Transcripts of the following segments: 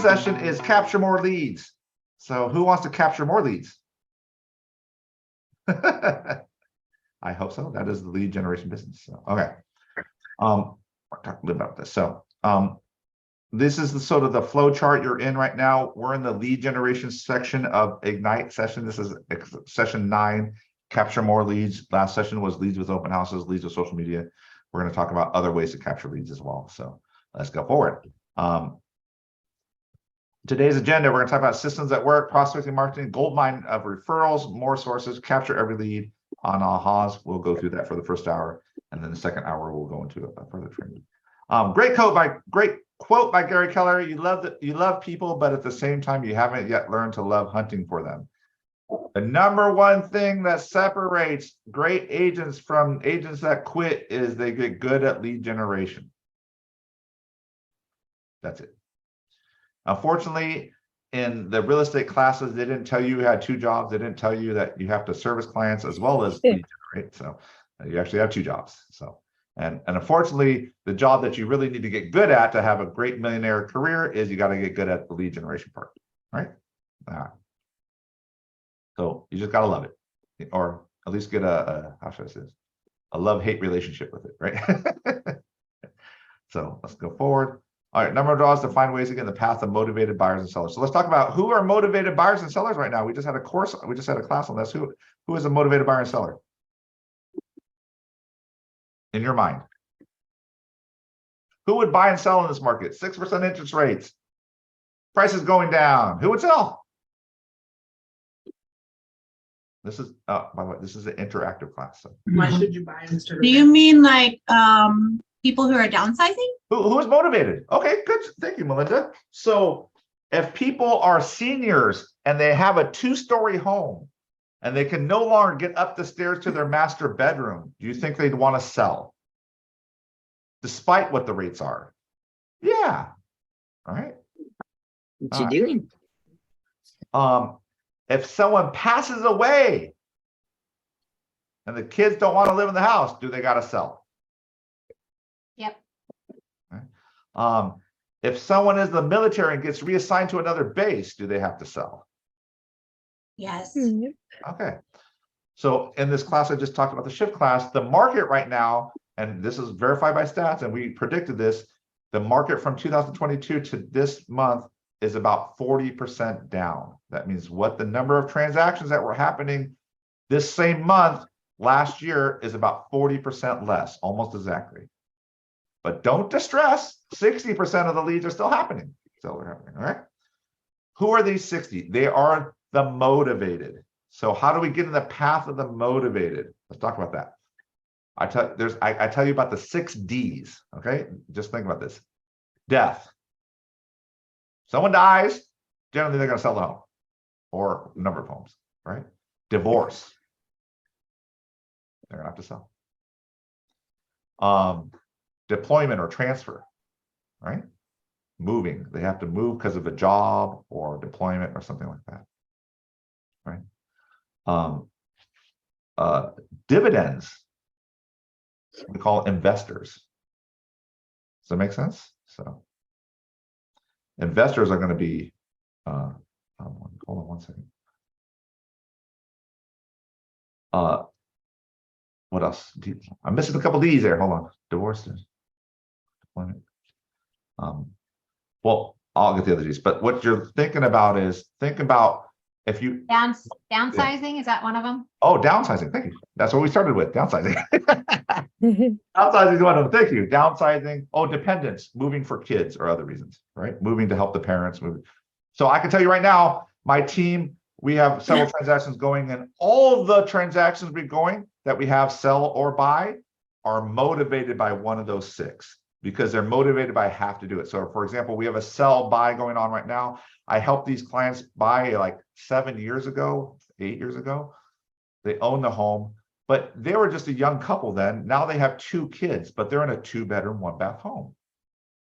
session is capture more leads. So who wants to capture more leads? I hope so. That is the lead generation business. So, okay. I'll talk a little about this. So this is the sort of the flow chart you're in right now. We're in the lead generation section of Ignite session. This is session 9, capture more leads. Last session was leads with open houses, leads with social media. We're going to talk about other ways to capture leads as well. So let's go forward. Today's agenda, we're going to talk about systems that work, prospecting, marketing, gold mine of referrals, more sources, capture every lead on ahas. We'll go through that for the first hour, and then the second hour we'll go into a further training. Great quote by Gary Keller. You love people, but at the same time, you haven't yet learned to love hunting for them. The number one thing that separates great agents from agents that quit is they get good at lead generation. That's it. Unfortunately, in the real estate classes, they didn't tell you had 2 jobs. They didn't tell you that you have to service clients as well as lead generate. So you actually have 2 jobs. So, and unfortunately, the job that you really need to get good at to have a great millionaire career is you got to get good at the lead generation part, right? So you just got to love it, or at least get how should I say this? A love-hate relationship with it, right? So let's go forward. All right, number of draws to find ways to get in the path of motivated buyers and sellers. So let's talk about who are motivated buyers and sellers right now. We just had a course, we just had a class on this. Who is a motivated buyer and seller? In your mind. Who would buy and sell in this market? 6% interest rates. Prices going down. Who would sell? This is, by the way, this is an interactive class. So. Why should you buy instead of? Do you mean like people who are downsizing? Who is motivated? Okay, good. Thank you, Melinda. So if people are seniors and they have a 2-story home and they can no longer get up the stairs to their master bedroom, do you think they'd want to sell? Despite what the rates are? Yeah. All right. What you doing? If someone passes away and the kids don't want to live in the house, do they got to sell? Yep. Okay. If someone is in the military and gets reassigned to another base, do they have to sell? Yes. Okay. So in this class, I just talked about the shift class, the market right now, and this is verified by stats, and we predicted this, the market from 2022 to this month is about 40% down. That means what the number of transactions that were happening this same month last year is about 40% less, almost exactly. But don't distress, 60% of the leads are still happening. Still happening, all right? Who are these 60? They are the motivated. So how do we get in the path of the motivated? Let's talk about that. I tell you about the 6 Ds, okay? Just think about this. Death. Someone dies, generally they're going to sell the home or a number of homes, right? Divorce. They're going to have to sell. Deployment or transfer, right? Moving. They have to move because of a job or deployment or something like that, right? Dividends. We call investors. Does that make sense? So investors are going to be, hold on one second. What else? I'm missing a couple of D's there. Hold on. Divorce. Deployment. Well, I'll get the other D's. But what you're thinking about is, think about if you downsizing, is that one of them? Oh, downsizing. Thank you. That's what we started with. Downsizing. Downsizing is one of them. Thank you. Downsizing. Oh, dependence. Moving for kids or other reasons, right? Moving to help the parents move. So I can tell you right now, my team, we have several transactions going, and all the transactions we're going that we have sell or buy are motivated by one of those 6 because they're motivated by have to do it. So for example, we have a sell buy going on right now. I helped these clients buy like 7 years ago, 8 years ago. They own the home, but they were just a young couple then. Now they have 2 kids, but they're in a 2-bedroom, 1-bath home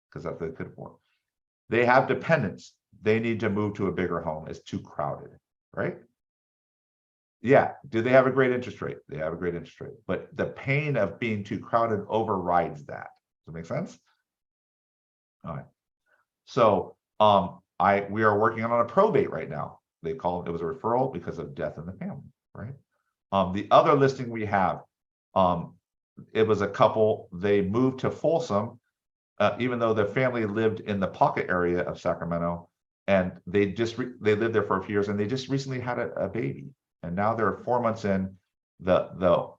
because that's what they could afford. They have dependents. They need to move to a bigger home. It's too crowded, right? Yeah. Do they have a great interest rate? They have a great interest rate, but the pain of being too crowded overrides that. Does that make sense? All right. So We are working on a probate right now. They call it was a referral because of death in the family, right? The other listing we have, it was a couple, they moved to Folsom, even though their family lived in the Pocket area of Sacramento, and they lived there for a few years, and they just recently had a baby, and now they're 4 months in. The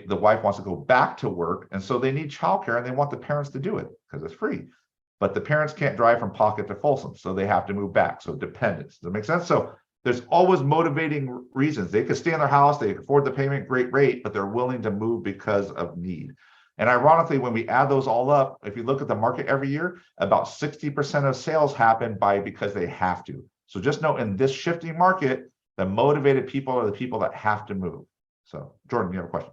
wife wants to go back to work, and so they need childcare, and they want the parents to do it because it's free. But the parents can't drive from Pocket to Folsom, so they have to move back. So dependence. Does that make sense? So there's always motivating reasons. They could stay in their house, they can afford the payment, great rate, but they're willing to move because of need. And ironically, when we add those all up, if you look at the market every year, about 60% of sales happen because they have to. So just know in this shifting market, the motivated people are the people that have to move. So Jordan, you have a question?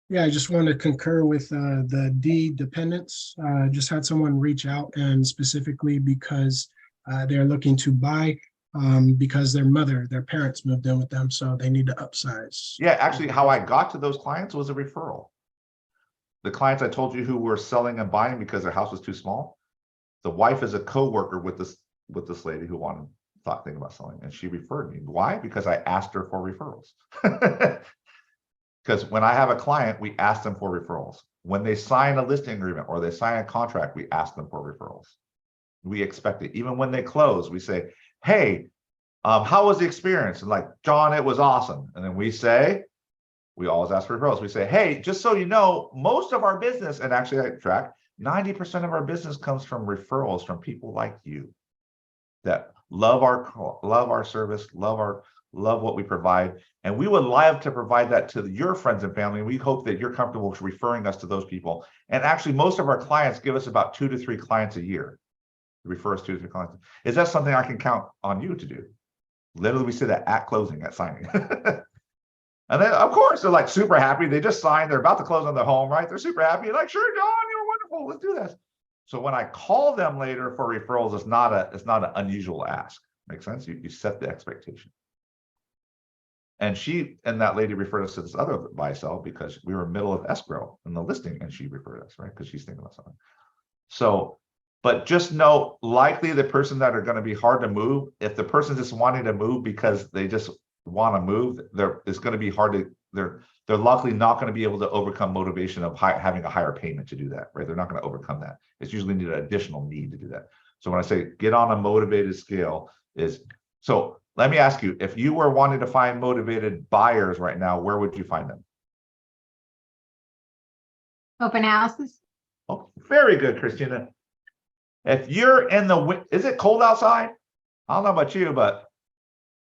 Yeah, I just want to concur with the D dependents. Just had someone reach out, and specifically because they're looking to buy because their parents moved in with them, so they need to upsize. Yeah, actually, how I got to those clients was a referral. The clients I told you who were selling and buying because their house was too small, the wife is a co-worker with this lady who thought about selling, and she referred me. Why? Because I asked her for referrals. Because when I have a client, we ask them for referrals. When they sign a listing agreement or they sign a contract, we ask them for referrals. We expect it. Even when they close, we say, hey, how was the experience? And like, John, it was awesome. And then we always ask for referrals. We say, hey, just so you know, most of our business, and actually I track, 90% of our business comes from referrals from people like you that love our service, love what we provide. And we would love to provide that to your friends and family. We hope that you're comfortable referring us to those people. And actually, most of our clients give us about 2 to 3 clients a year. Refer us 2 to 3 clients. Is that something I can count on you to do? Literally, we say that at closing, at signing. And then, of course, they're like super happy. They just signed. They're about to close on their home, right? They're super happy. Like, sure, John, you're wonderful. Let's do this. So when I call them later for referrals, it's not an unusual ask. Make sense? You set the expectation. And that lady referred us to this other buy sell because we were in the middle of escrow in the listing, and she referred us, right? Because she's thinking about something. So, but just know, likely the person that are going to be hard to move, if the person just wanting to move because they just want to move, it's going to be hard to, they're likely not going to be able to overcome motivation of having a higher payment to do that, right? They're not going to overcome that. It's usually need an additional need to do that. So when I say get on a motivated scale so let me ask you, if you were wanting to find motivated buyers right now, where would you find them? Open houses? Oh, very good, Christina. If you're is it cold outside? I don't know about you, but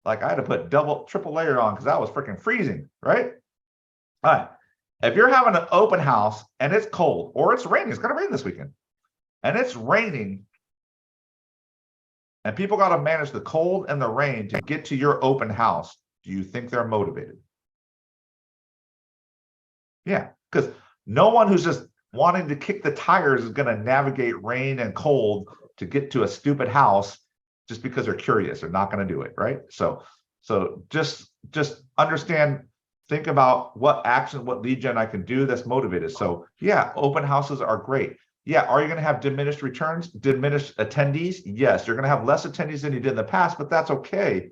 like I had to put triple layer on because that was freaking freezing, right? All right. If you're having an open house and it's cold or it's raining, it's going to rain this weekend, and it's raining, and people got to manage the cold and the rain to get to your open house, do you think they're motivated? Yeah, because no one who's just wanting to kick the tires is going to navigate rain and cold to get to a stupid house just because they're curious. They're not going to do it, right? So just understand, think about what lead gen I can do that's motivated. So yeah, open houses are great. Yeah, are you going to have diminished returns, diminished attendees? Yes, you're going to have less attendees than you did in the past, but that's okay.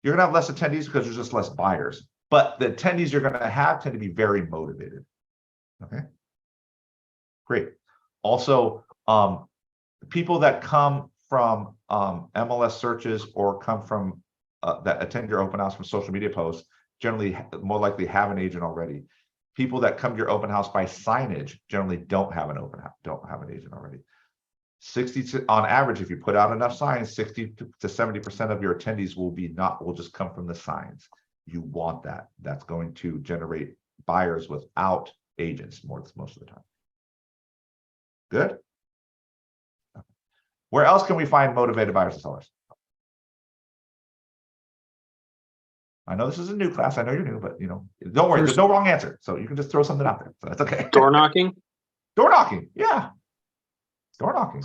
You're going to have less attendees because there's just less buyers. But the attendees you're going to have tend to be very motivated. Okay, great. Also, people that come from MLS searches or come from that attend your open house from social media posts generally more likely have an agent already. People that come to your open house by signage generally don't have an agent already. On average, if you put out enough signs, 60 to 70% of your attendees will just come from the signs. You want that. That's going to generate buyers without agents most of the time. Good. Where else can we find motivated buyers and sellers? I know this is a new class. I know you're new, but don't worry. There's no wrong answer. So you can just throw something out there. So that's okay. Door knocking? Door knocking. Yeah. Door knocking.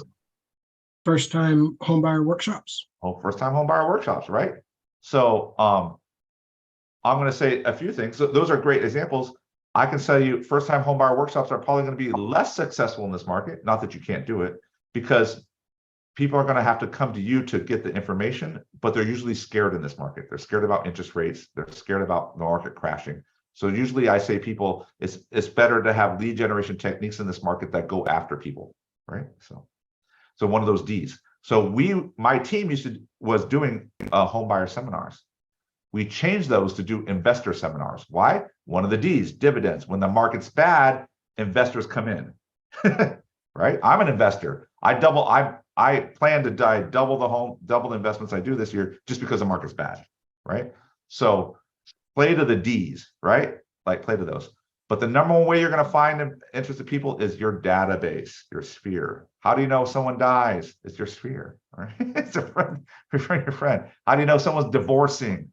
First time homebuyer workshops. Oh, first time homebuyer workshops, right? So I'm going to say a few things. So those are great examples. I can tell you first time homebuyer workshops are probably going to be less successful in this market. Not that you can't do it, because people are going to have to come to you to get the information, but they're usually scared in this market. They're scared about interest rates. They're scared about the market crashing. So usually I say people, it's better to have lead generation techniques in this market that go after people, right? So one of those Ds. So my team was doing home buyer seminars. We changed those to do investor seminars. Why? One of the Ds, dividends. When the market's bad, investors come in, right? I'm an investor. I plan to double the investments I do this year just because the market's bad, right? So play to the Ds, right? Like play to those. But the number one way you're going to find interested people is your database, your sphere. How do you know someone dies? It's your sphere, right? It's a friend, your friend. How do you know someone's divorcing?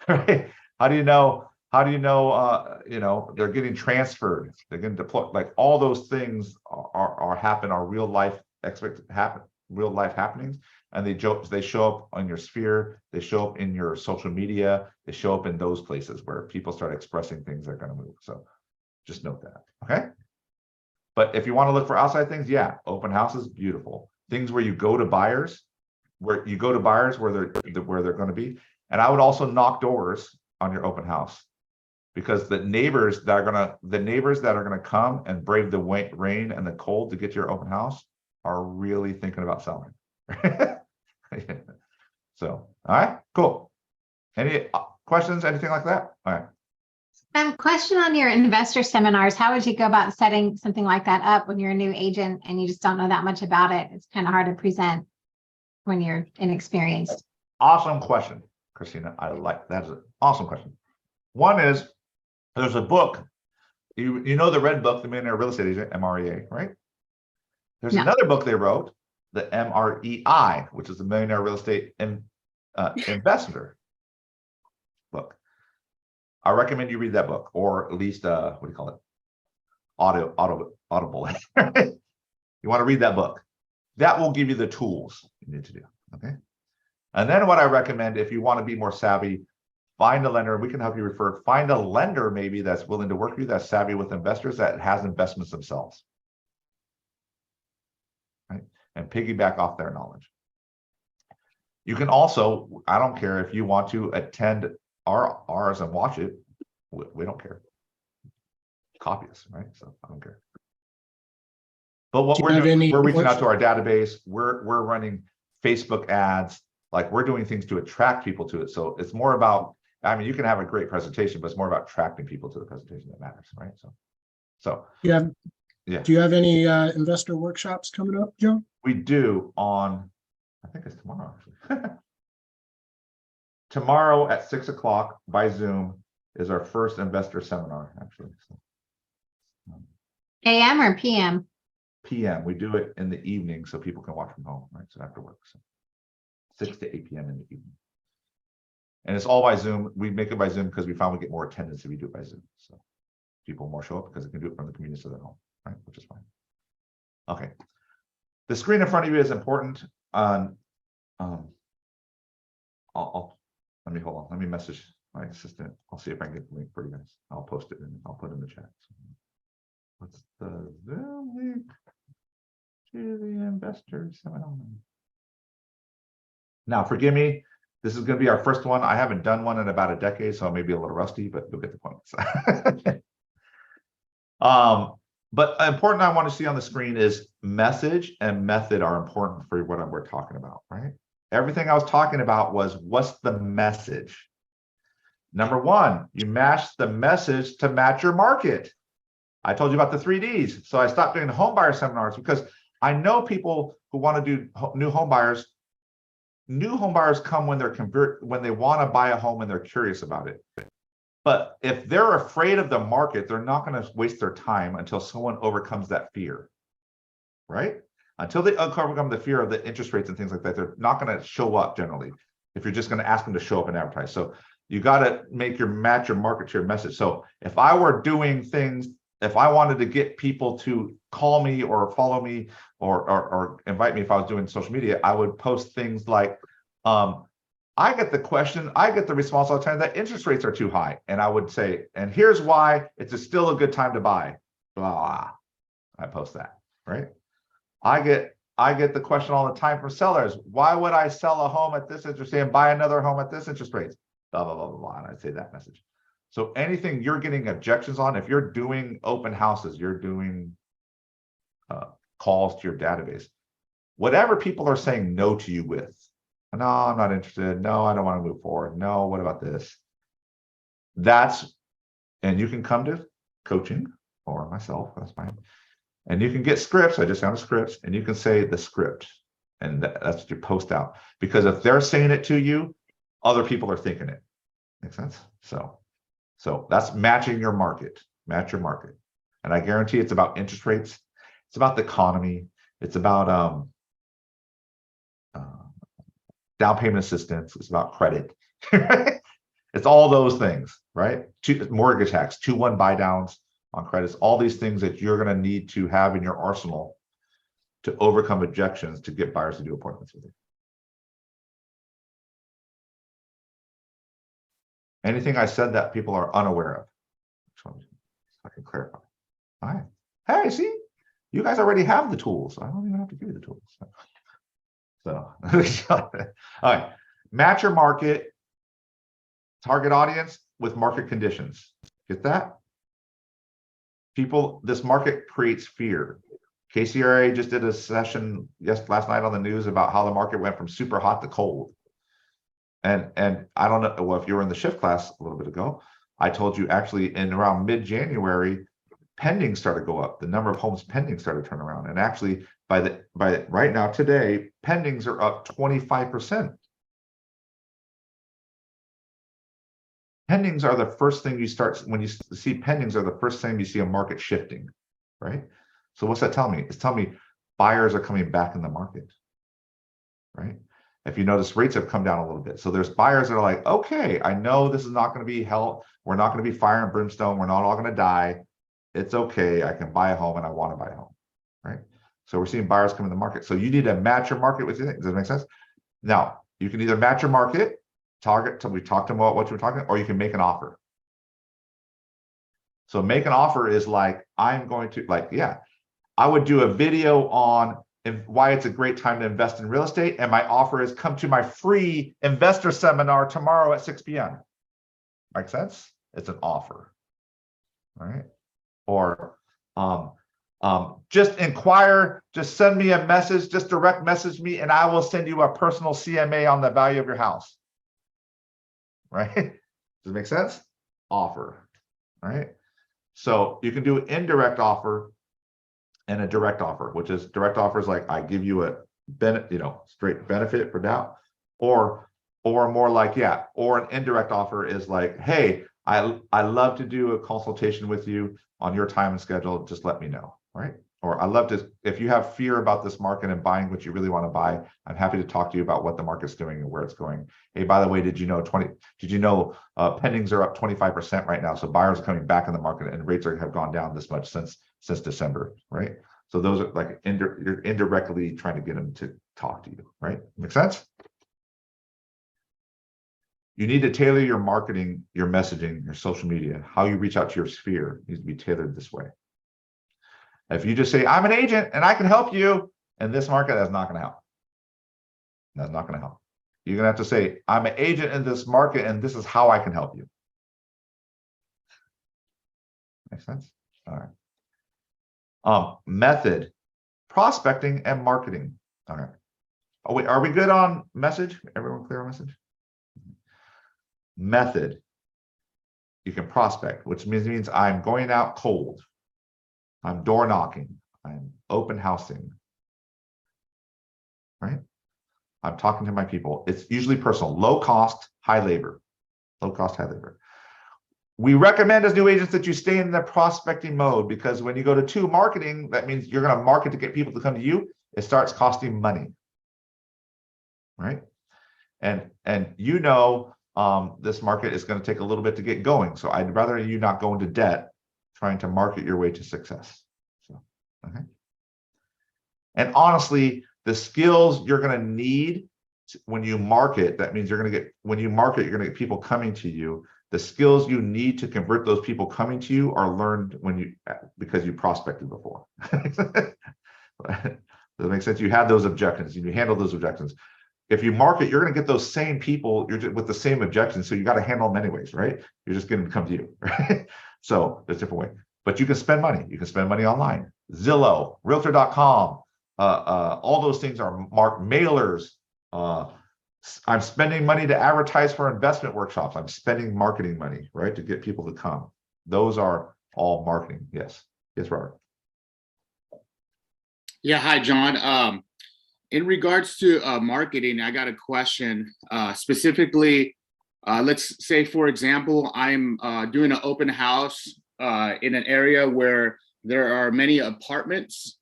Right? How do you know, they're getting transferred, they're getting deployed, like all those things are real life happenings, and they show up on your sphere, they show up in your social media, they show up in those places where people start expressing things that are going to move. So just note that, okay? But if you want to look for outside things, yeah, open houses, beautiful. Things where you go to buyers, where they're going to be. And I would also knock doors on your open house, because the neighbors that are gonna come and brave the rain and the cold to get to your open house are really thinking about selling. So, all right, cool. Any questions, anything like that? All right. Question on your investor seminars. How would you go about setting something like that up when you're a new agent and you just don't know that much about it? It's kind of hard to present when you're inexperienced. Awesome question, Christina. I like that. Is an awesome question. One is, there's a book, you know the red book, The Millionaire Real Estate Agent, MREA, right? There's another book they wrote, the MREI, which is the Millionaire Real Estate Investor book. I recommend you read that book, or at least what do you call it? Audible. You want to read that book. That will give you the tools you need to do. Okay. And then what I recommend, if you want to be more savvy, find a lender. We can help you find a lender maybe that's willing to work with you, that's savvy with investors, that has investments themselves, right? And piggyback off their knowledge. You can also, I don't care if you want to attend ours and watch it. We don't care. Copy us, right? So I don't care. But what we're doing, we're reaching out to our database. We're running Facebook ads. Like, we're doing things to attract people to it. So it's more about, I mean, you can have a great presentation, but it's more about attracting people to the presentation that matters, right? So do you have any investor workshops coming up, Joe? We do on, I think it's tomorrow actually. Tomorrow at 6 o'clock by Zoom is our first investor seminar, actually. So, AM or PM? PM. We do it in the evening so people can watch from home, right? So after work. So 6 to 8 p.m. in the evening. And it's all by Zoom. We make it by Zoom because we found we get more attendance if we do it by Zoom. So people more show up because they can do it from the community of their home, right? Which is fine. Okay. The screen in front of you is important. Let me hold on. Let me message my assistant. I'll see if I can get the link for you guys. I'll post it and I'll put it in the chat. So what's the Zoom link to the investor seminar? Now, forgive me. This is going to be our first one. I haven't done one in about a decade, so I may be a little rusty, but you'll get the point. But important I want to see on the screen is message and method are important for what we're talking about, right? Everything I was talking about was, what's the message? Number one, you match the message to match your market. I told you about the 3Ds. So I stopped doing the home buyer seminars because I know people who want to do new home buyers. New home buyers come when they want to buy a home and they're curious about it. But if they're afraid of the market, they're not going to waste their time until someone overcomes that fear, right? Until they overcome the fear of the interest rates and things like that, they're not going to show up generally if you're just going to ask them to show up and advertise. So you got to match your market to your message. So if I were doing things, if I wanted to get people to call me or follow me or invite me, if I was doing social media, I would post things like, I get the response all the time that interest rates are too high. And I would say, and here's why it's still a good time to buy. Blah, blah. I post that, right? I get I get the question all the time from sellers. Why would I sell a home at this interest rate and buy another home at this interest rate? Blah, blah, blah, blah, blah. And I say that message. So anything you're getting objections on, if you're doing open houses, you're doing calls to your database, whatever people are saying no to you with, no, I'm not interested. No, I don't want to move forward. No, what about this? And you can come to coaching or myself, that's fine. And you can get scripts. I just found scripts, and you can say the script, and that's what you post out. Because if they're saying it to you, other people are thinking it. Make sense? So that's matching your market. Match your market, and I guarantee it's about interest rates. It's about the economy. It's about down payment assistance. It's about credit. It's all those things, right? Mortgage hacks, 2-1 buy downs on credits, all these things that you're going to need to have in your arsenal to overcome objections to get buyers to do appointments with you. Anything I said that people are unaware of? I can clarify. All right. Hey, see, you guys already have the tools. I don't even have to give you the tools. So, all right. Match your market, target audience with market conditions. Get that? People, this market creates fear. KCRA just did a session last night on the news about how the market went from super hot to cold. And I don't know, well, if you were in the shift class a little bit ago, I told you actually in around mid-January, pending started to go up. The number of homes pending started to turn around. And actually by right now today, pendings are up 25%. Pendings are the first thing you start, when you see pendings are the first thing you see a market shifting, right? So what's that tell me? It's telling me buyers are coming back in the market, right? If you notice, rates have come down a little bit. So there's buyers that are like, okay, I know this is not going to be hell. We're not going to be fire and brimstone. We're not all going to die. It's okay. I can buy a home and I want to buy a home, right? So we're seeing buyers come in the market. So you need to match your market with your thing. Does that make sense? Now, you can either match your market, target, so we talked about what you were talking about, or you can make an offer. So make an offer is like, I'm going to, like, yeah, I would do a video on why it's a great time to invest in real estate. And my offer is come to my free investor seminar tomorrow at 6 p.m. Make sense? It's an offer, all right? Or just inquire, just send me a message, just direct message me, and I will send you a personal CMA on the value of your house. Right? Does it make sense? Offer. All right. So you can do an indirect offer and a direct offer, which is direct offer is like I give you a straight benefit for doubt, or more like, yeah, or an indirect offer is like, hey, I love to do a consultation with you on your time and schedule. Just let me know. Right? Or I love to, if you have fear about this market and buying what you really want to buy, I'm happy to talk to you about what the market's doing and where it's going. Hey, by the way, did you know pendings are up 25% right now? So buyers are coming back in the market and rates have gone down this much since December, right? So those are like you're indirectly trying to get them to talk to you, right? Make sense? You need to tailor your marketing, your messaging, your social media, how you reach out to your sphere needs to be tailored this way. If you just say, I'm an agent and I can help you in this market, that's not going to help. That's not going to help. You're going to have to say, I'm an agent in this market and this is how I can help you. Make sense? All right. Method, prospecting and marketing. All right. Oh, wait, are we good on message? Everyone clear on message? Method. You can prospect, which means I'm going out cold. I'm door knocking, I'm open housing, right? I'm talking to my people. It's usually personal, low cost, high labor, low cost, high labor. We recommend as new agents that you stay in the prospecting mode, because when you go to 2 marketing, that means you're going to market to get people to come to you. It starts costing money, right? And this market is going to take a little bit to get going. So I'd rather you not go into debt trying to market your way to success. So, okay. And honestly, the skills you're going to need when you market, that means when you market, you're going to get people coming to you. The skills you need to convert those people coming to you are learned because you prospected before. Does that make sense? You have those objections and you handle those objections. If you market, you're going to get those same people with the same objections. So you got to handle them anyways, right? You're just going to come to you, right? So there's a different way, but you can spend money. You can spend money online. Zillow, realtor.com, all those things are marked mailers. I'm spending money to advertise for investment workshops. I'm spending marketing money, right? To get people to come. Those are all marketing. Yes. Yes, Robert. Yeah, hi, John. In regards to marketing, I got a question. Specifically, let's say, for example, I'm doing an open house in an area where there are many apartments.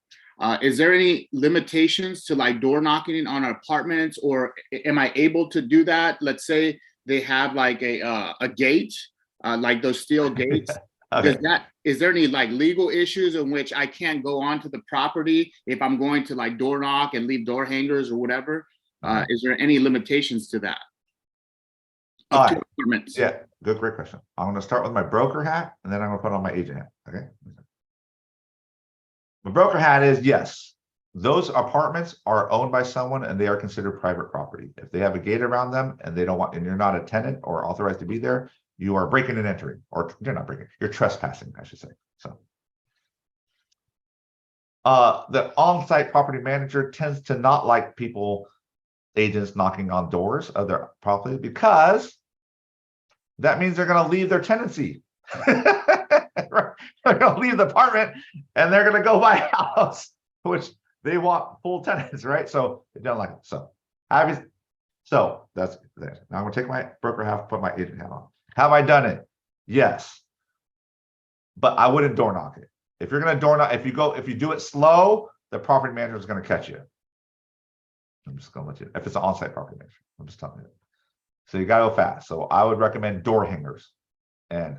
Is there any limitations to like door knocking on apartments, or am I able to do that? Let's say they have like a gate, like those steel gates. Okay. Is there any like legal issues in which I can't go onto the property if I'm going to like door knock and leave door hangers or whatever? Is there any limitations to that? All right. Yeah, great question. I'm going to start with my broker hat, and then I'm going to put on my agent hat. Okay. My broker hat is yes. Those apartments are owned by someone, and they are considered private property. If they have a gate around them, and they don't want, and you're not a tenant or authorized to be there, you are breaking and entering, or you're not breaking, you're trespassing, I should say. So the on-site property manager tends to not like agents knocking on doors of their property, because that means they're going to leave their tenancy. They're going to leave the apartment and they're going to go buy a house, which they want full tenants, right? So they don't like it. So that's there. Now I'm going to take my broker hat, put my agent hat on. Have I done it? Yes. But I wouldn't door knock it. If you're going to door knock, if you do it slow, the property manager is going to catch you. I'm just going to let you, if it's an on-site property manager, I'm just telling you. So you got to go fast. So I would recommend door hangers. And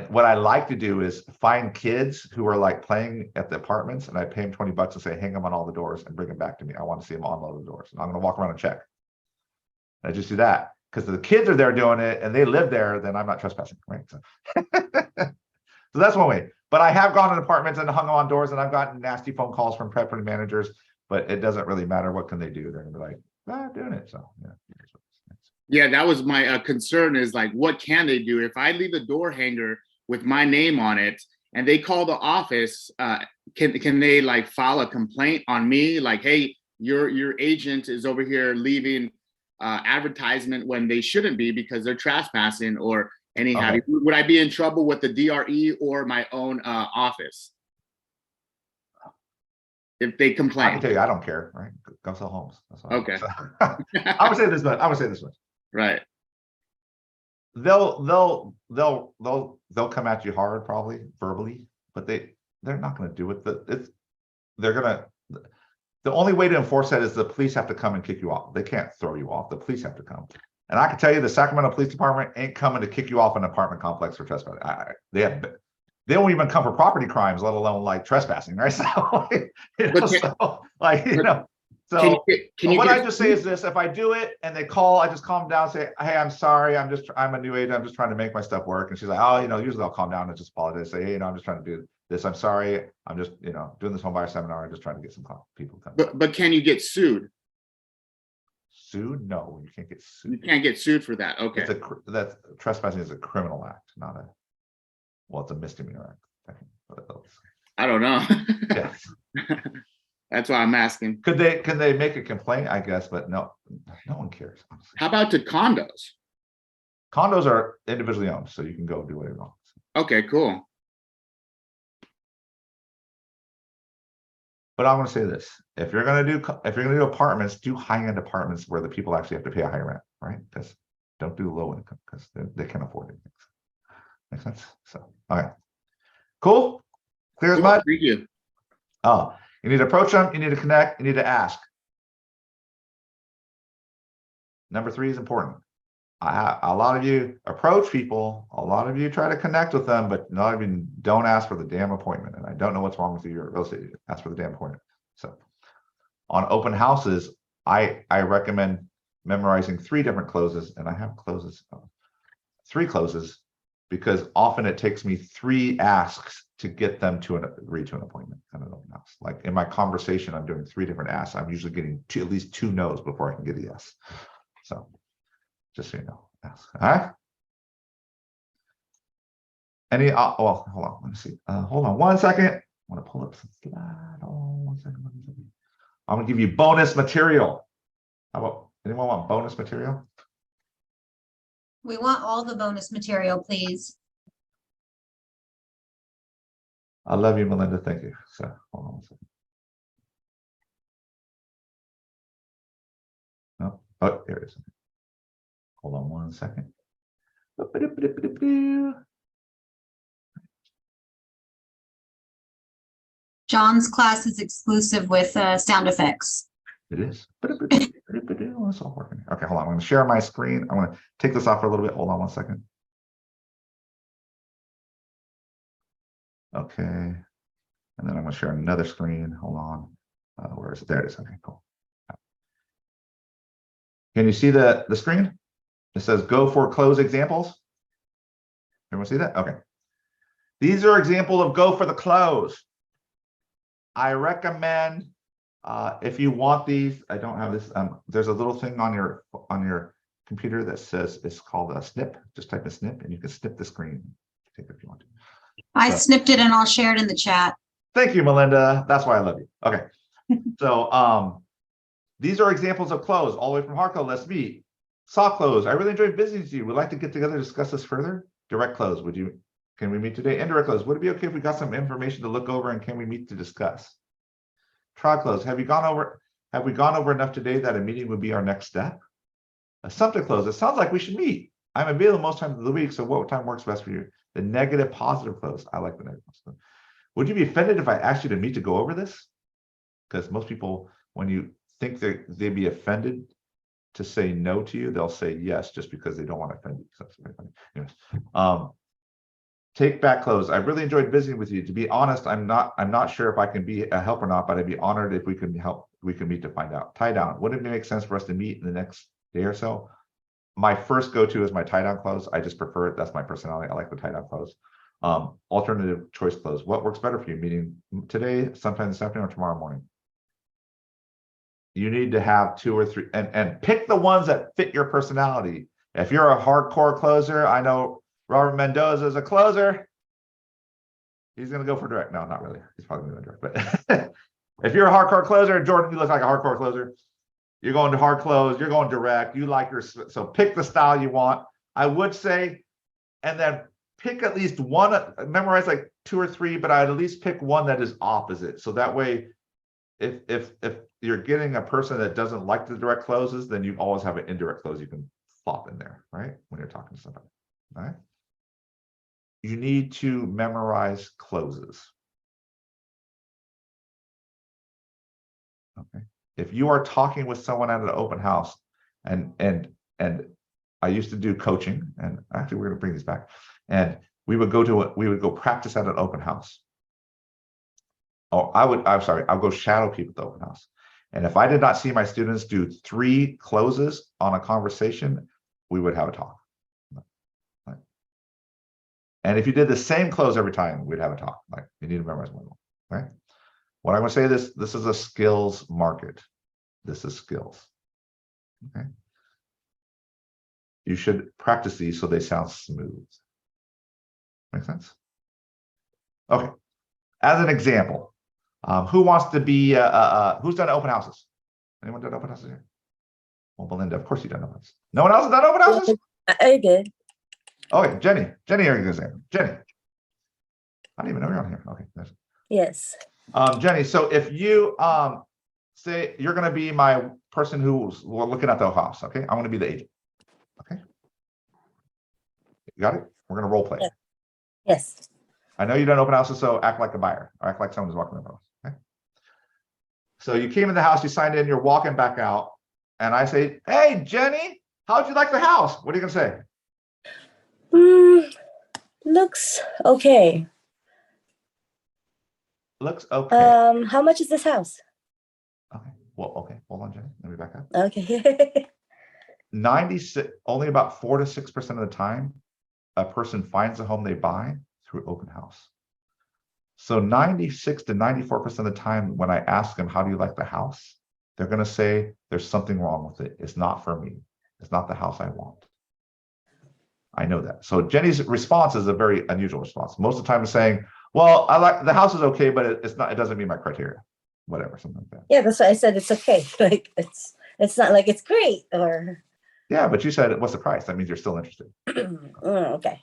what I like to do is find kids who are like playing at the apartments, and I pay them $20 and say, hang them on all the doors and bring them back to me. I want to see them on all the doors. And I'm going to walk around and check. And I just do that. Because the kids are there doing it and they live there, then I'm not trespassing, right? So, so that's one way. But I have gone in apartments and hung on doors, and I've gotten nasty phone calls from property managers, but it doesn't really matter. What can they do? They're gonna be like, I'm doing it. So yeah. Yeah, that was my concern, is like, what can they do? If I leave a door hanger with my name on it and they call the office, can they like file a complaint on me? Like, hey, your agent is over here leaving advertisement when they shouldn't be because they're trespassing or any have you. Would I be in trouble with the DRE or my own office if they complain? I can tell you, I don't care, right? Go sell homes. That's okay. So, I would say this much. Right. They'll come at you hard, probably verbally, but they're not going to do it. The only way to enforce that is the police have to come and kick you off. They can't throw you off. The police have to come. And I can tell you, the Sacramento Police Department ain't coming to kick you off an apartment complex for trespassing. They don't even come for property crimes, let alone like trespassing, right? So, I just say is this: if I do it and they call, I just calm down, say, "Hey, I'm sorry. I'm a new agent. I'm just trying to make my stuff work." And she's like, "Oh, usually I'll calm down and just apologize. Say, hey, I'm just trying to do this. I'm sorry. I'm just, doing this home buyer seminar. I'm just trying to get some people coming." But can you get sued? Sued? No, you can't get sued. You can't get sued for that. Okay. That's trespassing is a criminal act, not a. Well, it's a misdemeanor act. I don't know. Yes. That's why I'm asking. Can they make a complaint? I guess, but no one cares. Honestly. How about to condos? Condos are individually owned, so you can go do whatever you want. Okay, cool. But I'm going to say this: if you're going to do apartments, do high-end apartments where the people actually have to pay a higher rent, right? Because don't do low income because they can't afford it. Makes sense. So, all right, cool, clear as mud. Thank you. Oh, you need to approach them. You need to connect. You need to ask. Number 3 is important. A lot of you approach people. A lot of you try to connect with them, but not even don't ask for the damn appointment. And I don't know what's wrong with you. You're a real estate agent. Ask for the damn appointment. So on open houses, I recommend memorizing 3 different closes, and I have 3 closes, because often it takes me 3 asks to get them to agree to an appointment. I don't know. house. Like in my conversation, I'm doing 3 different asks. I'm usually getting at least 2 no's before I can get a yes. So just so you know. Yes. All right. Any, well, hold on, let me see. Hold on 1 second. I want to pull up some slide. Oh, 1 second. I'm gonna give you bonus material. How about, anyone want bonus material? We want all the bonus material, please. I love you, Melinda. Thank you. So hold on 1 second. Oh, there it is. Hold on 1 second. John's class is exclusive with sound effects. It is. It's all working. Okay, hold on. I'm going to share my screen. I'm going to take this off for a little bit. Hold on 1 second. Okay. And then I'm going to share another screen. Hold on. Where is it? There it is. Okay, cool. Can you see the screen? It says go for close examples. Everyone see that? Okay. These are examples of go for the close. I recommend if you want these, I don't have this. There's a little thing on your computer that says it's called a snip. Just type a snip and you can snip the screen. Take it if you want to. I snipped it and I'll share it in the chat. Thank you, Melinda. That's why I love you. Okay. So these are examples of close all the way from hard close. Let's meet. Soft close. I really enjoyed visiting with you. We'd like to get together to discuss this further. Direct close. Can we meet today? Indirect close. Would it be okay if we got some information to look over and can we meet to discuss? Try close. Have we gone over enough today that a meeting would be our next step? Assumptive close. It sounds like we should meet. I'm available most times of the week, so what time works best for you? The negative positive close. I like the negative close. Would you be offended if I asked you to meet to go over this? Because most people, when you think they'd be offended to say no to you, they'll say yes just because they don't want to offend you. So that's very funny. Anyways, take back close. I really enjoyed visiting with you. To be honest, I'm not sure if I can be a help or not, but I'd be honored if we can help. We can meet to find out. Tie down. Wouldn't it make sense for us to meet in the next day or so? My first go-to is my tie down close. I just prefer it. That's my personality. I like the tie down close. Alternative choice close. What works better for you? Meeting today, sometime this afternoon, or tomorrow morning? You need to have 2 or 3 and pick the ones that fit your personality. If you're a hardcore closer, I know Robert Mendoza is a closer. He's going to go for direct. No, not really. He's probably going to go direct. But if you're a hardcore closer, Jordan, you look like a hardcore closer. You're going to hard close. You're going direct. You like your, so pick the style you want. I would say, and then pick at least one, memorize like 2 or 3, but I'd at least pick one that is opposite. So that way, if you're getting a person that doesn't like the direct closes, then you always have an indirect close you can flop in there, right? When you're talking to somebody, all right? You need to memorize closes. Okay. If you are talking with someone at an open house, and I used to do coaching, and actually we're going to bring this back, and we would go practice at an open house. Oh, I'll go shadow people at the open house. And if I did not see my students do 3 closes on a conversation, we would have a talk. Right. And if you did the same close every time, we'd have a talk. Like, you need to memorize one more, right? What I'm going to say this is a skills market. This is skills. Okay. You should practice these so they sound smooth. Make sense? Okay. As an example, who wants to be, who's done open houses? Anyone done open houses here? Well, Belinda, of course you done open houses. No one else has done open houses? I did. Okay, Jenny, you're an example. Jenny. I didn't even know you're on here. Okay. Yes. Jenny, so if you say you're going to be my person who's looking at the house, okay? I'm going to be the agent. Okay. You got it? We're going to role play. Yes. I know you don't open houses, so act like a buyer or act like someone who's walking in the house. Okay. So you came in the house, you signed in, you're walking back out, and I say, "Hey, Jenny, how'd you like the house?" What are you gonna say? Looks okay. Looks okay. How much is this house? Okay. Well, okay. Hold on, Jenny. Let me back up. Okay. 96, only about 4 to 6% of the time, a person finds a home they buy through open house. So 96 to 94% of the time when I ask them, how do you like the house? They're going to say there's something wrong with it. It's not for me. It's not the house I want. I know that. So Jenny's response is a very unusual response. Most of the time is saying, well, I like the house is okay, but it's not, it doesn't meet my criteria. Whatever, something like that. Yeah, that's why I said it's okay. Like it's not like it's great or Yeah, but you said, what's the price? That means you're still interested. okay.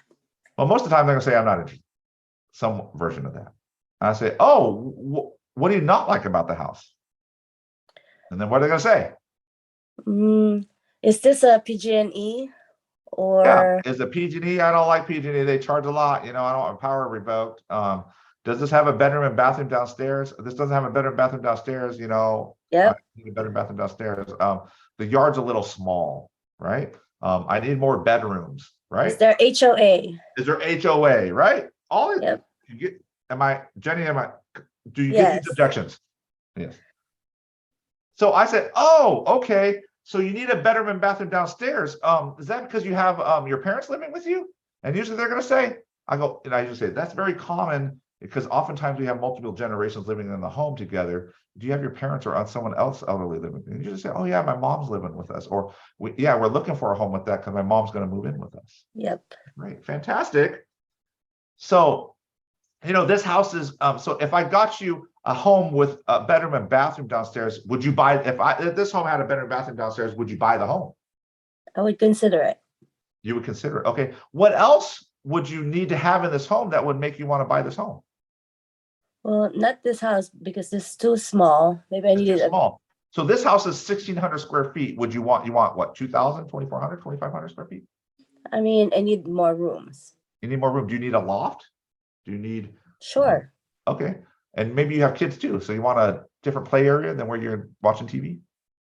Well, most of the time they're gonna say, I'm not interested. Some version of that. And I say, oh, what do you not like about the house? And then what are they gonna say? Is this a PG&E or Is the PG&E? I don't like PG&E. They charge a lot. You know, I don't want power revoked. Does this have a bedroom and bathroom downstairs? This doesn't have a bedroom and bathroom downstairs. You know, Yep. I need a bedroom bathroom downstairs. The yard's a little small, right? I need more bedrooms, right? is there HOA? Is there HOA, right? All it, Yep. you get, Jenny, do you get Yes. these objections? Yes. So I said, oh, okay. So you need a bedroom and bathroom downstairs. Is that because you have your parents living with you? And usually they're gonna say, I usually say, that's very common because oftentimes we have multiple generations living in the home together. Do you have your parents or someone else elderly living with you? And you just say, oh yeah, my mom's living with us. Or we're looking for a home with that because my mom's gonna move in with us. Yep. Great, fantastic. So, you know, this house is, so if I got you a home with a bedroom and bathroom downstairs, would you buy, if this home had a bedroom and bathroom downstairs, would you buy the home? I would consider it. You would consider it. Okay. What else would you need to have in this home that would make you want to buy this home? Well, not this house because it's too small. Maybe I It's too needed a small. So this house is 1,600 square feet. Would you want what, 2,000, 2,400, 2,500 square feet? I mean, I need more rooms. You need more room. Do you need a loft? Do you need, Sure. okay. And maybe you have kids too. So you want a different play area than where you're watching TV?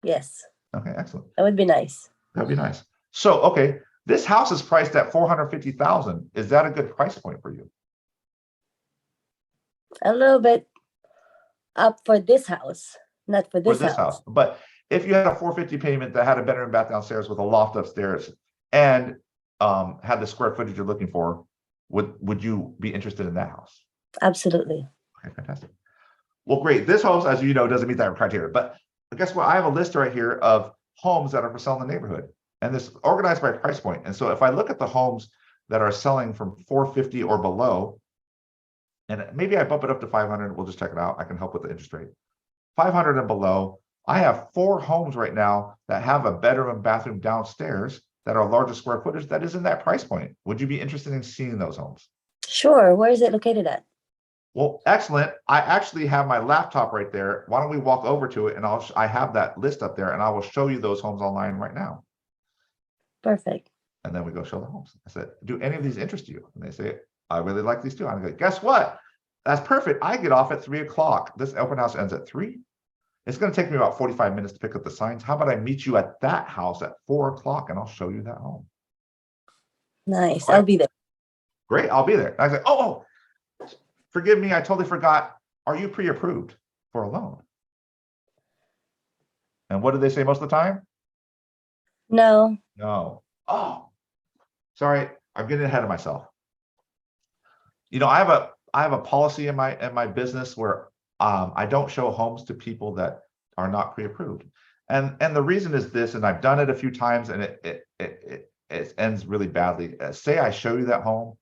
Yes. Okay, excellent. That would be nice. That'd be nice. So, okay, this house is priced at 450,000. Is that a good price point for you? A little bit up for this house, not for For this, this house. house? But if you had a 450 payment that had a bedroom and bath downstairs with a loft upstairs and had the square footage you're looking for, would you be interested in that house? Absolutely. Okay, fantastic. Well, great. This house, as you know, doesn't meet that criteria. But guess what? I have a list right here of homes that are for sale in the neighborhood, and this organized by price point. And so if I look at the homes that are selling from 450 or below, and maybe I bump it up to 500, we'll just check it out. I can help with the interest rate. 500 and below, I have 4 homes right now that have a bedroom and bathroom downstairs that are larger square footage that is in that price point. Would you be interested in seeing those homes? Sure. Where is it located at? Well, excellent. I actually have my laptop right there. Why don't we walk over to it and I have that list up there and I will show you those homes online right now. Perfect. And then we go show the homes. I said, do any of these interest you? And they say, I really like these two. I'm like, guess what? That's perfect. I get off at 3 o'clock. This open house ends at 3. It's going to take me about 45 minutes to pick up the signs. How about I meet you at that house at 4 o'clock and I'll show you that home. Nice. All right. I'll be there. Great. I'll be there. I said, oh, forgive me. I totally forgot. Are you pre-approved for a loan? And what do they say most of the time? No. No. Oh, sorry. I'm getting ahead of myself. You know, I have a policy in my business where I don't show homes to people that are not pre-approved. And the reason is this, and I've done it a few times and it ends really badly. Say I show you that home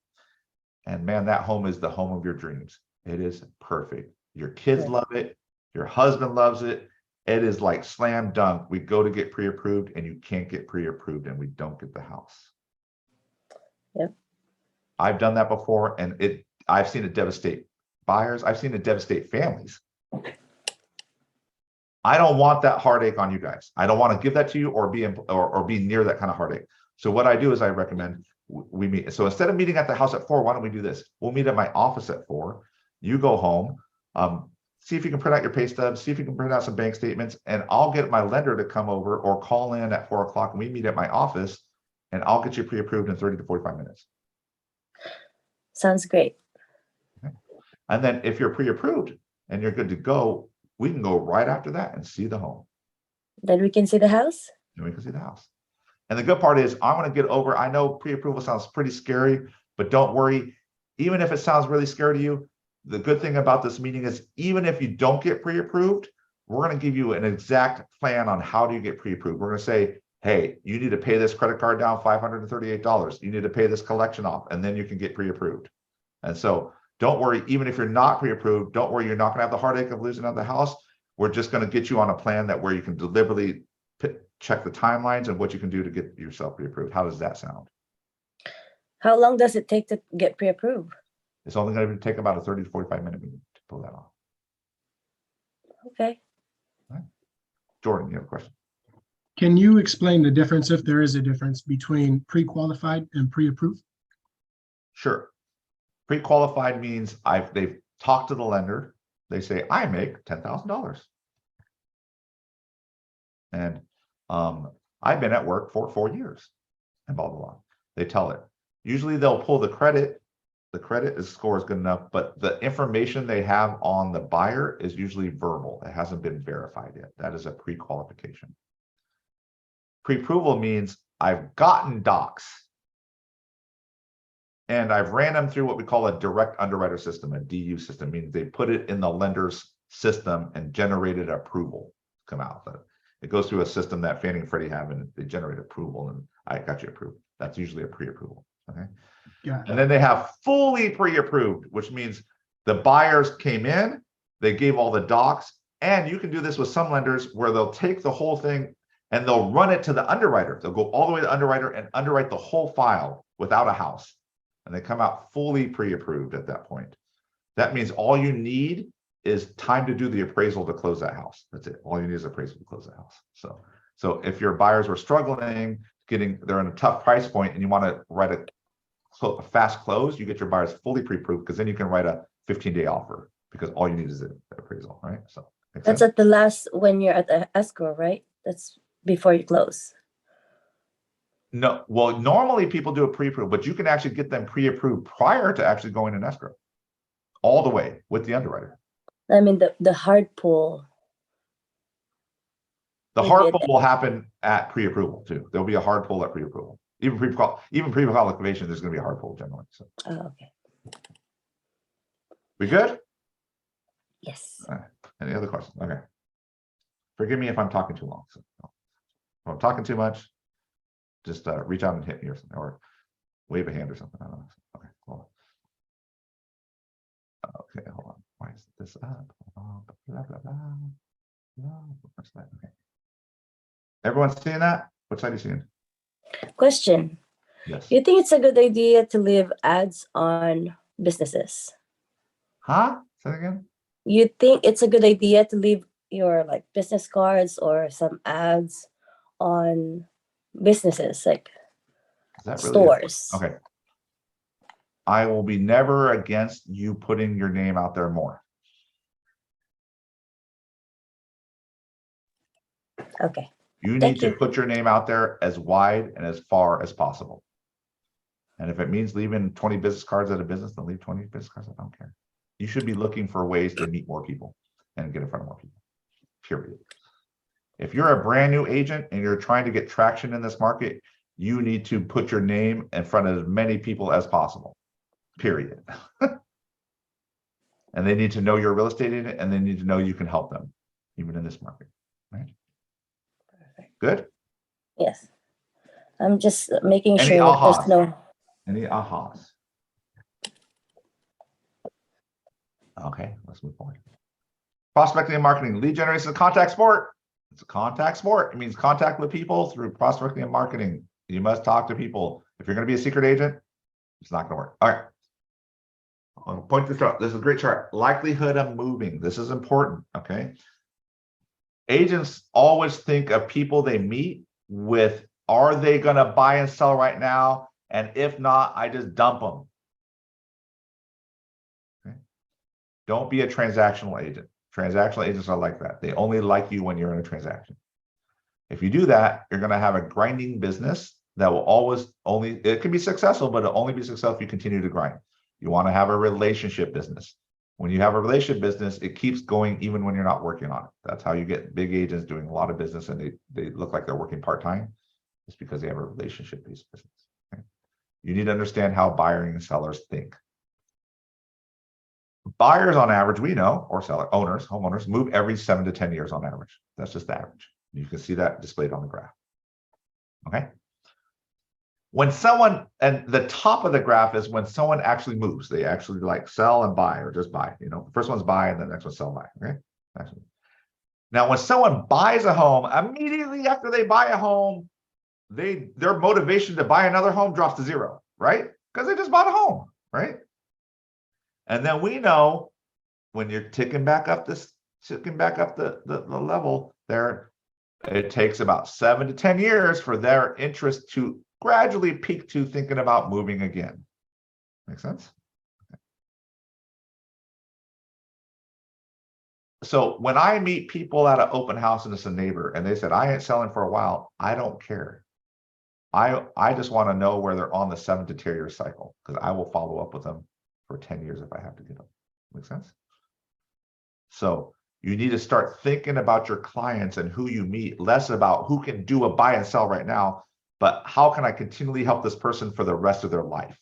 and man, that home is the home of your dreams. It is perfect. Your kids love it. Your husband loves it. It is like slam dunk. We go to get pre-approved and you can't get pre-approved and we don't get the house. Yep. I've done that before and I've seen it devastate buyers. I've seen it devastate families. I don't want that heartache on you guys. I don't want to give that to you or be near that kind of heartache. So what I do is I recommend we meet. So instead of meeting at the house at 4, why don't we do this? We'll meet at my office at 4. You go home, see if you can print out your pay stubs, see if you can print out some bank statements, and I'll get my lender to come over or call in at 4 o'clock and we meet at my office and I'll get you pre-approved in 30 to 45 minutes. Sounds great. Okay. And then if you're pre-approved and you're good to go, we can go right after that and see the home. Then we can see the house. And we can see the house. And the good part is I'm going to get over, I know pre-approval sounds pretty scary, but don't worry. Even if it sounds really scary to you, the good thing about this meeting is even if you don't get pre-approved, we're going to give you an exact plan on how do you get pre-approved. We're going to say, hey, you need to pay this credit card down $538. You need to pay this collection off, and then you can get pre-approved. And so don't worry, even if you're not pre-approved, don't worry, you're not going to have the heartache of losing out the house. We're just going to get you on a plan that where you can deliberately check the timelines and what you can do to get yourself pre-approved. How does that sound? How long does it take to get pre-approved? It's only going to take about a 30 to 45-minute meeting to pull that off. Okay. Jordan, you have a question? Can you explain the difference, if there is a difference, between pre-qualified and pre-approved? Sure. Pre-qualified means they've talked to the lender. They say, I make $10,000. And I've been at work for 4 years and blah, blah, blah. They tell it. Usually they'll pull the credit. The credit score is good enough, but the information they have on the buyer is usually verbal. It hasn't been verified yet. That is a pre-qualification. Pre-approval means I've gotten docs and I've ran them through what we call a direct underwriter system, a DU system, means they put it in the lender's system and generated approval to come out. It goes through a system that Fannie and Freddie have, and they generate approval, and I got you approved. That's usually a pre-approval. Okay. Yeah. And then they have fully pre-approved, which means the buyers came in, they gave all the docs, and you can do this with some lenders where they'll take the whole thing and they'll run it to the underwriter. They'll go all the way to the underwriter and underwrite the whole file without a house. And they come out fully pre-approved at that point. That means all you need is time to do the appraisal to close that house. That's it. All you need is appraisal to close the house. So if your buyers were struggling, they're in a tough price point and you want to write a fast close, you get your buyers fully pre-approved, because then you can write a 15-day offer, because all you need is the appraisal, right? So That's at the last, when you're at the escrow, right? That's before you close. No, well, normally people do a pre-approved, but you can actually get them pre-approved prior to actually going in escrow, all the way with the underwriter. I mean, the hard pull. The Maybe hard at pull the- will happen at pre-approval too. There'll be a hard pull at pre-approval. Even pre-qualification, there's going to be a hard pull generally. So Oh, okay. we good? Yes. All right. Any other questions? Okay. Forgive me if I'm talking too long. So if I'm talking too much, just reach out and hit me or something, or wave a hand or something. I don't know. Okay, hold on. Okay, hold on. Why is this up? Blah, blah, blah, blah. No, what's that? Okay. Everyone seeing that? What side are you seeing? Question. Yes. You think it's a good idea to leave ads on businesses? Huh? Say that again? You think it's a good idea to leave your like business cards or some ads on businesses, like Is that really stores? okay? I will be never against you putting your name out there more. Okay. You Thank need to you. put your name out there as wide and as far as possible. And if it means leaving 20 business cards at a business, then leave 20 business cards. I don't care. You should be looking for ways to meet more people and get in front of more people, period. If you're a brand new agent and you're trying to get traction in this market, you need to put your name in front of as many people as possible, period. And they need to know you're a real estate agent, and they need to know you can help them, even in this market, right? Perfect. Good? Yes. I'm just making Any sure that ahas? there's no. Any ahas? Okay, let's move on. Prospecting and marketing. Lead generation is a contact sport. It's a contact sport. It means contact with people through prospecting and marketing. You must talk to people. If you're going to be a secret agent, it's not going to work. All right. I'll point this out. This is a great chart. Likelihood of moving. This is important. Okay. Agents always think of people they meet with, are they going to buy and sell right now? And if not, I just dump them. Okay. Don't be a transactional agent. Transactional agents are like that. They only like you when you're in a transaction. If you do that, you're going to have a grinding business that will always it can be successful, but it'll only be successful if you continue to grind. You want to have a relationship business. When you have a relationship business, it keeps going even when you're not working on it. That's how you get big agents doing a lot of business and they look like they're working part-time. It's because they have a relationship-based business. Okay? You need to understand how buyers and sellers think. Buyers on average, we know, or seller owners, homeowners move every 7 to 10 years on average. That's just the average. You can see that displayed on the graph. Okay. When someone, and the top of the graph is when someone actually moves, they actually like sell and buy or just buy, you know, the first one's buy and the next one's sell buy. Okay. Actually. Now, when someone buys a home, immediately after they buy a home, their motivation to buy another home drops to zero, right? Because they just bought a home, right? And then we know when you're ticking back up the level there, it takes about 7 to 10 years for their interest to gradually peak to thinking about moving again. Make sense? Okay. So when I meet people at an open house and it's a neighbor and they said, I ain't selling for a while, I don't care. I just want to know where they're on the 7 to 10 year cycle, because I will follow up with them for 10 years if I have to get them. Make sense? So you need to start thinking about your clients and who you meet, less about who can do a buy and sell right now, but how can I continually help this person for the rest of their life?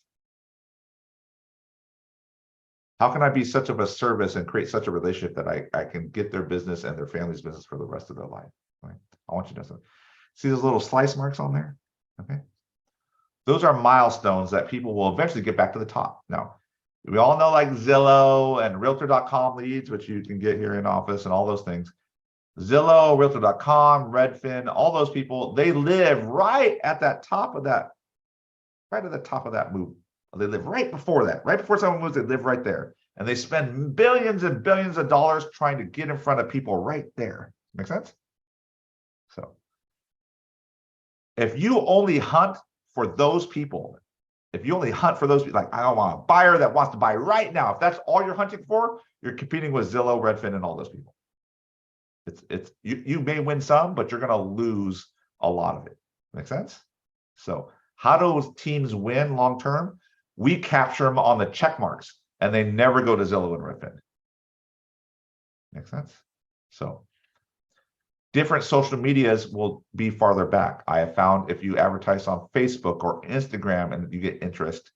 How can I be such of a service and create such a relationship that I can get their business and their family's business for the rest of their life? Right? I want you to see those little slice marks on there? Okay. Those are milestones that people will eventually get back to the top. Now, we all know like Zillow and Realtor.com leads, which you can get here in office and all those things. Zillow, Realtor.com, Redfin, all those people, they live right at that top of that, right at the top of that move. They live right before that, right before someone moves, they live right there. And they spend billions and billions of dollars trying to get in front of people right there. Make sense? So if you only hunt for those people, if you only hunt for those people, like I want a buyer that wants to buy right now, if that's all you're hunting for, you're competing with Zillow, Redfin, and all those people. You may win some, but you're going to lose a lot of it. Make sense? So how do teams win long term? We capture them on the check marks, and they never go to Zillow and Redfin. Make sense? So different social medias will be farther back. I have found if you advertise on Facebook or Instagram and you get interest,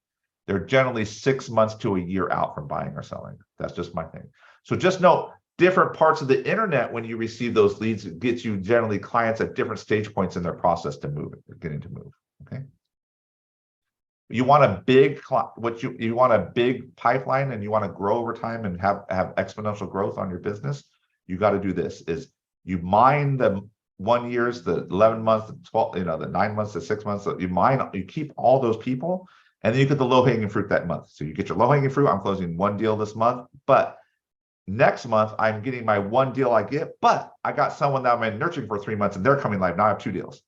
they're generally 6 months to a year out from buying or selling. That's just my thing. So just know different parts of the internet, when you receive those leads, it gets you generally clients at different stage points in their process to move, getting to move. Okay. You want a big you want a big pipeline and you want to grow over time and have exponential growth on your business. You got to do this is you mine the 1 years, the 11 months, the 12, the 9 months, the 6 months. So you keep all those people, and then you get the low hanging fruit that month. So you get your low hanging fruit. I'm closing 1 deal this month, but next month I'm getting my 1 deal I get, but I got someone that I've been nurturing for 3 months and they're coming live. Now I have 2 deals.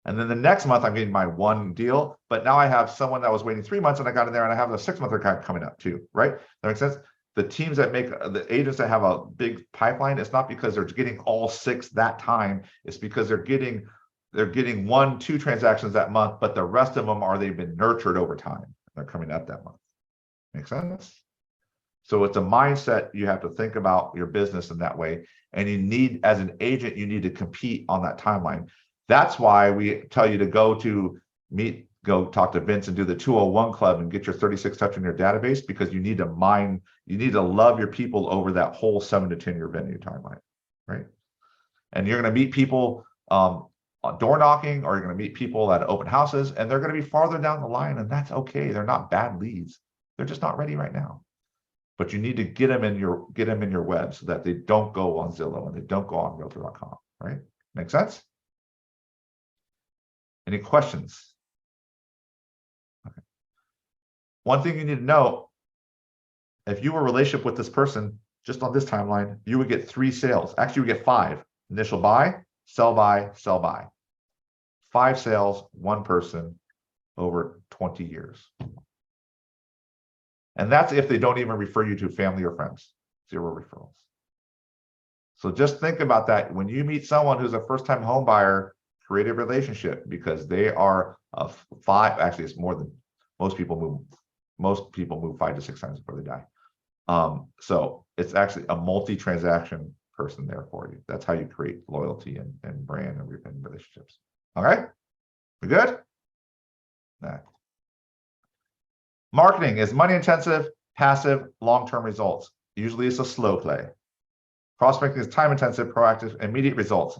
And then the next month I'm getting my 1 deal, but now I have someone that was waiting 3 months and I got in there and I have a 6-month coming up too, right? That makes sense? The teams that make the agents that have a big pipeline, it's not because they're getting all 6 that time. It's because they're getting 1, 2 transactions that month, but the rest of them they've been nurtured over time. They're coming up that month. Make sense? So it's a mindset. You have to think about your business in that way. And you need, as an agent, you need to compete on that timeline. That's why we tell you to go talk to Vince and do the 201 club and get your 36 touch in your database, because you need to love your people over that whole 7 to 10 year venue timeline, right? And you're going to meet people on door knocking, or you're going to meet people at open houses, and they're going to be farther down the line, and that's okay. They're not bad leads. They're just not ready right now. But you need to get them in your web so that they don't go on Zillow and they don't go on Realtor.com, right? Make sense? Any questions? Okay. One thing you need to know, if you were in a relationship with this person just on this timeline, you would get 3 sales. Actually, you would get 5. Initial buy, sell buy, sell buy. 5 sales, 1 person over 20 years. And that's if they don't even refer you to family or friends. 0 referrals. So just think about that. When you meet someone who's a first-time home buyer, create a relationship, because they are a 5. Actually, it's more than most people move. Most people move 5 to 6 times before they die. So it's actually a multi-transaction person there for you. That's how you create loyalty and brand and relationships. All right, we good? Nah. Marketing is money intensive, Passive, long-term results. Usually it's a slow play. Prospecting is time-intensive, proactive, immediate results.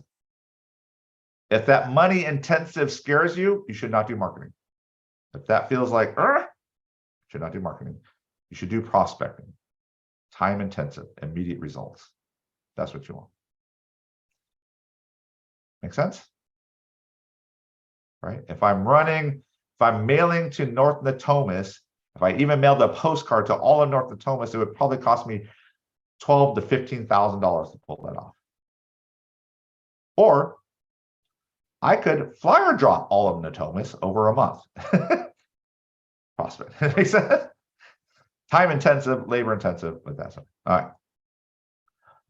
If that money-intensive scares you, you should not do marketing. If that feels like, you should not do marketing. You should do prospecting. Time-intensive, immediate results. That's what you want. Make sense? Right? If I'm mailing to North Natomas, if I even mailed a postcard to all of North Natomas, it would probably cost me $12,000 to $15,000 to pull that off. Or I could flyer drop all of Natomas over a month. Prospect. Makes sense? Time intensive, labor intensive, but that's it. All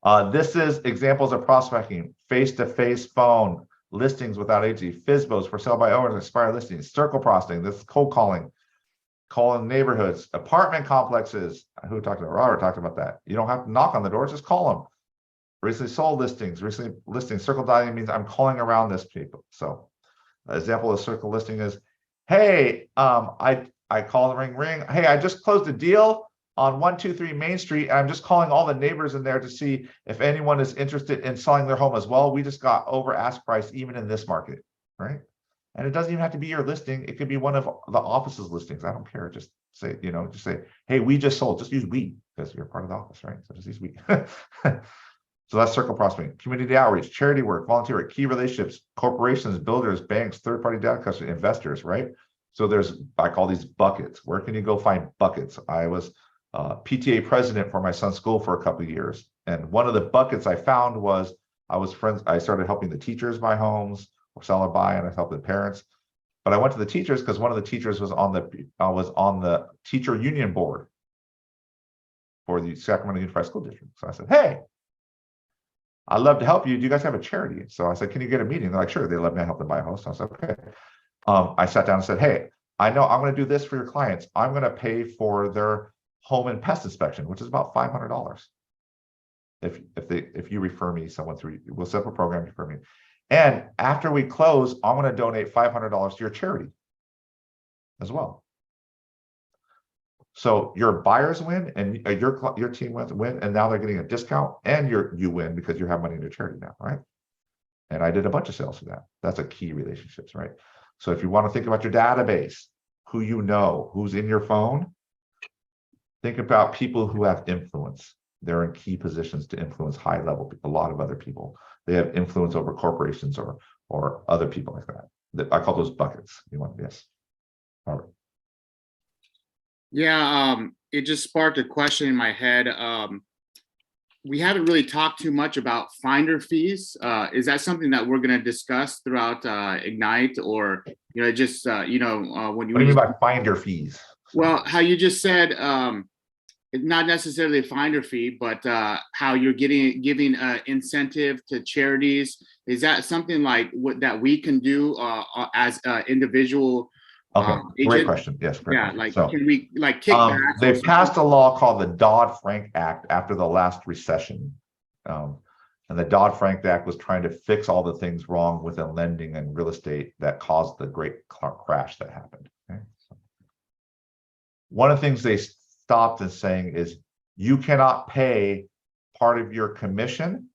right. This is examples of prospecting: face-to-face phone, listings without agency, FSBOs for sale by owners, expired listings, circle prospecting. This is cold calling neighborhoods, apartment complexes. Who talked about? Robert talked about that. You don't have to knock on the doors, just call them. Recently sold listings, circle dialing means I'm calling around this people. So an example of circle listing is, hey, I call the ring. Hey, I just closed a deal on 123 Main Street, and I'm just calling all the neighbors in there to see if anyone is interested in selling their home as well. We just got over ask price even in this market, right? And it doesn't even have to be your listing. It could be one of the office's listings. I don't care. Just say, just say, hey, we just sold. Just use we, because you're part of the office, right? So just use we. So that's circle prospecting. Community outreach, charity work, volunteer work, key relationships, corporations, builders, banks, third-party data customers, investors, right? So I call these buckets. Where can you go find buckets? I was PTA president for my son's school for a couple of years. And one of the buckets I found was I started helping the teachers buy homes or sell or buy, and I helped the parents. But I went to the teachers because one of the teachers was on the teacher union board for the Sacramento Unified School District. So I said, hey, I'd love to help you. Do you guys have a charity? So I said, can you get a meeting? They're like, sure. They let me help them buy a house. So I said, okay. I sat down and said, hey, I know I'm going to do this for your clients. I'm going to pay for their home and pest inspection, which is about $500. If you refer me someone through, we'll set up a program for me. And after we close, I'm going to donate $500 to your charity as well. So your buyers win, and your team win, and now they're getting a discount, and you win because you have money in your charity now, right? And I did a bunch of sales for that. That's a key relationships, right? So if you want to think about your database, who you know, who's in your phone, think about people who have influence. They're in key positions to influence high level, a lot of other people. They have influence over corporations or other people like that. I call those buckets. You want to guess? Robert. Yeah, it just sparked a question in my head. We haven't really talked too much about finder fees. Is that something that we're going to discuss throughout Ignite, or just when you? What do you mean by finder fees? Well, how you just said, it's not necessarily a finder fee, but how you're giving incentive to charities. Is that something like that we can do as individual? Okay, great question. Yes, great question. Like, so, can we kick back? They passed a law called the Dodd-Frank Act after the last recession. And the Dodd-Frank Act was trying to fix all the things wrong within lending and real estate that caused the great crash that happened. Okay? So, one of the things they stopped in saying is you cannot pay part of your commission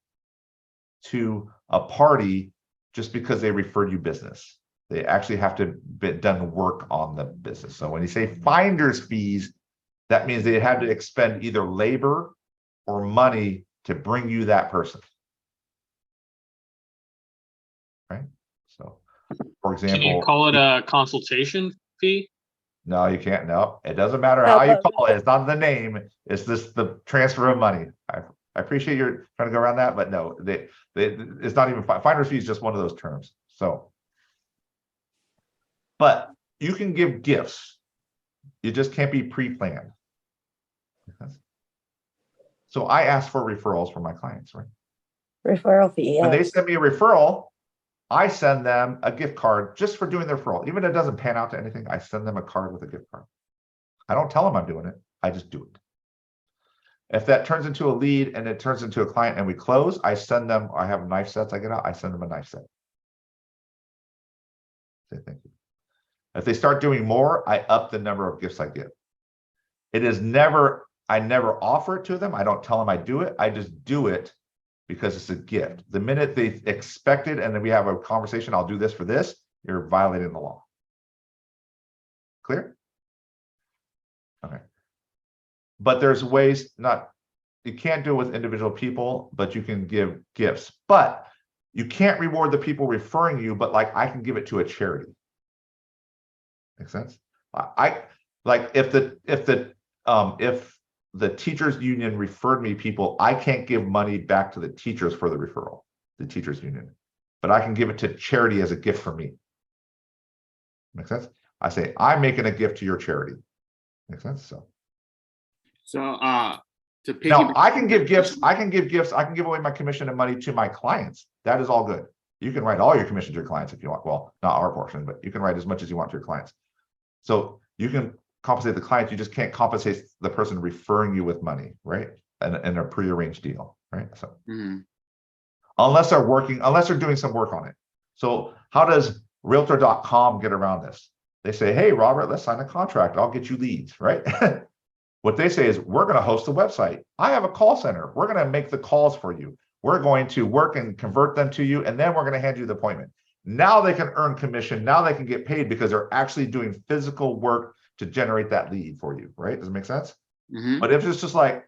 to a party just because they referred you business. They actually have to be done work on the business. So when you say finder's fees, that means they had to expend either labor or money to bring you that person. Right? So, for example, can you call it a consultation fee? No, you can't. No, it doesn't matter how you call it. It's not the name. It's the transfer of money. I appreciate you're trying to go around that, but no, it's not even finder's fee is just one of those terms. So. But you can give gifts. You just can't be pre-planned. So I ask for referrals from my clients, right? Referral fee, When they yes. send me a referral, I send them a gift card just for doing their referral. Even if it doesn't pan out to anything, I send them a card with a gift card. I don't tell them I'm doing it. I just do it. If that turns into a lead and it turns into a client and we close, I have knife sets I get out. I send them a knife set. Say thank you. If they start doing more, I up the number of gifts I give. It is never, I never offer it to them. I don't tell them I do it. I just do it because it's a gift. The minute they expect it and then we have a conversation, I'll do this for this, you're violating the law. Clear? Okay. But there's ways, not, you can't do it with individual people, but you can give gifts. But you can't reward the people referring you, but like I can give it to a charity. Make sense? I like if the teachers union referred me people, I can't give money back to the teachers for the referral, the teachers union, but I can give it to charity as a gift for me. Make sense? I say, I'm making a gift to your charity. Make sense? So to piggyback. no, I can give gifts. I can give gifts. I can give away my commission and money to my clients. That is all good. You can write all your commission to your clients if you want. Well, not our portion, but you can write as much as you want to your clients. So you can compensate the client. You just can't compensate the person referring you with money, right? And a prearranged deal, right? So unless they're doing some work on it. So how does realtor.com get around this? They say, hey, Robert, let's sign a contract. I'll get you leads, right? What they say is, we're going to host a website. I have a call center. We're going to make the calls for you. We're going to work and convert them to you, and then we're going to hand you the appointment. Now they can earn commission. Now they can get paid because they're actually doing physical work to generate that lead for you, right? Does it make sense? But if it's just like,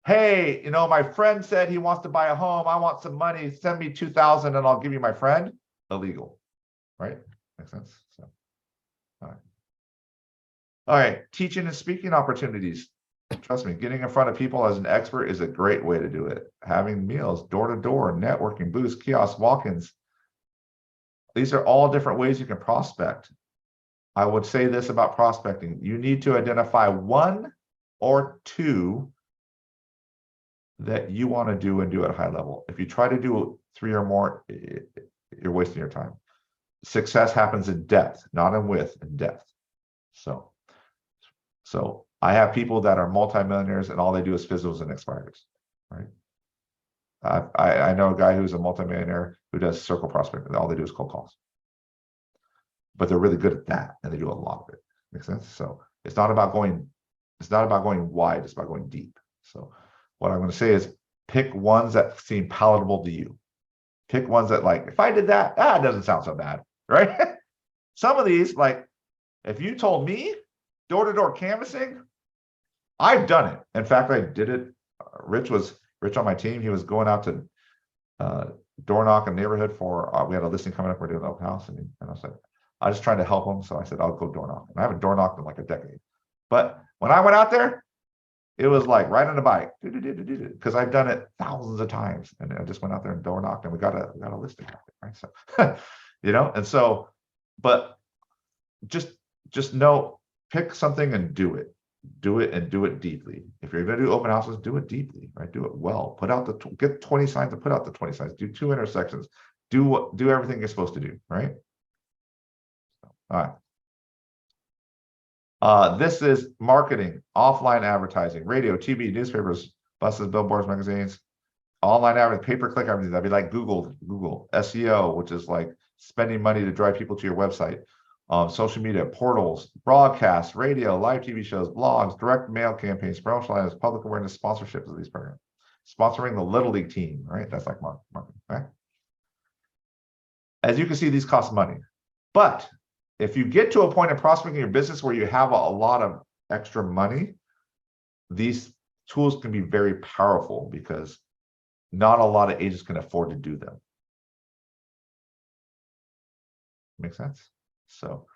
hey, you know, my friend said he wants to buy a home. I want some money. Send me 2,000 and I'll give you my friend. Illegal, right? Makes sense? So, all right. All right, teaching and speaking opportunities. Trust me, getting in front of people as an expert is a great way to do it. Having meals, door-to-door, networking, booths, kiosks, walk-ins. These are all different ways you can prospect. I would say this about prospecting. You need to identify one or two that you want to do and do at a high level. If you try to do 3 or more, you're wasting your time. Success happens in depth, not in width, in depth. So I have people that are multimillionaires and all they do is fizzles and expires, right? I know a guy who's a multimillionaire who does circle prospecting, and all they do is cold calls. But they're really good at that, and they do a lot of it. Makes sense? So it's not about going wide, it's about going deep. So what I'm going to say is pick ones that seem palatable to you. Pick ones that, like, if I did that, it doesn't sound so bad, right? Some of these, like, if you told me door-to-door canvassing, I've done it. In fact, I did it. Rich on my team. He was going out to door knock a neighborhood for, we had a listing coming up. We're doing an open house. And I was like, I was trying to help him. So I said, I'll go door knock. And I haven't door knocked in like a decade. But when I went out there, it was like riding a bike, because I've done it thousands of times. And I just went out there and door knocked and we got a listing, right? So, you know, and so, but just know, pick something and do it and do it deeply. If you're going to do open houses, do it deeply, right? Do it well. Put out get 20 signs and put out the 20 signs. Do 2 intersections. Do everything you're supposed to do, right? All right. This is marketing, offline advertising, radio, TV, newspapers, buses, billboards, magazines, online advertising, pay-per-click advertising. That'd be like Google SEO, which is like spending money to drive people to your website. Social media, portals, broadcasts, radio, live TV shows, blogs, direct mail campaigns, promotional items, public awareness, sponsorships of these programs. Sponsoring the Little League team, right? That's like marketing, right? As you can see, these cost money. But if you get to a point in prospecting your business where you have a lot of extra money, these tools can be very powerful because not a lot of agents can afford to do them. Make sense? So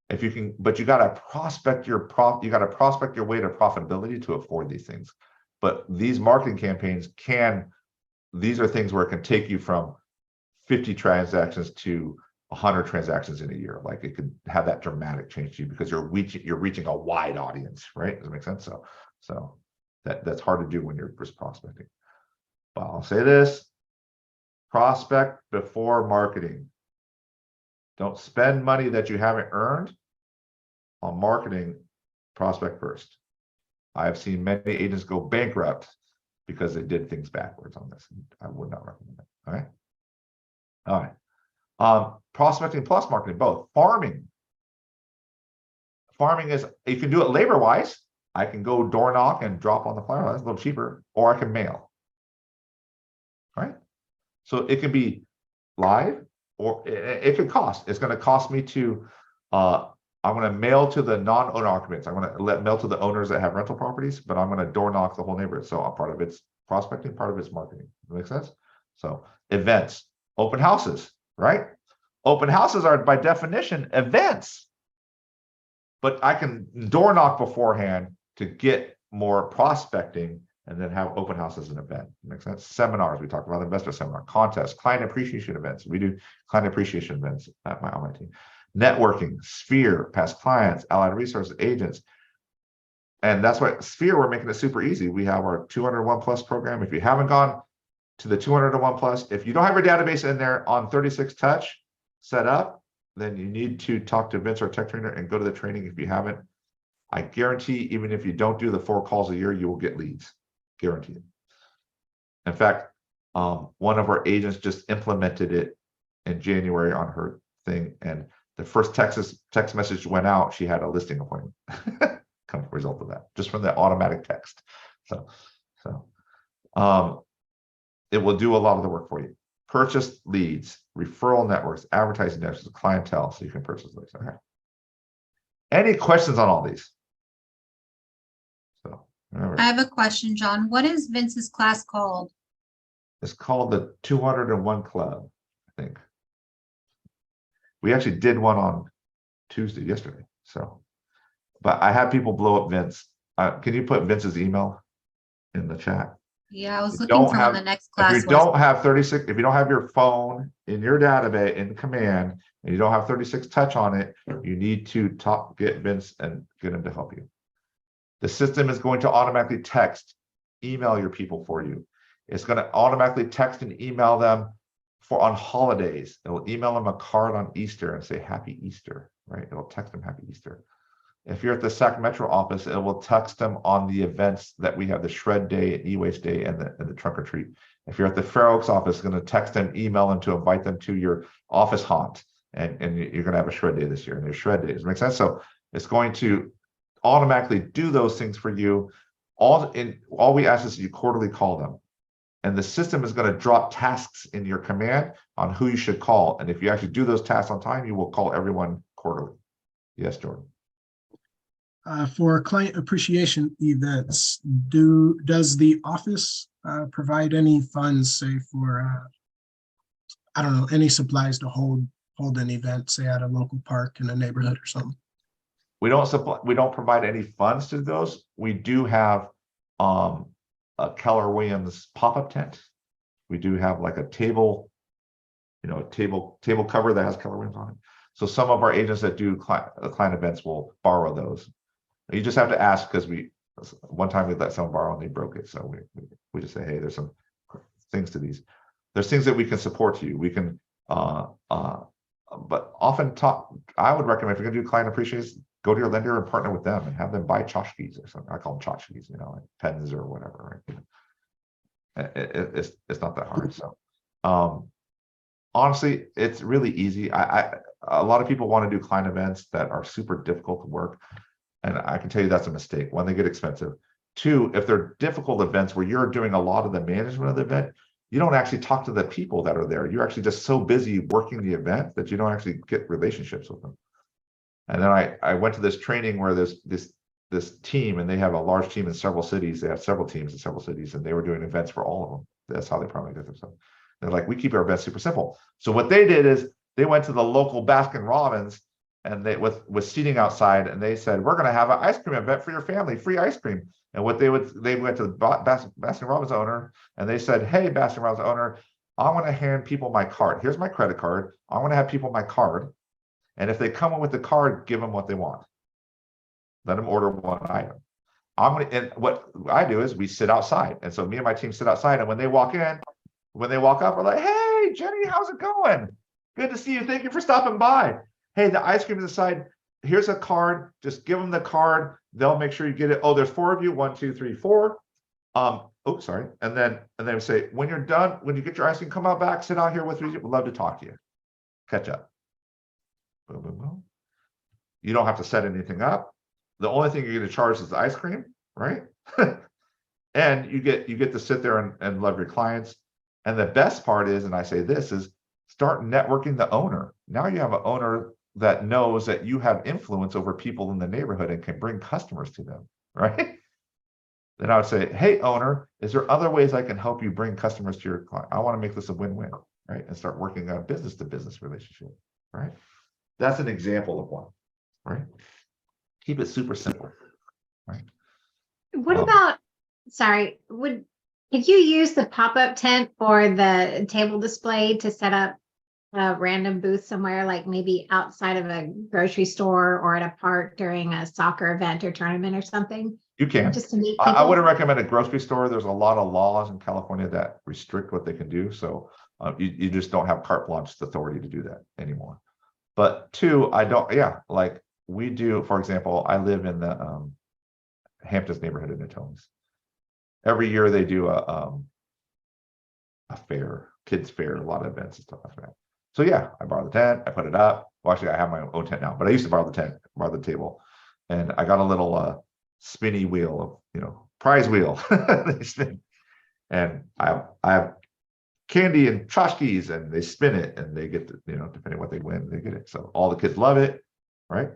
if you can, but you got to prospect your way to profitability to afford these things. But these marketing campaigns these are things where it can take you from 50 transactions to 100 transactions in a year. Like it could have that dramatic change to you because you're reaching a wide audience, right? Does that make sense? So that's hard to do when you're just prospecting. But I'll say this: prospect before marketing. Don't spend money that you haven't earned on marketing. Prospect first. I have seen many agents go bankrupt because they did things backwards on this. I would not recommend it. All right. Prospecting plus marketing, both. Farming is, you can do it labor-wise. I can go door knock and drop on the flyer. That's a little cheaper, or I can mail. Right? So it can be live, or it could cost. It's going to cost me to, I'm going to mail to the non-owner occupants. I'm going to mail to the owners that have rental properties, but I'm going to door knock the whole neighborhood. So a part of it's prospecting, part of it's marketing. Make sense? So events, open houses, right? Open houses are by definition events, but I can door knock beforehand to get more prospecting and then have open house as an event. Makes sense? Seminars, we talked about investor seminar, contests, client appreciation events. We do client appreciation events on my team. Networking, Sphere, past clients, allied resources, agents. And that's why Sphere, we're making it super easy. We have our 201 plus program. If you haven't gone to the 201 plus, if you don't have your database in there on 36 touch set up, then you need to talk to Vince, our tech trainer, and go to the training if you haven't. I guarantee, even if you don't do the 4 calls a year, you will get leads. Guaranteed. In fact, one of our agents just implemented it in January on her thing, and the first text message went out, she had a listing appointment. Come as a result of that, just from the automatic text. So it will do a lot of the work for you. Purchase leads, referral networks, advertising networks, clientele, so you can purchase leads. Okay. Any questions on all these? So remember, I have a question, John. What is Vince's class called? it's called the 201 Club, I think. We actually did one on Tuesday, yesterday. So, but I had people blow up Vince. Can you put Vince's email in the chat? Yeah, I was If you looking don't for have- when the next If class you was. don't have 36, if you don't have your phone in your database in command, and you don't have 36 touch on it, you need to get Vince and get him to help you. The system is going to automatically text, email your people for you. It's going to automatically text and email them on holidays. It'll email them a card on Easter and say Happy Easter, right? It'll text them Happy Easter. If you're at the Sac Metro office, it will text them on the events that we have, the Shred Day, and E-Waste Day, and the Trunk or Treat. If you're at the Fair Oaks office, it's going to text them, email them to invite them to your office haunt, and you're going to have a Shred Day this year, and there's Shred Days. Make sense? So it's going to automatically do those things for you. All we ask is you quarterly call them, and the system is going to drop tasks in your command on who you should call. And if you actually do those tasks on time, you will call everyone quarterly. Yes, Jordan. For client appreciation events, does the office provide any funds, say for I don't know, any supplies to hold an event, say at a local park in a neighborhood or something? We don't provide any funds to those. We do have a Keller Williams pop-up tent. We do have like a table, a table cover that has Keller Williams on it. So some of our agents that do client events will borrow those. You just have to ask, because one time we let someone borrow and they broke it. So we just say, hey, there's some things to these. There's things that we can support you. We can, but often I would recommend, if you're gonna do client appreciation, go to your lender and partner with them and have them buy tchotchkes or something. I call them tchotchkes, like pens or whatever, right? It's not that hard. So honestly, it's really easy. A lot of people want to do client events that are super difficult to work. And I can tell you that's a mistake. One, they get expensive. Two, if they're difficult events where you're doing a lot of the management of the event, you don't actually talk to the people that are there. You're actually just so busy working the event that you don't actually get relationships with them. And then I went to this training where there's this team, and they have a large team in several cities. They have several teams in several cities, and they were doing events for all of them. That's how they probably did themselves. They're like, we keep our events super simple. So what they did is they went to the local Baskin Robbins, and they with seating outside, and they said, we're going to have an ice cream event for your family, free ice cream. And what they went to the Baskin Robbins owner, and they said, hey, Baskin Robbins owner, I want to hand people my card. Here's my credit card. I want to have people my card. And if they come in with the card, give them what they want. Let them order one item. And what I do is we sit outside. And so me and my team sit outside. And when they walk up, we're like, hey, Jenny, how's it going? Good to see you. Thank you for stopping by. Hey, the ice cream is aside. Here's a card. Just give them the card. They'll make sure you get it. Oh, there's 4 of you. 1, 2, 3, 4. Oh, sorry. And then we say, when you're done, when you get your ice cream, come out back, sit out here with me. We'd love to talk to you. Catch up. Boom, boom, boom. You don't have to set anything up. the only thing you're going to charge is the ice cream, right? And you get to sit there and love your clients. And the best part is, and I say this, is start networking the owner. Now you have an owner that knows that you have influence over people in the neighborhood and can bring customers to them, right? Then I would say, hey, owner, is there other ways I can help you bring customers to your client? I want to make this a win-win, right? And start working on a business-to-business relationship, right? That's an example of one, right? Keep it super simple, right? What about, sorry, could you use the pop-up tent or the table display to set up a random booth somewhere, like maybe outside of a grocery store or at a park during a soccer event or tournament or something? You can. Just to meet I people? wouldn't recommend a grocery store. There's a lot of laws in California that restrict what they can do. So you just don't have carte blanche authority to do that anymore. But two, like we do, for example, I live in the Hamptons neighborhood in Natomas. Every year they do a fair, kids fair, a lot of events and stuff like that. So yeah, I borrow the tent, I put it up. Well, actually, I have my own tent now, but I used to borrow the tent, borrow the table, and I got a little spinny wheel of prize wheel. They spin, and I have candy and tchotchkes, and they spin it, and they get depending what they win, they get it. So all the kids love it, right?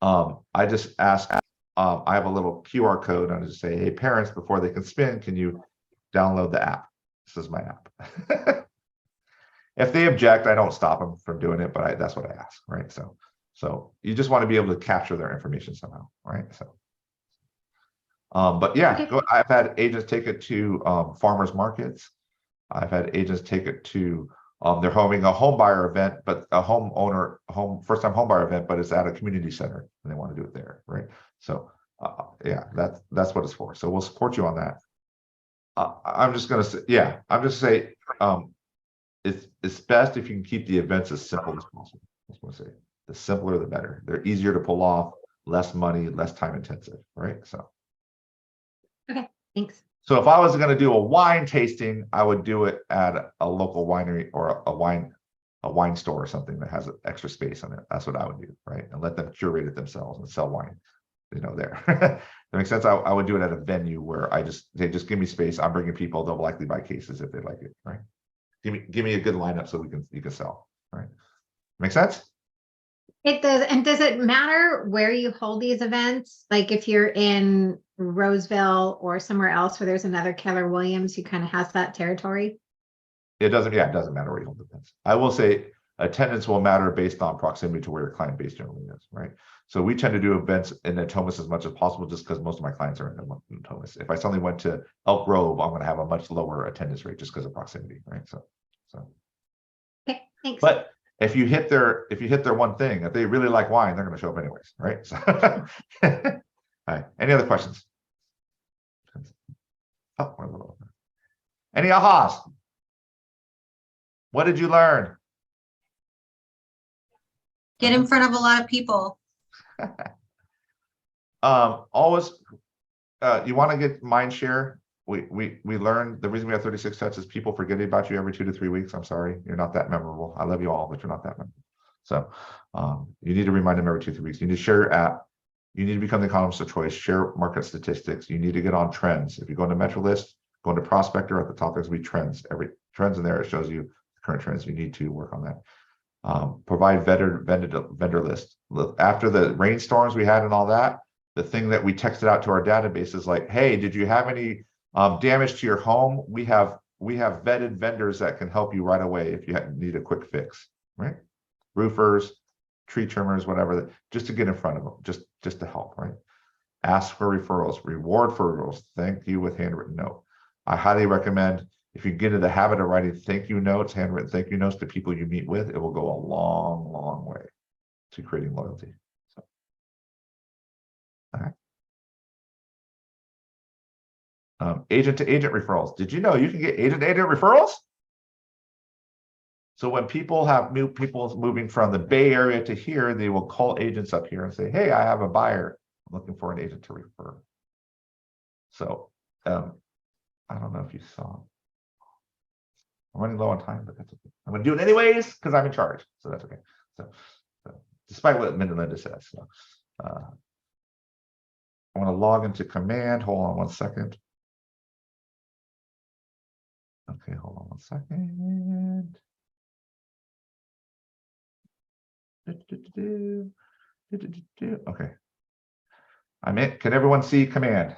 I just ask. I have a little QR code, and I just say, hey, parents, before they can spin, can you download the app? This is my app. If they object, I don't stop them from doing it, but that's what I ask, right? So you just want to be able to capture their information somehow, right? So, but yeah, Okay. I've had agents take it to farmers markets. I've had agents take it to they're having a home buyer event, but a first time home buyer event, but it's at a community center, and they want to do it there, right? So yeah, that's what it's for. So we'll support you on that. I'm just gonna say, it's best if you can keep the events as simple as possible. I was gonna say, the simpler the better. They're easier to pull off, less money, less time intensive, right? So Thanks. so if I was going to do a wine tasting, I would do it at a local winery or a wine store or something that has extra space on it. That's what I would do, right? And let them curate it themselves and sell wine, there. That makes sense. I would do it at a venue where they just give me space. I'm bringing people. They'll likely buy cases if they like it, right? Give me a good lineup so you can sell, right? Make sense? It does. And does it matter where you hold these events? Like if you're in Roseville or somewhere else where there's another Keller Williams who kind of has that territory? It doesn't matter where you hold the events. I will say attendance will matter based on proximity to where your client base generally is, right? So we tend to do events in Natomas as much as possible just because most of my clients are in Natomas. If I suddenly went to Elk Grove, I'm going to have a much lower attendance rate just because of proximity, right? So Okay, thanks. but if you hit their one thing, if they really like wine, they're going to show up anyways, right? So all right. Any other questions? Oh, any ahas? What did you learn? Get in front of a lot of people. Always, you want to get mind share. We learned the reason we have 36 sets is people forgetting about you every 2 to 3 weeks. I'm sorry, you're not that memorable. I love you all, but you're not that memorable. So you need to remind them every 2 to 3 weeks. You need to share your app. You need to become the economist of choice. Share market statistics. You need to get on trends. If you go into MetroList, go into Prospector, at the top there's be trends. Every trends in there, it shows you current trends. You need to work on that. Provide vendor list. After the rainstorms we had and all that, the thing that we texted out to our database is like, hey, did you have any damage to your home? We have vetted vendors that can help you right away if you need a quick fix, right? Roofers, tree trimmers, whatever, just to get in front of them, just to help, right? Ask for referrals, reward for referrals, thank you with handwritten note. I highly recommend if you get into the habit of writing thank you notes, handwritten thank you notes to people you meet with, it will go a long, long way to creating loyalty. So, all right. Agent to agent referrals. Did you know you can get agent to agent referrals? So when people have new people moving from the Bay Area to here, they will call agents up here and say, hey, I have a buyer. I'm looking for an agent to refer. So I don't know if you saw. I'm running low on time, but that's okay. I'm going to do it anyways because I'm in charge. So that's okay. So despite what Linda says. So, I want to log into command. Hold on one second. Okay, hold on one second. Okay. I'm in. Can everyone see command?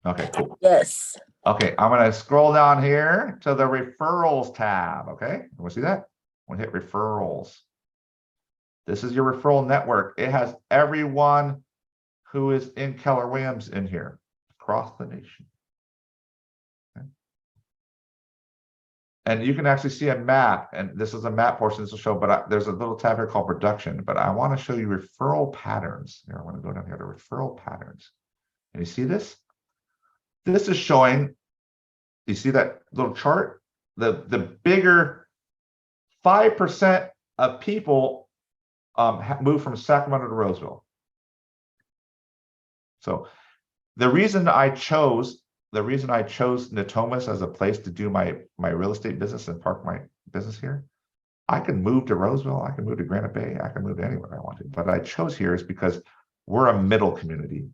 Okay, cool. Yes. Okay, I'm gonna scroll down here to the referrals tab. Okay, we see that? I'm gonna hit referrals. This is your referral network. It has everyone who is in Keller Williams in here across the nation. Okay. And you can actually see a map, and this is a map portion this will show, but there's a little tab here called production, but I want to show you referral patterns. Here, I want to go down here to referral patterns. And you see this? This is showing, you see that little chart? The bigger 5% of people move from Sacramento to Roseville. So the reason I chose Natomas as a place to do my real estate business and park my business here, I can move to Roseville, I can move to Granite Bay, I can move to anywhere I wanted, but I chose here is because we're a middle community.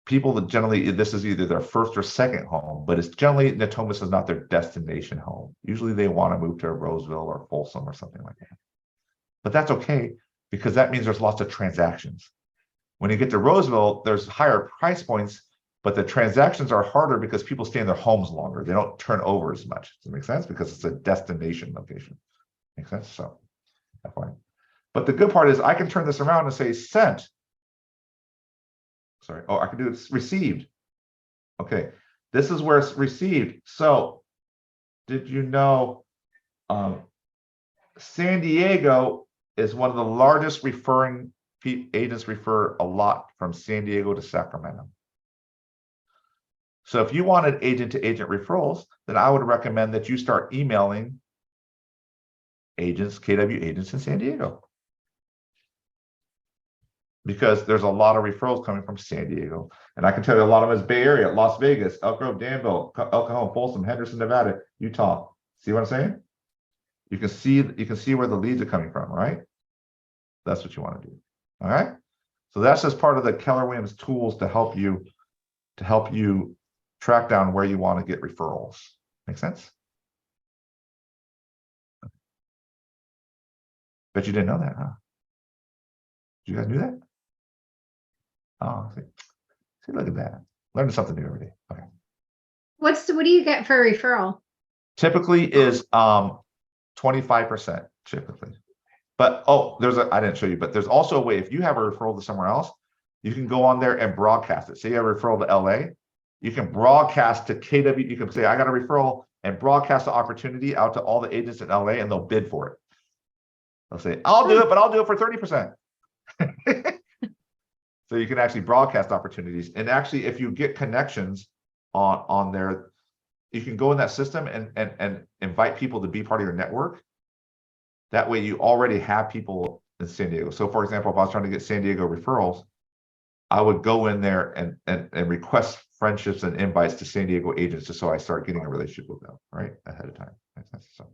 People that generally, this is either their first or second home, but it's generally Natomas is not their destination home. Usually they want to move to Roseville or Folsom or something like that. But that's okay, because that means there's lots of transactions. When you get to Roseville, there's higher price points, but the transactions are harder because people stay in their homes longer. They don't turn over as much. Does that make sense? Because it's a destination location. Make sense? So that's fine. But the good part is I can turn this around and say sent. Sorry. Oh, I can do it received. Okay. This is where it's received. So did you know San Diego is one of the largest referring agents, refer a lot from San Diego to Sacramento. So if you wanted agent-to-agent referrals, then I would recommend that you start emailing agents, KW agents in San Diego. Because there's a lot of referrals coming from San Diego. And I can tell you a lot of them is Bay Area, Las Vegas, Elk Grove, Danville, El Cajon, Folsom, Henderson, Nevada, Utah. See what I'm saying? You can see where the leads are coming from, right? That's what you want to do. All right. So that's just part of the Keller Williams tools to help you track down where you want to get referrals. Make sense? Bet you didn't know that, huh? Did you guys knew that? Oh, see, look at that. Learning something new every day. Okay. What do you get for a referral? Typically is 25% typically. But I didn't show you, but there's also a way, if you have a referral to somewhere else, you can go on there and broadcast it. Say you have a referral to LA, you can broadcast to KW, you can say, I got a referral, and broadcast the opportunity out to all the agents in LA, and they'll bid for it. They'll say, I'll do it, but I'll do it for 30%. So you can actually broadcast opportunities. And actually, if you get connections on there, you can go in that system and invite people to be part of your network. That way you already have people in San Diego. So for example, if I was trying to get San Diego referrals, I would go in there and request friendships and invites to San Diego agents just so I start getting a relationship with them, right? Ahead of time. So,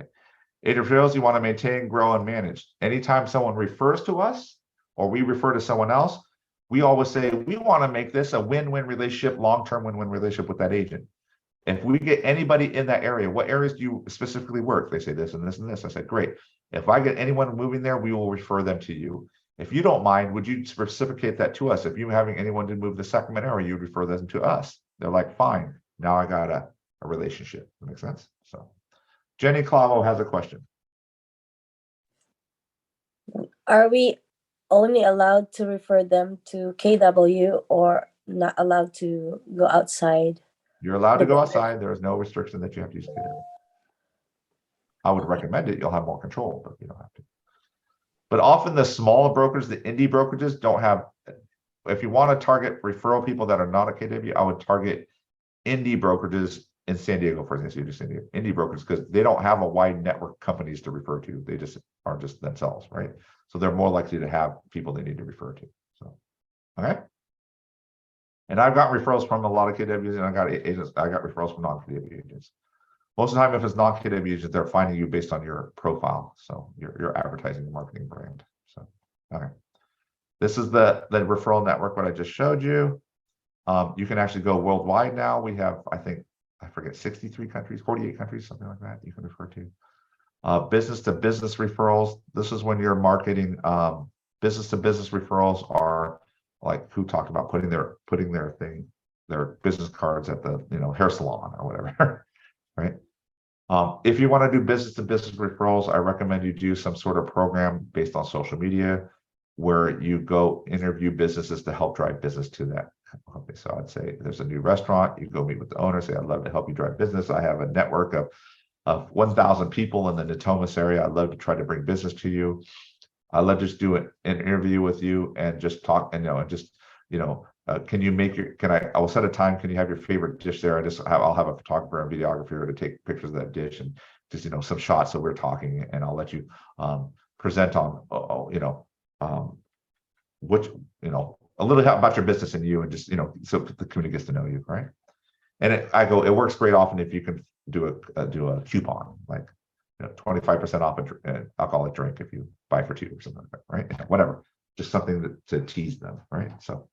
okay. Agent referrals, you want to maintain, grow, and manage. Anytime someone refers to us or we refer to someone else, we always say, we want to make this a win-win relationship, long-term win-win relationship with that agent. If we get anybody in that area, what areas do you specifically work? They say this and this and this. I said, great. If I get anyone moving there, we will refer them to you. If you don't mind, would you reciprocate that to us? If you're having anyone to move to Sacramento area, you refer them to us. They're like, fine. Now I got a relationship. That makes sense? So Jenny Clavo has a question. Are we only allowed to refer them to KW or not allowed to go outside? You're allowed to go outside. There is no restriction that you have to use KW. I would recommend it. You'll have more control, but you don't have to. But often the smaller brokers, the indie brokerages don't have, if you want to target referral people that are not a KW, I would target indie brokerages in San Diego, for example, indie brokers, because they don't have a wide network of companies to refer to. They just are just themselves, right? So they're more likely to have people they need to refer to. So, okay. And I've got referrals from a lot of KWs, and I got agents. I got referrals from non-KW agents. Most of the time, if it's non-KW agents, they're finding you based on your profile, so your advertising and marketing brand. Okay. This is the referral network, what I just showed you. You can actually go worldwide now. We have, I think, I forget, 63 countries, 48 countries, something like that you can refer to. Business to business referrals. This is when you're marketing. Business to business referrals are like who talked about putting their business cards at the hair salon or whatever, right? If you want to do business to business referrals, I recommend you do some sort of program based on social media where you go interview businesses to help drive business to that company. So I'd say there's a new restaurant, you go meet with the owner, say, I'd love to help you drive business. I have a network of 1,000 people in the Natomas area. I'd love to try to bring business to you. I'd love to just do an interview with you and just talk and can you make I will set a time. Can you have your favorite dish there? I'll have a photographer and videographer to take pictures of that dish and just, some shots. So we're talking and I'll let you present on, a little about your business and you and just, so the community gets to know you. Right. And it works great often if you can do a coupon, like 25% off an alcoholic drink if you buy for 2 or something like that, right? Whatever, just something to tease them, right? So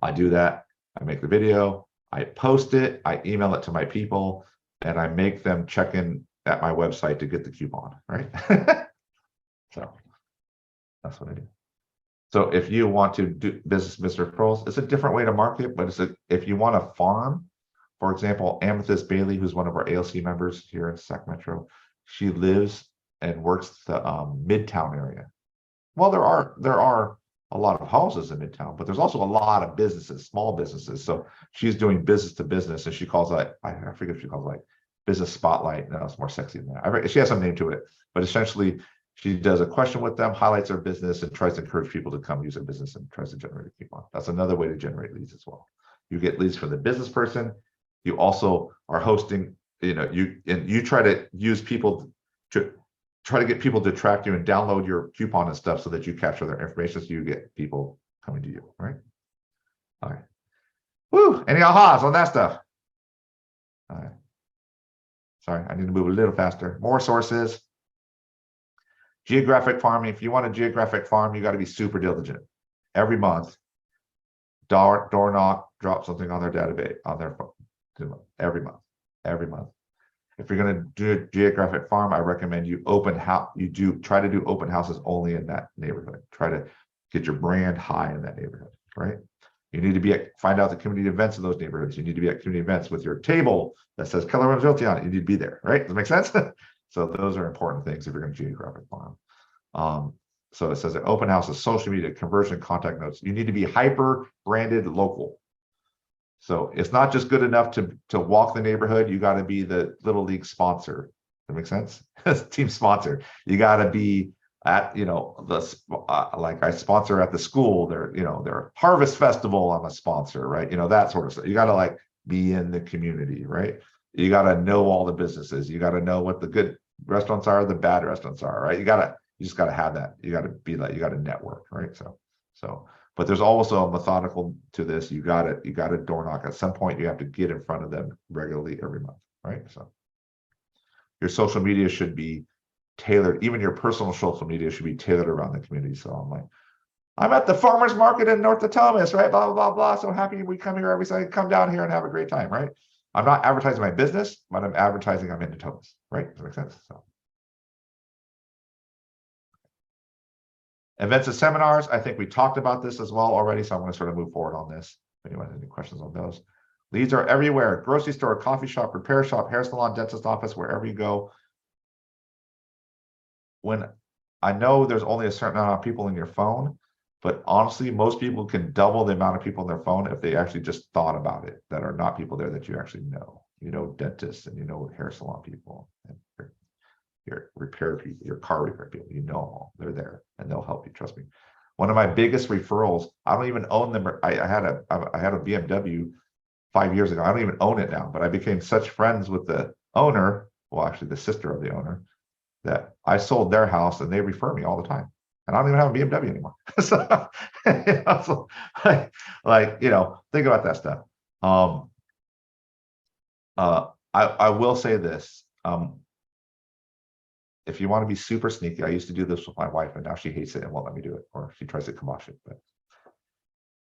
I do that. I make the video, I post it, I email it to my people, and I make them check in at my website to get the coupon, right? So that's what I do. So if you want to do business referrals, it's a different way to market, but if you want to farm, for example, Amethyst Bailey, who's one of our ALC members here in Sac Metro, she lives and works the Midtown area. Well, there are a lot of houses in Midtown, but there's also a lot of businesses, small businesses. So she's doing business to business, and she calls that, I forget if she calls it like business spotlight. No, it's more sexy than that. She has some name to it, but essentially she does a question with them, highlights their business, and tries to encourage people to come use their business and tries to generate a coupon. That's another way to generate leads as well. You get leads from the business person. You also are hosting, you try to use people to try to get people to track you and download your coupon and stuff so that you capture their information so you get people coming to you, right? All right. Woo, any ahas on that stuff? All right. Sorry, I need to move a little faster. More sources. Geographic farming. If you want a geographic farm, you got to be super diligent. Every month, door knock, drop something on their database, on their phone. Every month. If you're going to do a geographic farm, I recommend you try to do open houses only in that neighborhood. Try to get your brand high in that neighborhood, right? You need to find out the community events in those neighborhoods. You need to be at community events with your table that says Keller Williams Realty on it. You need to be there, right? Does that make sense? So those are important things if you're going to geographic farm. So it says that open houses, social media, conversion, contact notes. You need to be hyper branded local. So it's not just good enough to walk the neighborhood. You got to be the Little League sponsor. That makes sense? Team sponsor. You got to be at, like I sponsor at the school. Their harvest festival. I'm a sponsor, right? That sort of stuff. You got to be in the community, right? You got to know all the businesses. You got to know what the good restaurants are, the bad restaurants are, right? You just got to have that. You got to be like, you got to network, right? But there's also a methodical to this. You got to door knock. At some point, you have to get in front of them regularly every month, right? So your social media should be tailored. Even your personal social media should be tailored around the community. So I'm at the farmers market in North Natomas, right? Blah, blah, blah, blah. So happy we come here every Sunday. Come down here and have a great time, right? I'm not advertising my business, but I'm advertising I'm in Natomas, right? Does that make sense? So. Events and seminars, I think we talked about this as well already, so I'm going to sort of move forward on this. If anyone has any questions on those. Leads are everywhere. Grocery store, coffee shop, repair shop, hair salon, dentist office, wherever you go. When I know there's only a certain amount of people in your phone, but honestly, most people can double the amount of people in their phone if they actually just thought about it, that are not people there that you actually know. Dentists and hair salon people. And your repair people, your car repair people, they're there and they'll help you. Trust me. One of my biggest referrals, I don't even own them. I had a BMW 5 years ago. I don't even own it now, but I became such friends with the owner, well, actually the sister of the owner, that I sold their house and they refer me all the time. And I don't even have a BMW anymore. Think about that stuff. I will say this. if you want to be super sneaky, I used to do this with my wife and now she hates it and won't let me do it, or she tries to kibosh it. But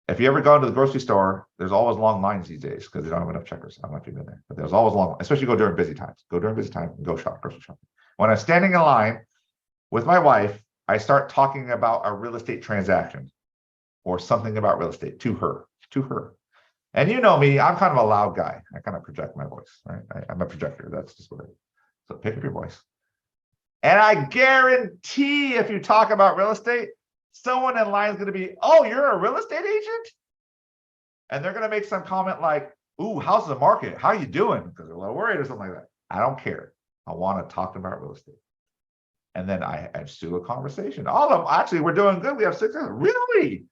if you ever go to the grocery store, there's always long lines these days because they don't have enough checkers. I don't know if you've been there, but there's always long, especially go during busy times. Go during busy time and go shop, grocery shopping. When I'm standing in line with my wife, I start talking about a real estate transaction or something about real estate to her. And you know me, I'm kind of a loud guy. I kind of project my voice, right? I'm a projector. That's just what it is. So pick up your voice. And I guarantee if you talk about real estate, someone in line is going to be, oh, you're a real estate agent? And they're going to make some comment like, ooh, how's the market? How are you doing? Because they're a little worried or something like that. I don't care. I want to talk about real estate. And then I ensue a conversation. All of them, actually, we're doing good. We have 6. Really?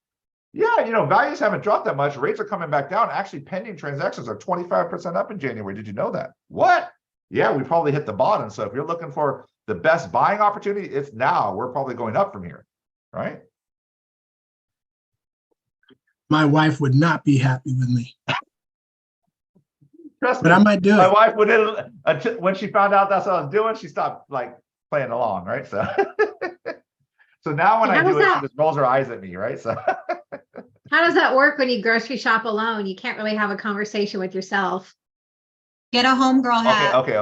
Yeah, you know, values haven't dropped that much. Rates are coming back down. Actually, pending transactions are 25% up in January. Did you know that? What? Yeah, we probably hit the bottom. So if you're looking for the best buying opportunity, it's now. We're probably going up from here, right? My wife would not be happy with me, Trust but me, I might do my it. wife would, until when she found out that's what I was doing, she stopped like playing along, right? So, so now when How I do does it, she that- just rolls her eyes at me, right? So, How does that work when you grocery shop alone? You can't really have a conversation with yourself. Get a homegirl hat. okay.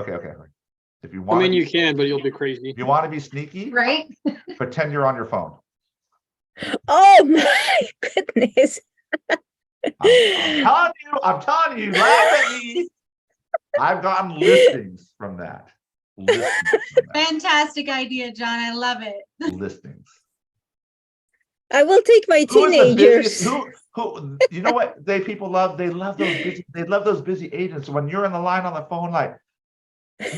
If you I want, mean, you can, but you'll be crazy. if you want to be sneaky, Right? pretend you're on your phone. Oh my goodness. I'm telling you, laugh at me. I've gotten listings from that. Fantastic idea, John. I love it. Listings. I will take my Who is the busiest? teenagers. Who? You know what people love? They love those busy. They love those busy agents. When you're in the line on the phone, like,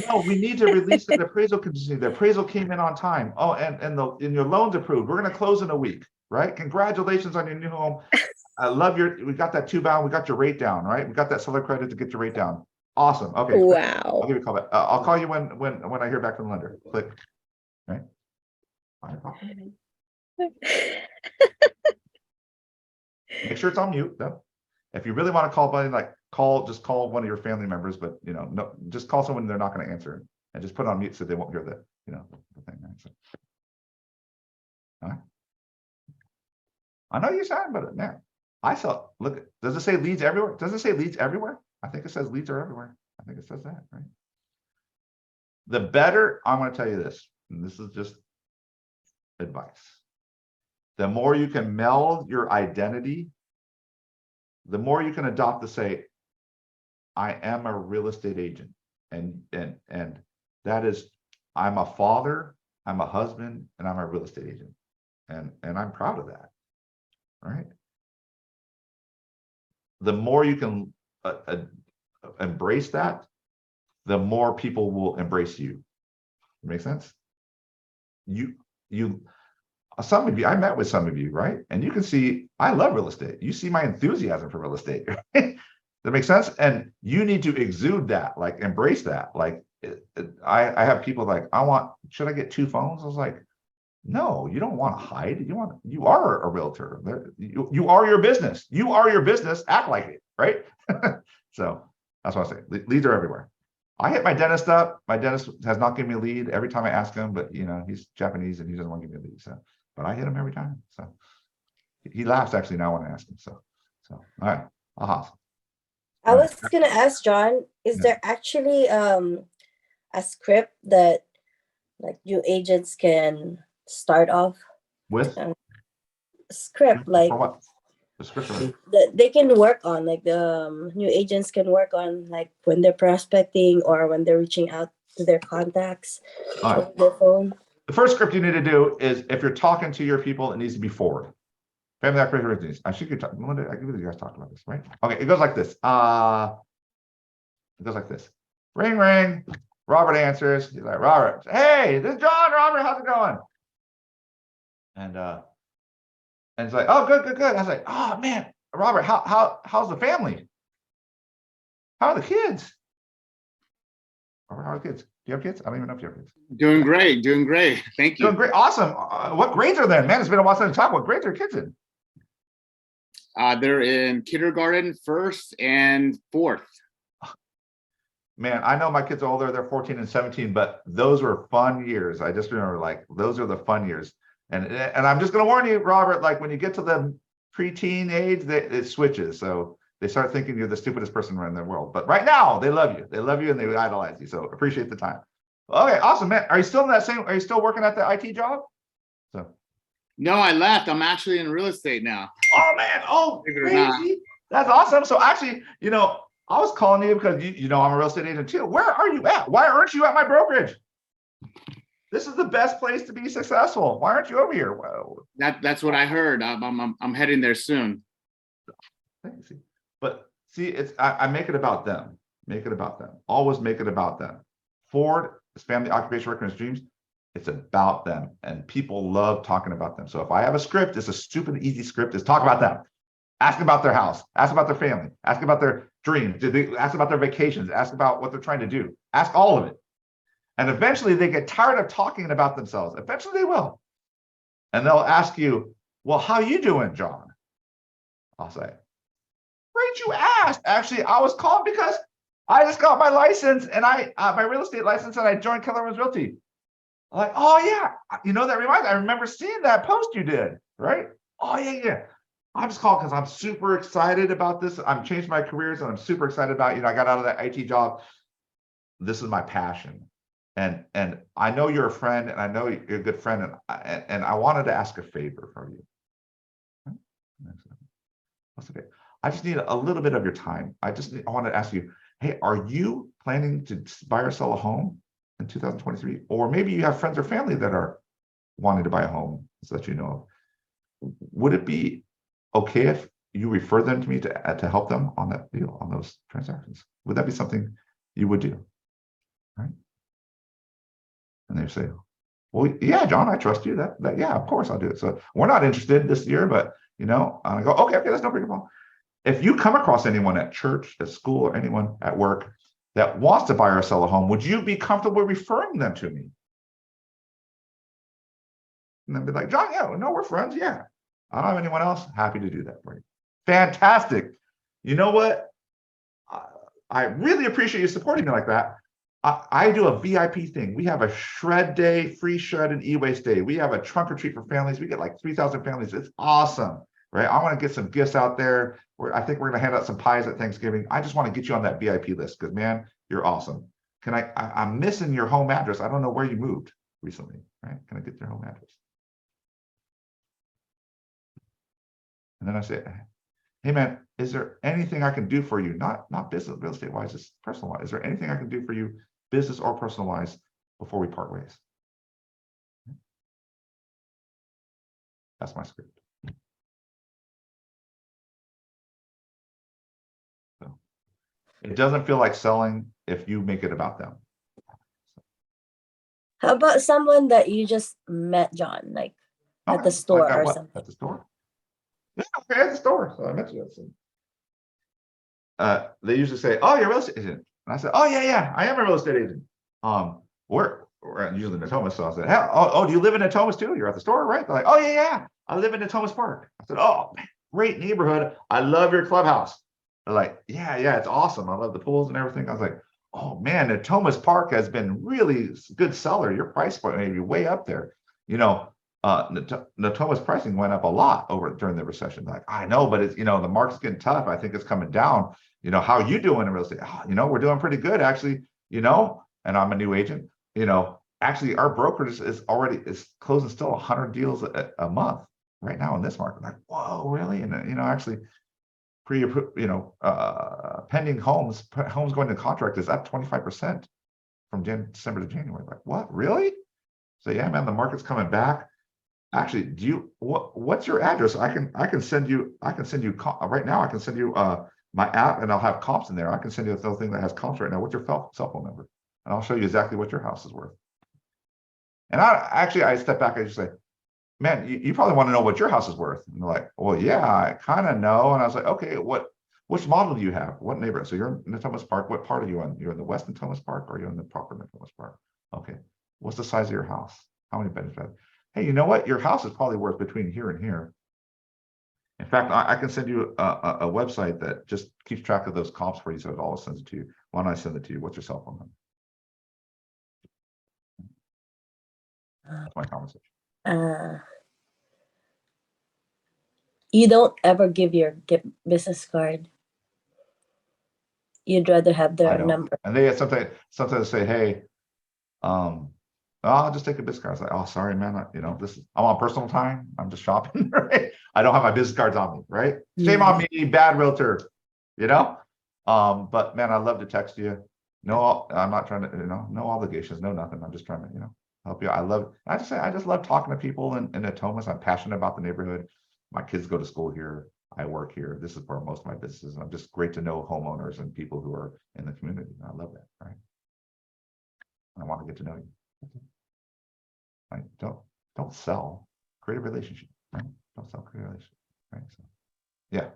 no, we need to release the appraisal contingency. The appraisal came in on time. Oh, and your loan's approved. We're going to close in a week, right? Congratulations on your new home. I love we got that 2-bound. We got your rate down, right? We got that seller credit to get your rate down. Awesome. Okay. I'll Wow. give you a call back. I'll call you when I hear back from the lender. Click. Right. Make sure it's on mute though. If you really want to call somebody, like just call one of your family members, but you know, no, just call someone they're not going to answer and just put it on mute so they won't hear the thing. Right? So, all right. I know you're sad, but man, I saw. Look, does it say leads everywhere? Does it say leads everywhere? I think it says leads are everywhere. I think it says that, right? The better, I'm going to tell you this, and this is just advice. The more you can meld your identity, the more you can adopt to say, I am a real estate agent. And that is, I'm a father, I'm a husband, and I'm a real estate agent. And I'm proud of that, right? The more you can embrace that, the more people will embrace you. Make sense? Some of you, I met with some of you, right? And you can see, I love real estate. You see my enthusiasm for real estate. That makes sense? And you need to exude that, like embrace that. Like I have people like, should I get 2 phones? I was like, no, you don't want to hide. You are a realtor. You are your business. You are your business. Act like it, right? So that's what I say. Leads are everywhere. I hit my dentist up. My dentist has not given me a lead every time I ask him, but you know, he's Japanese and he doesn't want to give me a lead. So, but I hit him every time. So he laughs actually now when I ask him. So all right. Aha. I was gonna ask John, is there actually a script that like new agents can start off With script like for what? The script. that they can work on, like the new agents can work on, like when they're prospecting or when they're reaching out to their contacts on their phone? The first script you need to do is if you're talking to your people, it needs to be forward. Family acquisitions. I should talk. I give you guys talked about this, right? Okay, it goes like this. It goes like this. Ring, ring. Robert answers. He's like, Robert, hey, this is John. Robert, how's it going? And it's like, oh, good. I was like, oh man, Robert, how's the family? How are the kids? Robert, how are the kids? Do you have kids? I don't even know if you have kids. Doing great. Thank you. Doing great. Awesome. What grades are they in? Man, it's been a while since I talked. What grades are your kids in? They're in kindergarten, 1st and 4th. man, I know my kids are older, they're 14 and 17, but those were fun years. I just remember like, those are the fun years. And I'm just going to warn you, Robert, like when you get to the preteen age, it switches. So they start thinking you're the stupidest person in the world. But right now, they love you. They love you and they idolize you. So appreciate the time. Okay, awesome, man. Are you still working at the IT job? So. No, I left. I'm actually in real estate now. Oh man, oh Believe it or not. crazy. That's awesome. So actually, I was calling you because I'm a real estate agent too. Where are you at? Why aren't you at my brokerage? This is the best place to be successful. Why aren't you over here? Whoa. That's what I heard. I'm heading there soon. But see, I make it about them. Make it about them. Always make it about them. Ford, his family occupation record, his dreams. It's about them, and people love talking about them. So if I have a script, it's a stupid easy script. Is talk about them. Ask about their house. Ask about their family. Ask about their dreams. Ask about their vacations. Ask about what they're trying to do. Ask all of it. And eventually they get tired of talking about themselves. Eventually they will. And they'll ask you, well, how you doing, John? I'll say, great you asked. Actually, I was calling because I just got my license and my real estate license, and I joined Keller Williams Realty. I'm like, oh yeah. That reminds me, I remember seeing that post you did, right? Oh yeah. I'm just calling because I'm super excited about this. I'm changing my careers and I'm super excited about, I got out of that IT job. This is my passion. And I know you're a friend, and I know you're a good friend, and I wanted to ask a favor from you. That's okay. I just need a little bit of your time. I want to ask you, hey, are you planning to buy or sell a home in 2023? Or maybe you have friends or family that are wanting to buy a home, so that you know of. Would it be okay if you refer them to me to help them on that deal, on those transactions? Would that be something you would do? Right? And they say, well, yeah, John, I trust you. That yeah, of course I'll do it. So we're not interested this year, but I go, okay, that's no big deal. If you come across anyone at church, at school, or anyone at work that wants to buy or sell a home, would you be comfortable referring them to me? And then be like, John, yeah, no, we're friends. Yeah. I don't have anyone else. Happy to do that for you. Fantastic. You know what? I really appreciate you supporting me like that. I do a VIP thing. We have a shred day, free shred and e-waste day. We have a trunk or treat for families. We get like 3,000 families. It's awesome, right? I want to get some gifts out there. I think we're going to hand out some pies at Thanksgiving. I just want to get you on that VIP list because, man, you're awesome. I'm missing your home address. I don't know where you moved recently, right? Can I get your home address? And then I say, hey man, is there anything I can do for you? Not business, real estate wise, just personal wise. Is there anything I can do for you, business or personal wise, before we part ways? That's my script. So it doesn't feel like selling if you make it about them. How about someone that you just met, John, like at the store Like or what? something? At the store? Yeah, okay, at the store. So I met you. They usually say, oh, you're a real estate agent. And I said, oh yeah, I am a real estate agent. We're usually in Natomas. So I said, oh, do you live in Natomas too? You're at the store, right? They're like, oh yeah, I live in Natomas Park. I said, oh, great neighborhood. I love your clubhouse. They're like, yeah, it's awesome. I love the pools and everything. I was like, oh man, Natomas Park has been really good seller. Your price point may be way up there. Natomas pricing went up a lot during the recession. Like, I know, but it's, the market's getting tough. I think it's coming down. How are you doing in real estate? We're doing pretty good actually, and I'm a new agent, actually our brokerage is closing still 100 deals a month right now in this market. Like, whoa, really? And actually pending homes going to contract is up 25% from December to January. Like, what, really? So yeah, man, the market's coming back. Actually, what's your address? I can send you right now. I can send you my app, and I'll have comps in there. I can send you a little thing that has comps right now. What's your cell phone number? And I'll show you exactly what your house is worth. And I step back. I just say, man, you probably want to know what your house is worth. And they're like, well, yeah, I kind of know. And I was like, okay, which model do you have? What neighborhood? So you're in Natomas Park. What part are you in? You're in the West Natomas Park, or you're in the proper Natomas Park? Okay. What's the size of your house? How many bedrooms? Hey, you know what? Your house is probably worth between here and here. In fact, I can send you a website that just keeps track of those comps for you, so it always sends it to you. Why don't I send it to you? What's your cell phone number? That's my conversation. You don't ever give your business card. You'd rather have I their don't. number. And they sometimes say, hey, I'll just take a business card. It's like, oh, sorry, man. I'm on personal time. I'm just shopping, right? I don't have my business cards on me, right? Shame on me, bad realtor, but man, I love to text you. No, I'm not trying to, no obligations, no nothing. I'm just trying to, help you. I just love talking to people in Atomas. I'm passionate about the neighborhood. My kids go to school here. I work here. This is where most of my business is. I'm just great to know homeowners and people who are in the community. I love that, right? I want to get to know you. Right? Don't sell. Create a relationship. Right? Don't sell. Create a relationship. Right? So, yeah.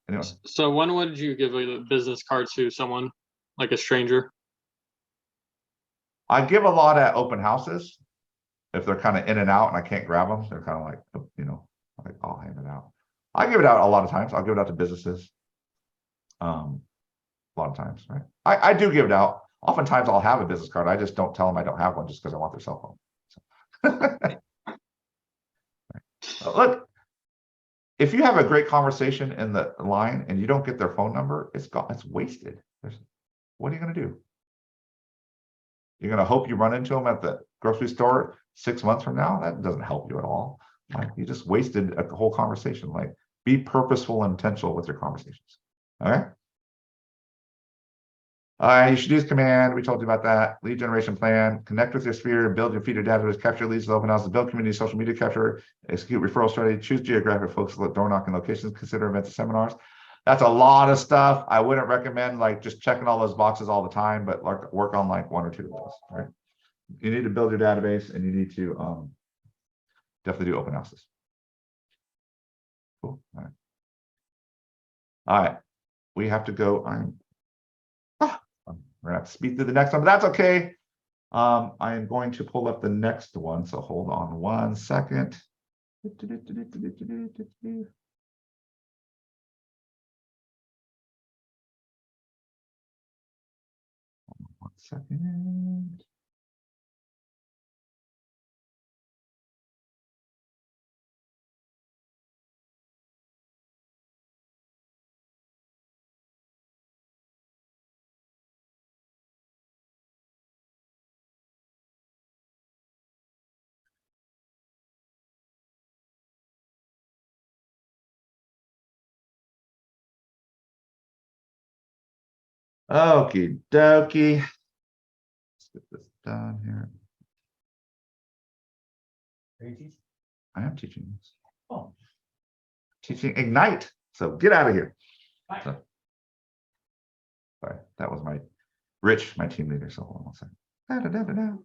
Anyway, So when would you give a business card to someone, like a stranger? I give a lot at open houses. If they're kind of in and out and I can't grab them, they're kind of like, like I'll hand it out. I give it out a lot of times. I'll give it out to businesses. A lot of times, right? I do give it out. Oftentimes I'll have a business card. I just don't tell them I don't have one just because I want their cell phone. So. Look, if you have a great conversation in the line and you don't get their phone number, it's wasted. What are you going to do? You're going to hope you run into them at the grocery store 6 months from now? That doesn't help you at all. Like, you just wasted a whole conversation. Like, be purposeful and intentional with your conversations. Okay. You should use command. We told you about that. Lead generation plan. Connect with your sphere. Build your feeder database. Capture leads to open houses. Build community social media capture. Execute referral strategy. Choose geographic focus. Door knocking locations. Consider events and seminars. That's a lot of stuff. I wouldn't recommend like just checking all those boxes all the time, but like work on like 1 or 2 of those. Right. You need to build your database, and you need to definitely do open houses. Cool. All right. All right. We have to go. We're gonna have to speed through the next one, but that's okay. I am going to pull up the next one, so hold on 1 second. 1 second. Okie dokie. Let's get this done here. I am teaching this. Oh, teaching Ignite. So get out of here. So, sorry, that was my Rich, my team leader. So hold on 1 second.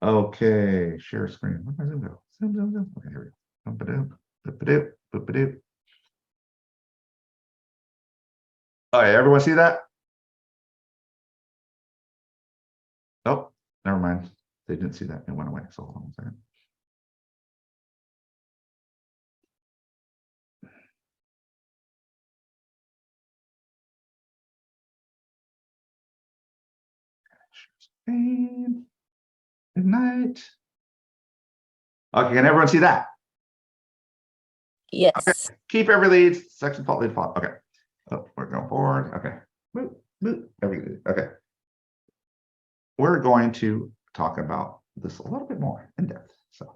Okay, share screen. Where does Zoom go? Zoom. Okay, here we go. All right, everyone see that? Oh, never mind. They didn't see that. It went away. So hold on 1 second. Ignite. Okay, can everyone see that? Yes. Okay. Keep every lead. Section fault lead fault. Okay. Oh, we're going forward. Okay. Boop. Every lead. Okay. We're going to talk about this a little bit more in depth. So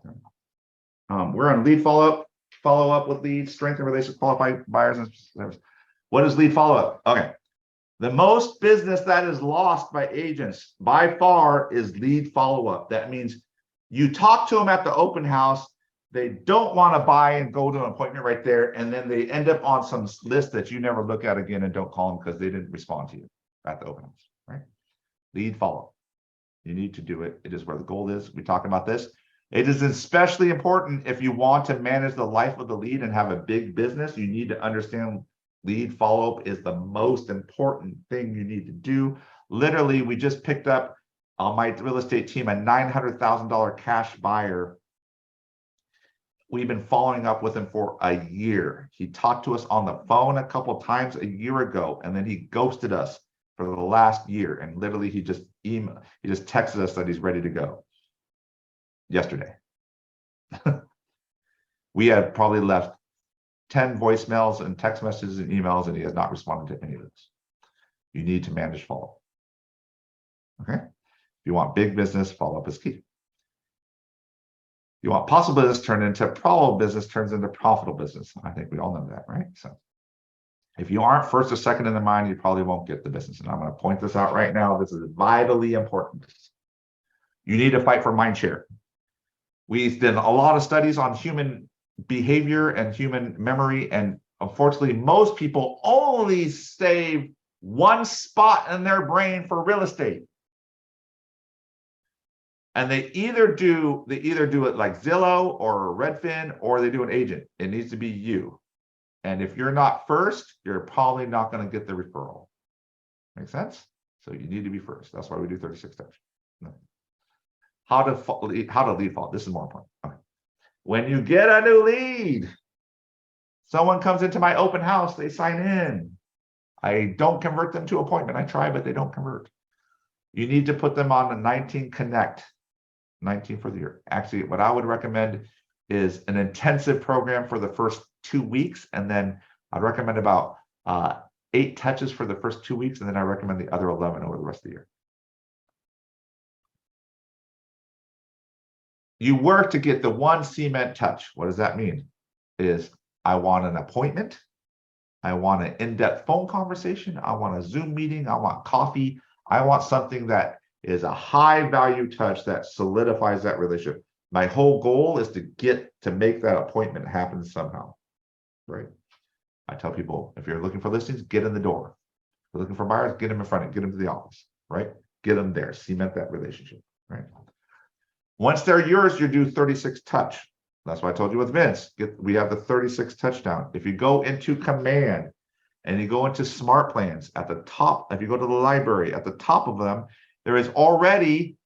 we're on lead follow up with leads, strengthen relations, qualified buyers and service. What is lead follow up? Okay. The most business that is lost by agents by far is lead follow up. That means you talk to them at the open house. They don't want to buy and go to an appointment right there. And then they end up on some list that you never look at again and don't call them because they didn't respond to you at the open house, right? Lead follow up. You need to do it. It is where the gold is. We talk about this. It is especially important if you want to manage the life of the lead and have a big business. You need to understand lead follow-up is the most important thing you need to do. Literally, we just picked up on my real estate team a $900,000 cash buyer we've been following up with him for a year. He talked to us on the phone a couple of times a year ago, and then he ghosted us for the last year. And literally he just texted us that he's ready to go yesterday. We have probably left 10 voicemails and text messages and emails, and he has not responded to any of this. You need to manage follow-up. Okay. If you want big business, follow-up is key. You want possible business turn into probable business turns into profitable business. I think we all know that, right? So if you aren't first or second in the mind, you probably won't get the business. And I'm going to point this out right now. This is vitally important. You need to fight for mind share. We've done a lot of studies on human behavior and human memory. And unfortunately, most people only save one spot in their brain for real estate. And they either do it like Zillow or Redfin, or they do an agent. It needs to be you. And if you're not first, you're probably not going to get the referral. Make sense? So you need to be first. That's why we do 36 touch. How to lead follow. This is more important. Okay. When you get a new lead, someone comes into my open house, they sign in. I don't convert them to appointment. I try, but they don't convert. You need to put them on the 19 Connect. 19 for the year. Actually, what I would recommend is an intensive program for the first 2 weeks, and then I'd recommend about 8 touches for the first 2 weeks, and then I recommend the other 11 over the rest of the year. You work to get the one cement touch. What does that mean? Is I want an appointment. I want an in-depth phone conversation. I want a Zoom meeting. I want coffee. I want something that is a high value touch that solidifies that relationship. My whole goal is to make that appointment happen somehow, right? I tell people, if you're looking for listings, get in the door. If you're looking for buyers, get them in front, get them to the office, right? Get them there, cement that relationship, right? Once they're yours, you do 36 touch. That's why I told you with Vince, we have the 36 touchdown. If you go into command and you go into smart plans at the top, if you go to the library at the top of them, there is already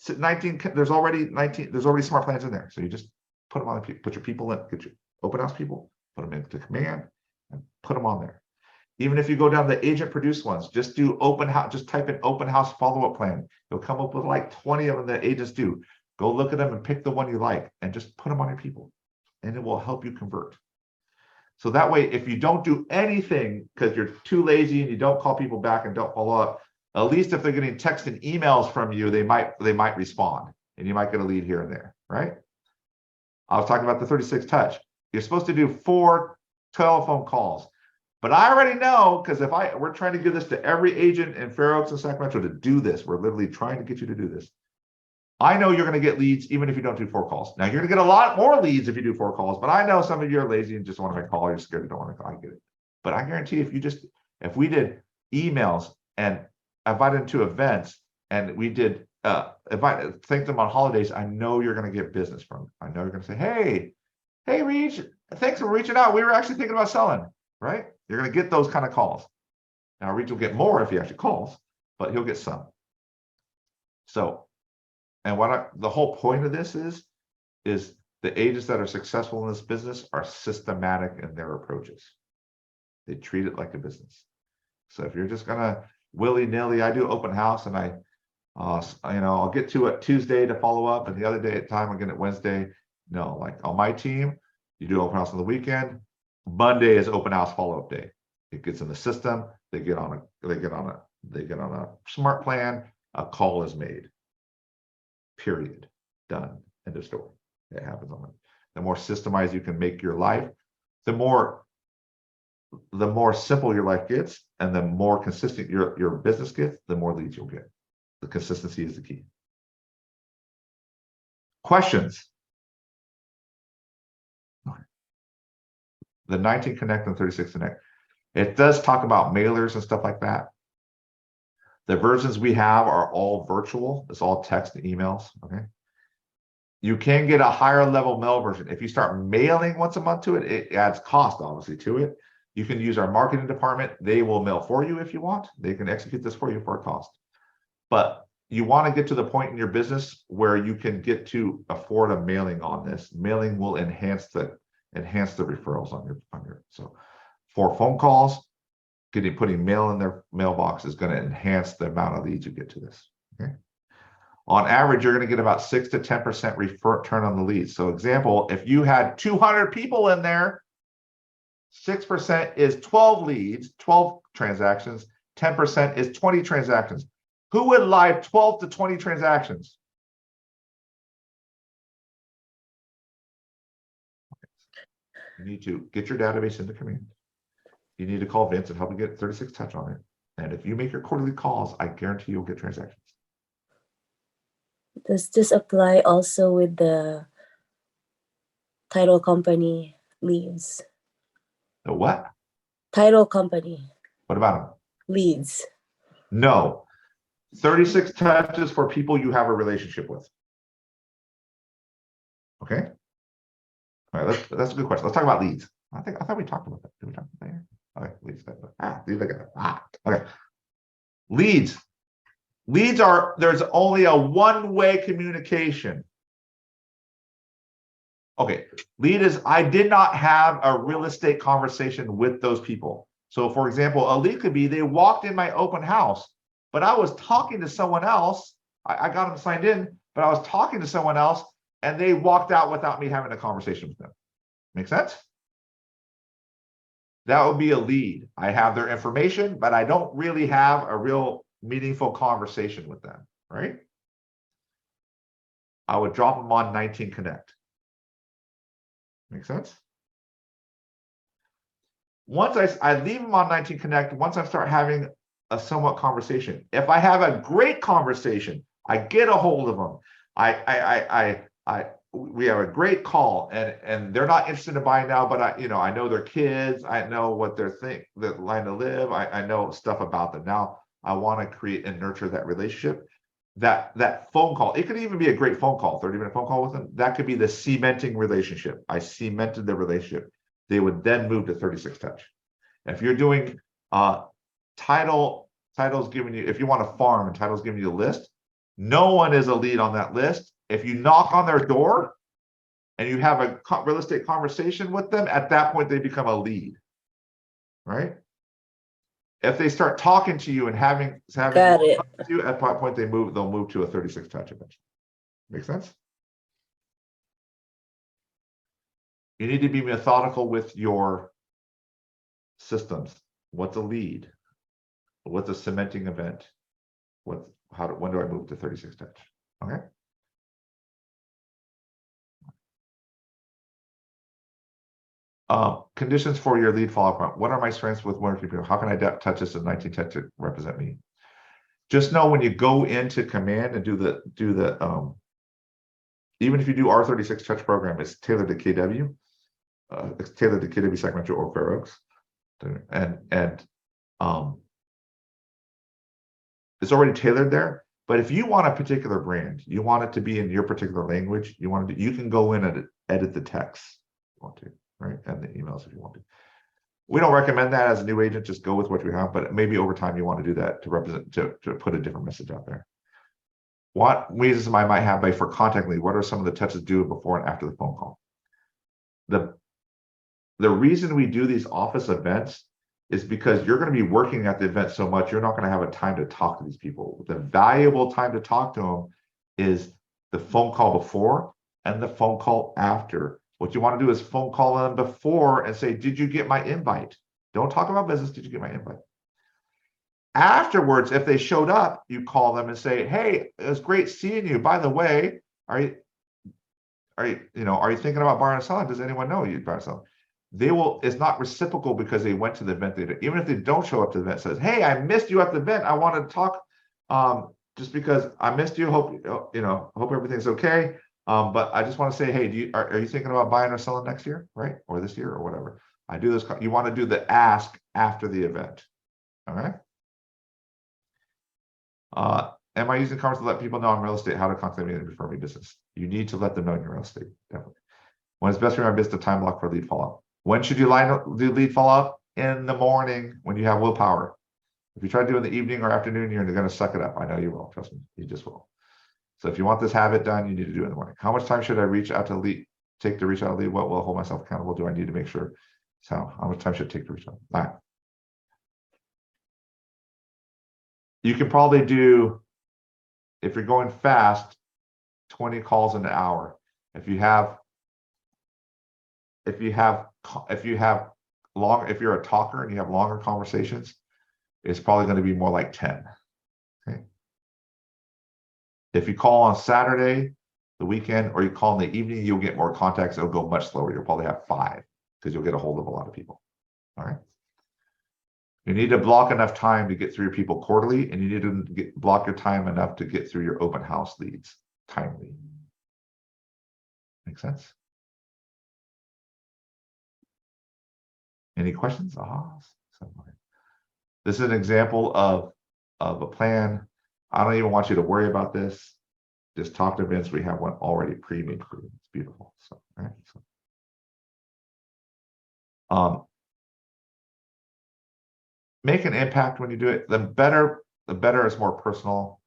19, there's already smart plans in there. So you just put them on, put your people in, get your open house people, put them into command and put them on there. Even if you go down the agent produced ones, just do open house, just type in open house follow-up plan. You'll come up with like 20 of them that agents do. Go look at them and pick the one you like and just put them on your people, and it will help you convert. So that way, if you don't do anything because you're too lazy and you don't call people back and don't follow up, at least if they're getting text and emails from you, they might respond, and you might get a lead here and there, right? I was talking about the 36 touch. You're supposed to do 4 telephone calls, but I already know, because we're trying to give this to every agent in Fair Oaks and Sacramento to do this. We're literally trying to get you to do this. I know you're going to get leads even if you don't do 4 calls. Now you're going to get a lot more leads if you do 4 calls, but I know some of you are lazy and just want to make a call. You're scared you don't want to call. I get it. But I guarantee if we did emails and invited them to events and we did thank them on holidays, I know you're going to get business from them. I know you're going to say, hey, Reach, thanks for reaching out. We were actually thinking about selling, right? You're going to get those kind of calls. Now Reach will get more if he actually calls, but he'll get some. So, and the whole point of this is the agents that are successful in this business are systematic in their approaches. They treat it like a business. So if you're just gonna willy-nilly, I do open house and I'll get to it Tuesday to follow up, and the other day at time I'm getting it Wednesday. No, like on my team, you do open house on the weekend. Monday is open house follow-up day. It gets in the system. They get on a smart plan. A call is made. Period. Done. End of story. It happens on it. The more systemized you can make your life, the more simple your life gets, and the more consistent your business gets, the more leads you'll get. The consistency is the key. Questions? The 19 Connect and 36 Connect. It does talk about mailers and stuff like that. The versions we have are all virtual. It's all text and emails, okay? You can get a higher level mail version. If you start mailing once a month to it, it adds cost, obviously, to it. You can use our marketing department. They will mail for you if you want. They can execute this for you for a cost. But you want to get to the point in your business where you can get to afford a mailing on this. Mailing will enhance the referrals on your so for phone calls, putting mail in their mailbox is going to enhance the amount of leads you get to this. Okay. On average, you're going to get about 6 to 10% return on the leads. So example, if you had 200 people in there, 6% is 12 leads, 12 transactions, 10% is 20 transactions. Who would like 12 to 20 transactions? You need to get your database into command. You need to call Vince and help you get 36 touch on it. And if you make your quarterly calls, I guarantee you'll get transactions. Does this apply also with the title company leads? The what? Title company What about them? leads. No. 36 touches for people you have a relationship with. Okay. All right, that's a good question. Let's talk about leads. I thought we talked about that. Did we talk about that here? Okay, leads. Okay. Leads. Leads there's only a one-way communication. Okay, lead is I did not have a real estate conversation with those people. So for example, a lead could be they walked in my open house, but I was talking to someone else. I got them signed in, but I was talking to someone else and they walked out without me having a conversation with them. Make sense? That would be a lead. I have their information, but I don't really have a real meaningful conversation with them, right? I would drop them on 19 Connect. Make sense? Once I leave them on 19 Connect, once I start having a somewhat conversation, if I have a great conversation, I get a hold of them. We have a great call, and they're not interested in buying now, but I know their kids, I know what they're the line to live, I know stuff about them. Now I want to create and nurture that relationship. That phone call, it could even be a great phone call, 30-minute phone call with them. That could be the cementing relationship. I cemented the relationship. They would then move to 36 touch. If you're doing title's giving you, if you want to farm and title's giving you a list, no one is a lead on that list. If you knock on their door and you have a real estate conversation with them, at that point they become a lead, right? If they start talking to you and having Got it. you, at that point they'll move to a 36 touch eventually. Make sense? You need to be methodical with your systems. What's a lead? What's a cementing event? When do I move to 36 touch? Okay. Conditions for your lead follow-up. What are my strengths with one or two people? How can I touch this in 19 touch to represent me? Just know when you go into command and do the even if you do R36 touch program, it's tailored to KW. It's tailored to KW, Sacramento, or Fair Oaks, and it's already tailored there. But if you want a particular brand, you want it to be in your particular language, you can go in and edit the text if you want to, right? And the emails if you want to. We don't recommend that as a new agent, just go with what you have, but maybe over time you want to do that to represent, to put a different message out there. What reasons I might have for contact lead? What are some of the touches do before and after the phone call? The reason we do these office events is because you're going to be working at the event so much, you're not going to have a time to talk to these people. The valuable time to talk to them is the phone call before and the phone call after. What you want to do is phone call them before and say, did you get my invite? Don't talk about business. Did you get my invite? Afterwards, if they showed up, you call them and say, hey, it was great seeing you. By the way, are you thinking about buying or selling? Does anyone know you buy or sell? They will, it's not reciprocal because they went to the event. Even if they don't show up to the event, says, hey, I missed you at the event. I want to talk just because I missed you. Hope everything's okay. But I just want to say, hey, are you thinking about buying or selling next year, right? Or this year or whatever. I do this. You want to do the ask after the event. All right. Am I using cards to let people know I'm real estate? How to contact me and refer me business? You need to let them know you're real estate. Definitely. When it's best for my business, time block for lead follow-up. When should you do lead follow-up? In the morning when you have willpower. If you try to do it in the evening or afternoon, you're going to suck it up. I know you will. Trust me, you just will. So if you want this habit done, you need to do it in the morning. How much time should I reach out to lead? Take to reach out to lead? What will hold myself accountable? Do I need to make sure? So how much time should it take to reach out? All right. You can probably do, if you're going fast, 20 calls in an hour. If you're a talker and you have longer conversations, it's probably going to be more like 10. Okay. If you call on Saturday, the weekend, or you call in the evening, you'll get more contacts. It'll go much slower. You'll probably have 5 because you'll get a hold of a lot of people. All right. You need to block enough time to get through your people quarterly, and you need to block your time enough to get through your open house leads timely. Make sense? Any questions? This is an example of a plan. I don't even want you to worry about this. Just talk to Vince. We have one already pre-made for you. It's beautiful. So, all right. Make an impact when you do it. The better is more personal.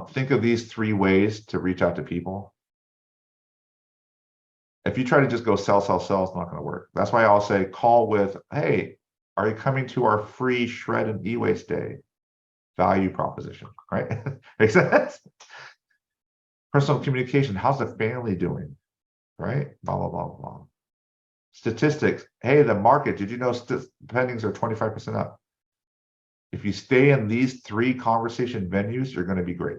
Think of these 3 ways to reach out to people. If you try to just go sell, it's not going to work. That's why I'll say call with, hey, are you coming to our free shred and e-waste day? Value proposition, right? Makes sense? Personal communication, how's the family doing? Right? Blah, blah, blah, blah. Statistics, hey, the market, did you know pendings are 25% up? If you stay in these 3 conversation venues, you're going to be great.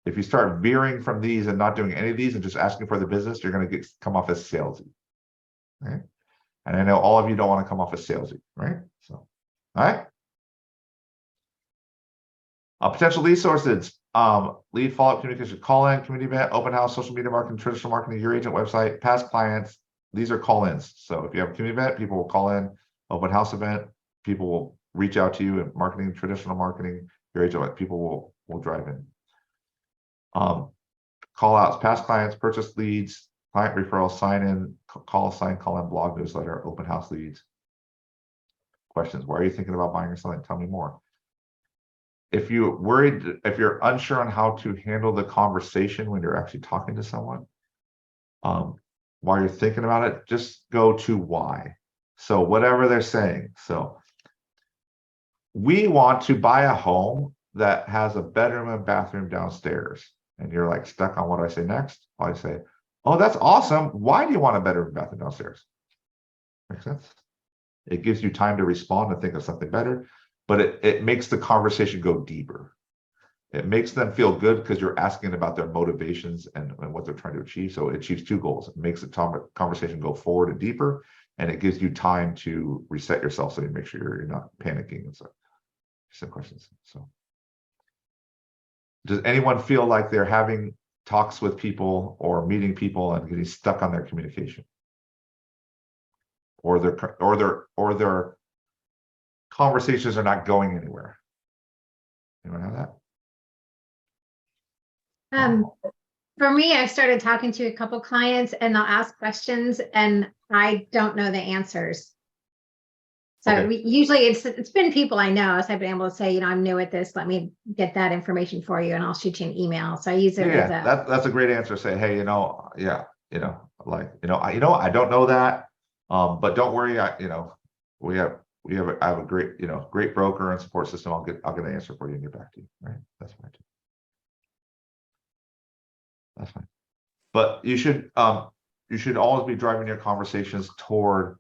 If you start veering from these and not doing any of these and just asking for the business, you're going to come off as salesy. Right? And I know all of you don't want to come off as salesy, right? So, all right. Potential lead sources, lead follow-up communication, call-in, community event, open house, social media marketing, traditional marketing, your agent website, past clients. These are call-ins. So if you have a community event, people will call in. Open house event, people will reach out to you. In marketing, traditional marketing, your agent, people will drive in. Call outs, past clients, purchase leads, client referrals, sign in, call in, blog newsletter, open house leads. Questions. Why are you thinking about buying or selling? Tell me more. If you're unsure on how to handle the conversation when you're actually talking to someone, while you're thinking about it, just go to why. So whatever they're saying. So we want to buy a home that has a bedroom and bathroom downstairs. And you're like stuck on what do I say next? I say, oh, that's awesome. Why do you want a bedroom and bathroom downstairs? Make sense? It gives you time to respond and think of something better, but it makes the conversation go deeper. It makes them feel good because you're asking about their motivations and what they're trying to achieve. So it achieves 2 goals. It makes the conversation go forward and deeper, and it gives you time to reset yourself so you make sure you're not panicking and stuff. Some questions. So does anyone feel like they're having talks with people or meeting people and getting stuck on their communication? Or their conversations are not going anywhere? Anyone have that? For me, I started talking to a couple clients and they'll ask questions and I don't know the answers. So Okay. usually it's been people I know. So I've been able to say, I'm new at this. Let me get that information for you and I'll shoot you an email. So I use it as a. That's a great answer. Say, hey, I don't know that. But don't worry. I have a great broker and support system. I'll get an answer for you and get back to you. Right. That's fine. That's fine. But you should always be driving your conversations toward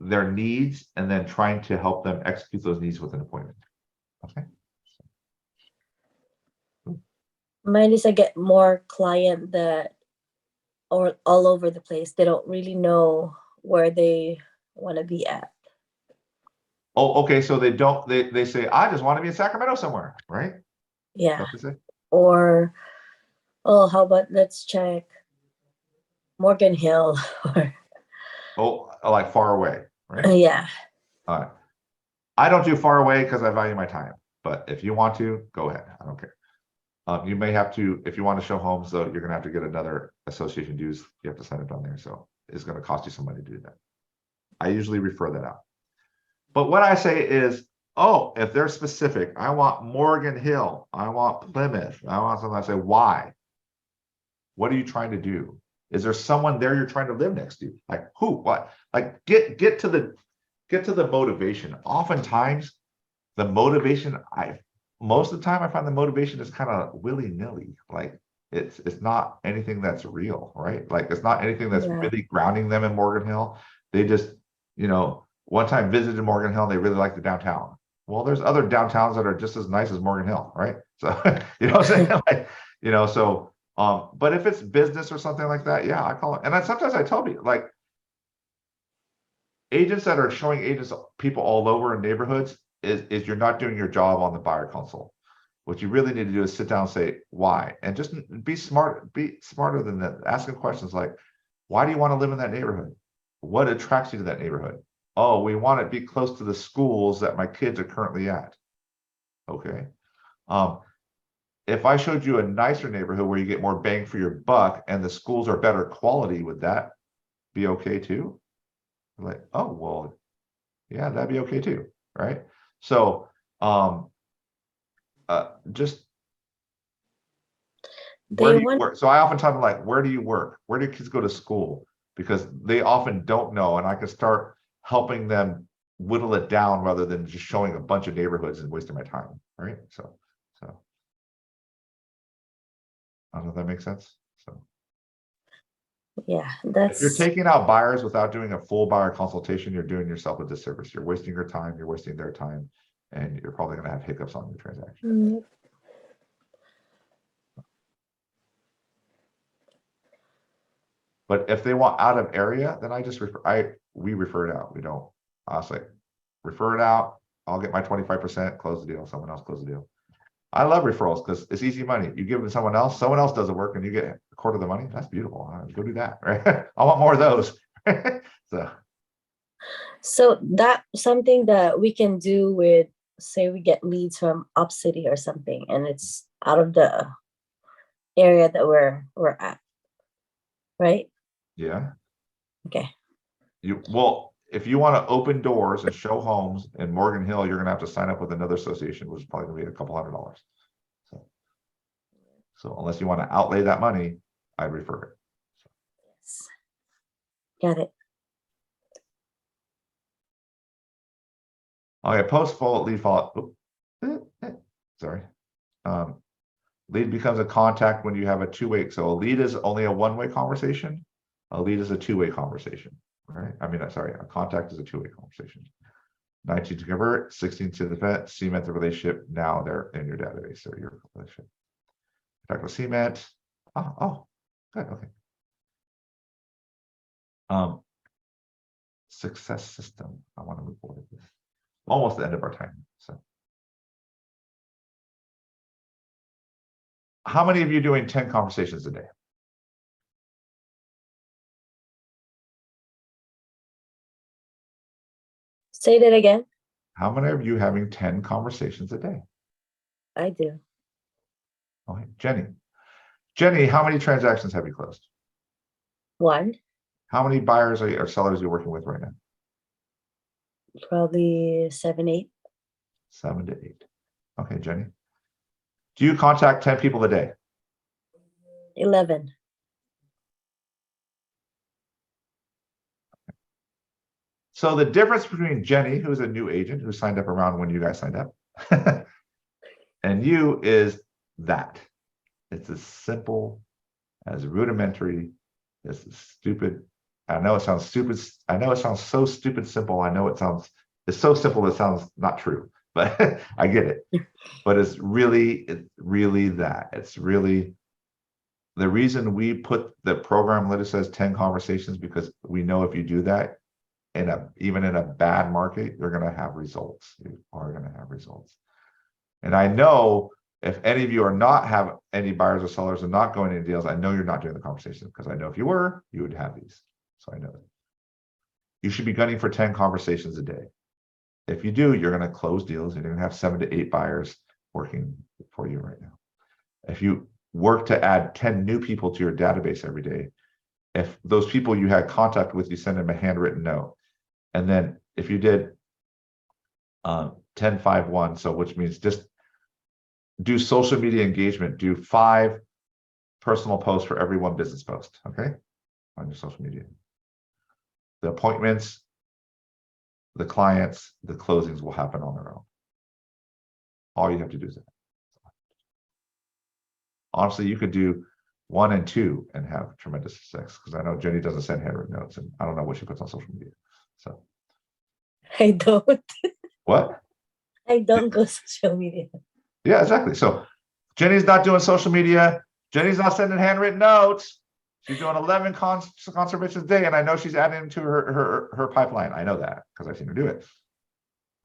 their needs and then trying to help them execute those needs with an appointment. Okay. Mine is I get more client that are all over the place. They don't really know where they want to be at. Oh, okay. So they say, I just want to be in Sacramento somewhere, right? Yeah. Or, oh, how about let's check Morgan Hill. Oh, like far away, right? Yeah. All right. I don't do far away because I value my time. But if you want to, go ahead. I don't care. You may have to, if you want to show homes, though, you're going to have to get another association dues. You have to sign it on there. So it's going to cost you some money to do that. I usually refer that out. But what I say is Oh, if they're specific, I want Morgan Hill, I want Plymouth, I want something, I say, why? What are you trying to do? Is there someone there you're trying to live next to? Like who, what? Like get to the motivation. Oftentimes the motivation, most of the time I find the motivation is kind of willy-nilly. Like it's not anything that's real, right? Like it's not anything that's Yeah. really grounding them in Morgan Hill. They just, one time visited Morgan Hill and they really like the downtown. Well, there's other downtowns that are just as nice as Morgan Hill, right? So you know what I'm saying? Like, so but if it's business or something like that, yeah, I call it. And sometimes I tell people, like, agents that are showing agents people all over in neighborhoods is you're not doing your job on the buyer consult. What you really need to do is sit down and say why, and just be smarter than that. Asking questions like, why do you want to live in that neighborhood? What attracts you to that neighborhood? Oh, we want to be close to the schools that my kids are currently at. Okay. If I showed you a nicer neighborhood where you get more bang for your buck and the schools are better quality, would that be okay too? Like, oh, well, yeah, that'd be okay too, right? So, just where They do you want, work? So I often tell them, like, where do you work? Where do kids go to school? Because they often don't know, and I can start helping them whittle it down rather than just showing a bunch of neighborhoods and wasting my time, right? So I don't know if that makes sense. So yeah, if you're that's, taking out buyers without doing a full buyer consultation, you're doing yourself a disservice. You're wasting your time, you're wasting their time, and you're probably going to have hiccups on your transaction. mm, But if they want out of area, then we refer it out. We don't, I'll say, refer it out. I'll get my 25%, close the deal. Someone else close the deal. I love referrals because it's easy money. You give it to someone else does the work and you get a quarter of the money. That's beautiful. Go do that, right? I want more of those. so that something that we can do with, say we get leads from up city or something, and it's out of the area that we're at, right? Yeah. Okay. If you want to open doors and show homes in Morgan Hill, you're going to have to sign up with another association, which is probably going to be a couple $100. So unless you want to outlay that money, I'd refer it. Yes. Got it. Okay, post follow lead follow. Sorry. Lead becomes a contact when you have a two-way. So a lead is only a one-way conversation. A lead is a two-way conversation, right? I mean, sorry, a contact is a two-way conversation. 19 to convert, 16 to the vet, cement the relationship. Now they're in your database, so your relationship. Talk about cement. Oh, good, okay. Success system. I want to move forward with this. Almost the end of our time. So, how many of you doing 10 conversations a day? Say that again. How many of you having 10 conversations a day? I do. Okay, Jenny, how many transactions have you closed? One, How many buyers or sellers are you working with right now? probably 7, 8. 7 to 8. Okay, Jenny. Do you contact 10 people a day? 11. So the difference between Jenny, who's a new agent who signed up around when you guys signed up, and you is that. It's as simple, as rudimentary, as stupid. I know it sounds stupid. I know it sounds so stupid simple. I know it's so simple it sounds not true, but I get it. But it's really that. It's really the reason we put the program that says 10 conversations, because we know if you do that, even in a bad market, you're going to have results. You are going to have results. And I know if any of you are not have any buyers or sellers and not going into deals, I know you're not doing the conversation, because I know if you were, you would have these. So I know it. You should be gunning for 10 conversations a day. If you do, you're going to close deals and you're going to have 7 to 8 buyers working for you right now. If you work to add 10 new people to your database every day, if those people you had contact with, you send them a handwritten note. And then if you did 10-5-1. So which means just do social media engagement, do 5 personal posts for every 1 business post, okay? On your social media. The appointments, the clients, the closings will happen on their own. All you have to do is that. Honestly, you could do 1 and 2 and have tremendous success, because I know Jenny doesn't send handwritten notes, and I don't know what she puts on social media. So I don't. what? I don't go social media. Yeah, exactly. So Jenny's not doing social media. Jenny's not sending handwritten notes. She's doing 11 conservations a day, and I know she's adding them to her pipeline. I know that because I've seen her do it.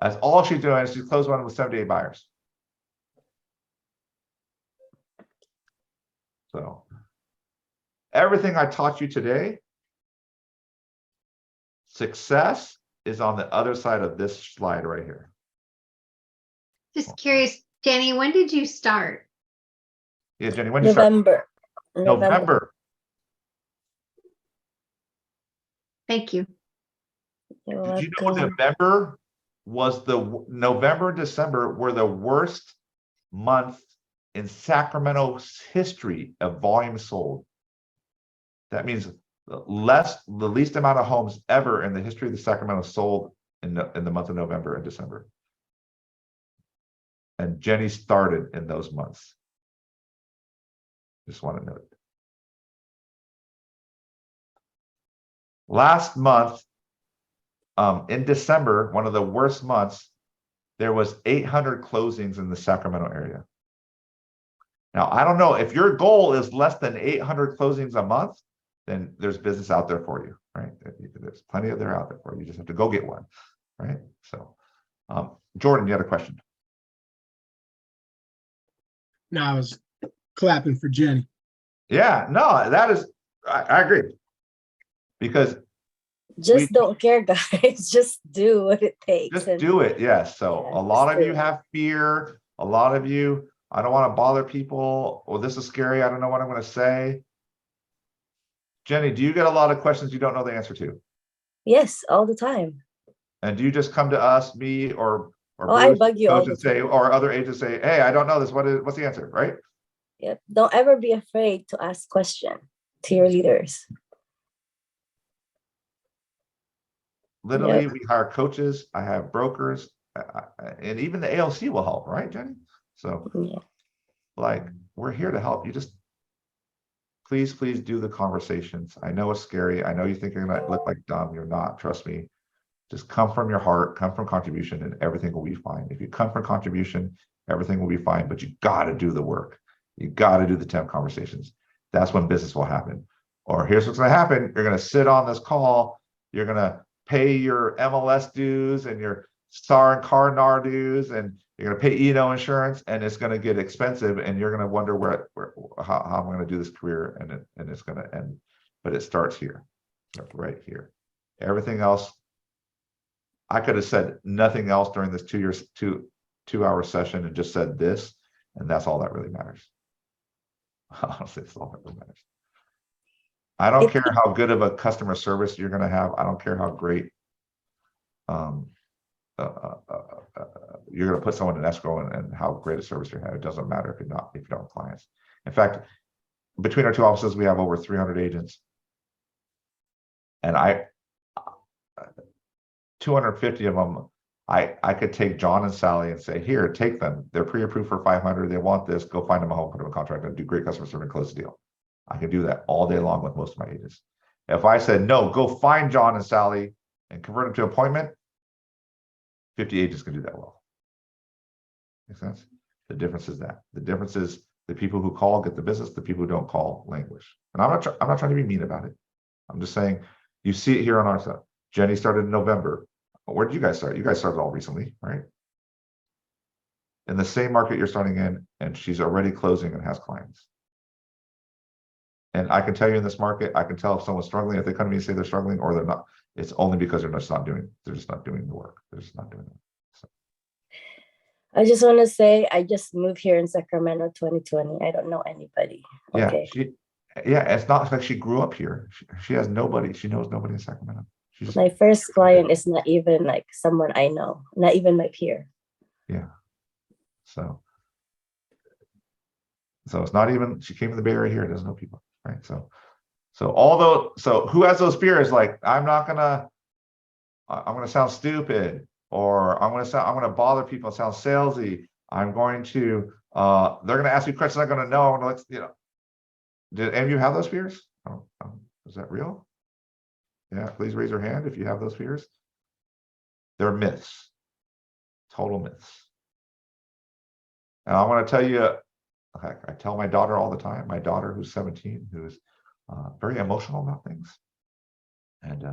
That's all she's doing. She's closed one with 78 buyers. So everything I taught you today, success is on the other side of this slide right here. Just curious, Jenny, when did you start? Yeah, Jenny, when did you start? November. November. Thank you. You're Did you know welcome. November, December were the worst month in Sacramento's history of volume sold? That means the least amount of homes ever in the history of the Sacramento sold in the month of November and December. And Jenny started in those months. Just want to note. Last month, in December, one of the worst months, there was 800 closings in the Sacramento area. Now, I don't know if your goal is less than 800 closings a month, then there's business out there for you, right? There's plenty of there out there for you. You just have to go get one, right? So, Jordan, you had a question. No, I was clapping for Jenny. Yeah, no, that is, I agree. Because Just don't care, guys. Just do what it takes. just and- do it, yes. So Yeah, a lot just of do you it. have fear. A lot of you, I don't want to bother people. Well, this is scary. I don't know what I'm going to say. Jenny, do you get a lot of questions you don't know the answer to? Yes, all the time. And do you just come to us, me, or Oh, I Bruce, bug you all coach, the and say, time. or other agents say, hey, I don't know this. What's the answer, right? Yep. Don't ever be afraid to ask question to your leaders. Literally, Yep. we hire coaches. I have brokers, and even the ALC will help, right, Jenny? So, Yeah. like, we're here to help. You just please do the conversations. I know it's scary. I know you think you're gonna look like dumb. You're not. Trust me. Just come from your heart, come from contribution, and everything will be fine. If you come from contribution, everything will be fine. But you got to do the work. You got to do the temp conversations. That's when business will happen. Or here's what's going to happen. You're going to sit on this call. You're going to pay your MLS dues and your SAR and CAR/NAR dues, and you're going to pay E&O insurance, and it's going to get expensive, and you're going to wonder how I'm going to do this career, and it's going to end. But it starts here, right here. Everything else, I could have said nothing else during this 2-hour session and just said this, and that's all that really matters. Honestly, it's all that really matters. I don't care how good of a customer service you're going to have. I don't care how great you're going to put someone in escrow and how great a service you have. It doesn't matter if you don't have clients. In fact, between our 2 offices, we have over 300 agents, and 250 of them, I could take John and Sally and say, here, take them. They're pre-approved for 500. They want this. Go find them a home, put them in a contract, and do great customer service and close the deal. I can do that all day long with most of my agents. If I said, no, go find John and Sally and convert them to appointment, 50 agents can do that well. Make sense? The difference is that. The difference is the people who call get the business, the people who don't call languish. And I'm not trying to be mean about it. I'm just saying, you see it here on our side. Jenny started in November. Where did you guys start? You guys started all recently, right? In the same market you're starting in, and she's already closing and has clients. And I can tell you in this market, I can tell if someone's struggling, if they come to me and say they're struggling or they're not, it's only because they're just not doing the work. They're just not doing it. So. I just want to say, I just moved here in Sacramento 2020. I don't know anybody. Yeah, Okay. it's not like she grew up here. She has nobody. She knows nobody in Sacramento. My first client is not even like someone I know, not even my peer. Yeah. So it's not even, she came from the Bay Area here, doesn't know people, right? So who has those fears? Like, I'm gonna sound stupid, or I'm gonna bother people and sound salesy. I'm going to, they're gonna ask me questions I'm gonna know. And let's, did any of you have those fears? Is that real? Yeah, please raise your hand if you have those fears. They're myths, total myths. And I want to tell you, I tell my daughter all the time, my daughter who's 17, who's very emotional about things. And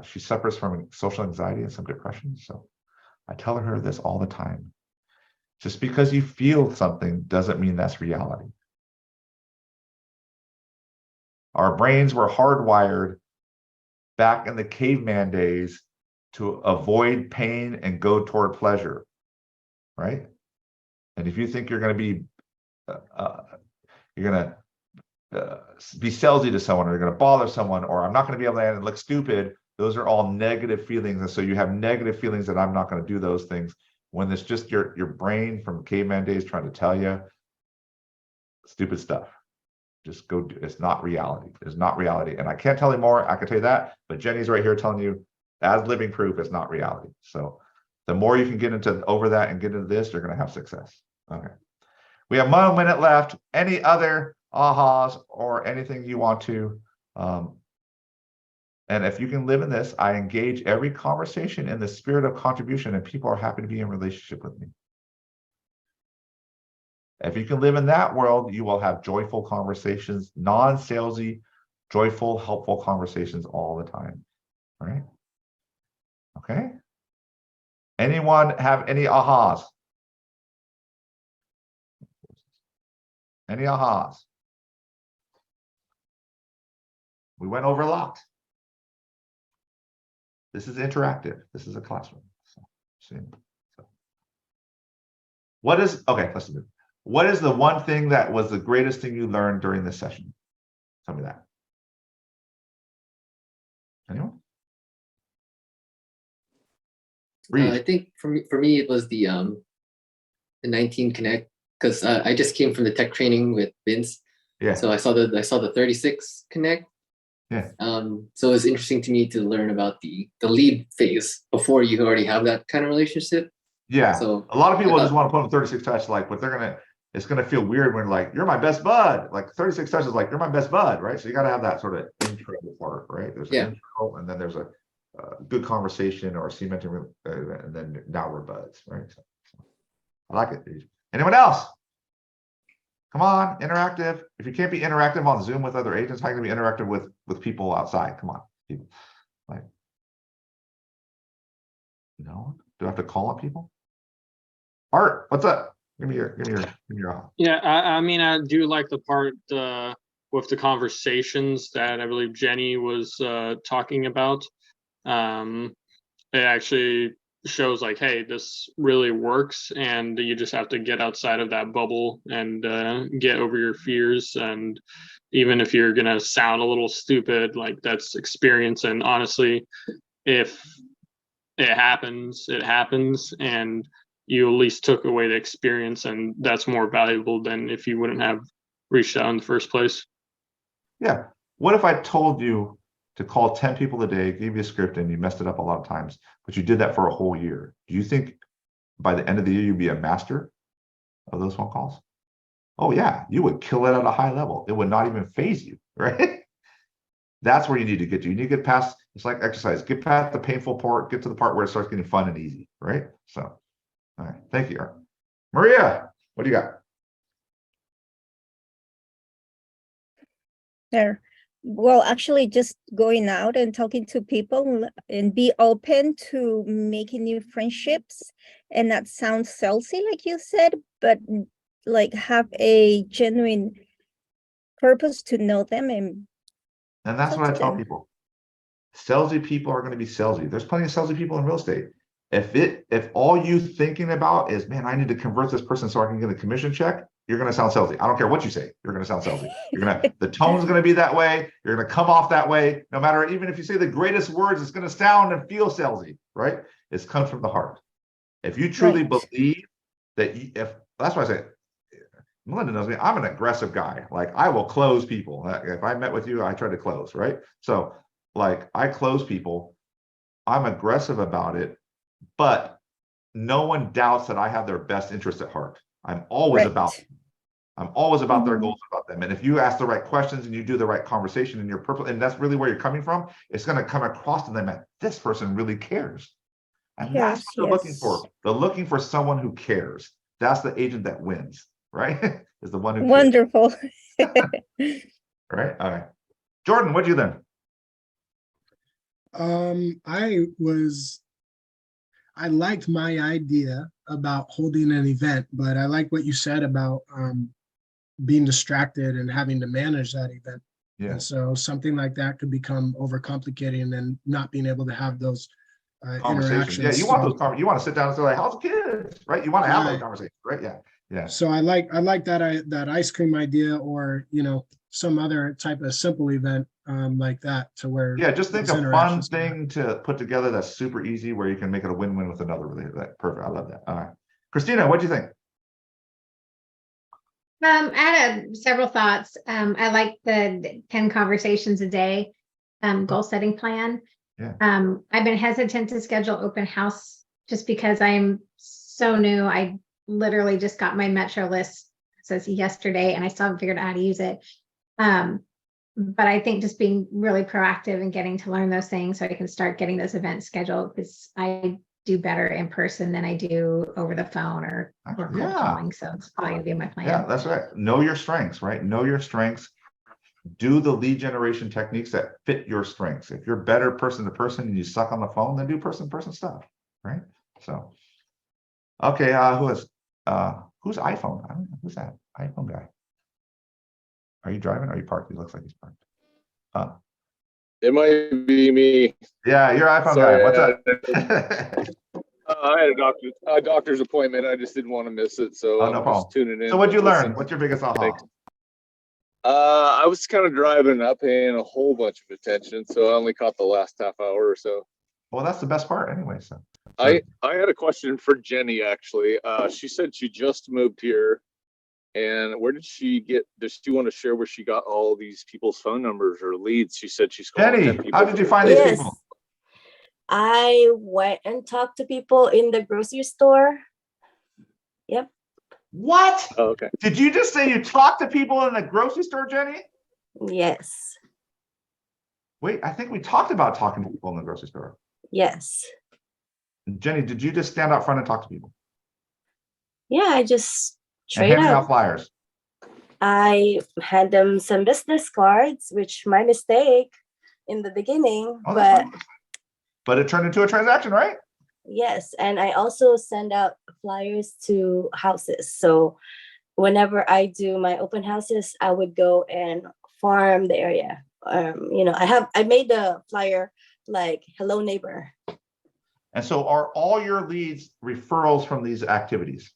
she suffers from social anxiety and some depression. So I tell her this all the time. Just because you feel something doesn't mean that's reality. Our brains were hardwired back in the caveman days to avoid pain and go toward pleasure, right? And if you think you're going to be be salesy to someone, or you're going to bother someone, or I'm not going to be able to look stupid, those are all negative feelings. And so you have negative feelings that I'm not going to do those things, when it's just your brain from caveman days trying to tell you stupid stuff. Just go do, it's not reality. It's not reality. And I can't tell you more, I can tell you that, but Jenny's right here telling you as living proof it's not reality. So the more you can get into over that and get into this, you're going to have success. Okay. We have 1 minute left. Any other ahas or anything you want to, and if you can live in this, I engage every conversation in the spirit of contribution, and people are happy to be in relationship with me. If you can live in that world, you will have joyful conversations, non-salesy, joyful, helpful conversations all the time. All right. Okay. Anyone have any ahas? Any ahas? We went over a lot. This is interactive. This is a classroom. What is, okay, let's do it. What is the one thing that was the greatest thing you learned during this session? Tell me that. Anyone? Read. I think for me it was the 19 Connect, because I just came from the tech training with Vince. Yeah. So I saw the 36 Connect. Yeah. So it was interesting to me to learn about the lead phase before you already have that kind of relationship. Yeah. So a lot of people just want to put them 36 touch, like, but it's gonna feel weird when, like, you're my best bud. Like 36 touches, like, you're my best bud, right? So you got to have that sort of intro part, right? There's an intro, and then there's a good conversation or cementing, and then now we're buds, right? So I like it. Anyone else? Come on, interactive. If you can't be interactive on Zoom with other agents, how can you be interactive with people outside? Come on, people. Like, no, do I have to call up people? Art, what's up? Give me your. Yeah, I mean, I do like the part with the conversations that I believe Jenny was talking about. It actually shows like, hey, this really works, and you just have to get outside of that bubble and get over your fears. And even if you're gonna sound a little stupid, like, that's experience. And honestly, if it happens, it happens, and you at least took away the experience, and that's more valuable than if you wouldn't have reached out in the first place. Yeah. What if I told you to call 10 people a day, gave you a script, and you messed it up a lot of times, but you did that for a whole year? Do you think by the end of the year you'd be a master of those phone calls? Oh yeah, you would kill it at a high level. It would not even phase you, right? That's where you need to get to. You need to get past, it's like exercise, get past the painful part, get to the part where it starts getting fun and easy, right? So, all right, thank you, Art. Maria, what do you got? There. Well, actually, just going out and talking to people and be open to making new friendships, and that sounds salesy, like you said, but like have a genuine purpose to know them. And that's what I tell people. Salesy people are going to be salesy. There's plenty of salesy people in real estate. If all you thinking about is, man, I need to convert this person so I can get a commission check, you're going to sound salesy. I don't care what you say. You're going to sound salesy. The tone's going to be that way. You're going to come off that way. No matter, even if you say the greatest words, it's going to sound and feel salesy, right? It's comes from the heart. If you truly Right. believe that if that's why I say Melinda knows me, I'm an aggressive guy. Like I will close people. If I met with you, I try to close, right? So like I close people, I'm aggressive about it, but no one doubts that I have their best interest at heart. I'm always about Right. I'm always about their Mhm. goals, about them. And if you ask the right questions and you do the right conversation and you're purpose, and that's really where you're coming from, it's going to come across to them that this person really cares. And that's Yes, what they're looking yes. for. They're looking for someone who cares. That's the agent that wins, right? Is the one who cares, Wonderful. right? All right. Jordan, what'd you learn? I liked my idea about holding an event, but I like what you said about being distracted and having to manage that event. Yeah. And so something like that could become overcomplicated and then not being able to have those Conversations. Yeah, interactions. you want those you want to sit down and say, like, how's the kids? Right? You want to have those Right. conversations, right? Yeah. Yeah. So I like that ice cream idea, or some other type of simple event like that, to where Yeah, just think those a fun interactions can thing to put together that's super easy where you can make it a win-win with another related. Perfect. I love that. All right. Christina, what do you think? I had several thoughts. I like the 10 conversations a day goal setting plan. Yeah. I've been hesitant to schedule open house just because I'm so new. I literally just got my Metro list says yesterday, and I still haven't figured out how to use it. But I think just being really proactive and getting to learn those things so I can start getting those events scheduled, because I do better in person than I do over the phone or cold Yeah. calling. So it's probably gonna be my plan. Yeah, that's right. Know your strengths, right? Know your strengths. Do the lead generation techniques that fit your strengths. If you're better person to person and you suck on the phone, then do person to person stuff, right? So, okay, who's iPhone? I don't know, who's that iPhone guy? Are you driving? Or are you parked? He looks like he's parked. It might be me. Yeah, you're iPhone Sorry, guy. What's up? I had a doctor's appointment. I just didn't want to miss it, so Oh, I'm no just problem. tuning in. So what'd you learn? Listening. What's your biggest aha? Thanks. I was kind of driving, not paying a whole bunch of attention, so I only caught the last half hour or so. Well, that's the best part anyway. So I had a question for Jenny, actually. She said she just moved here, and where did she get? Does she want to share where she got all these people's phone numbers or leads? She said she's calling 10 Jenny, people. how did you find these Yes. people? I went and talked to people in the grocery store. Yep. What? Oh, okay. Did you just say you talked to people in the grocery store, Jenny? Yes. Wait, I think we talked about talking to people in the grocery store. Yes. Jenny, did you just stand out front and talk to people? Yeah, I just And straight handing out up. flyers? I had them some business cards, which my mistake in the beginning, Oh, but that's fine. But it turned into a transaction, right? yes, and I also send out flyers to houses. So whenever I do my open houses, I would go and farm the area. I made the flyer like "Hello neighbor." And so are all your leads referrals from these activities?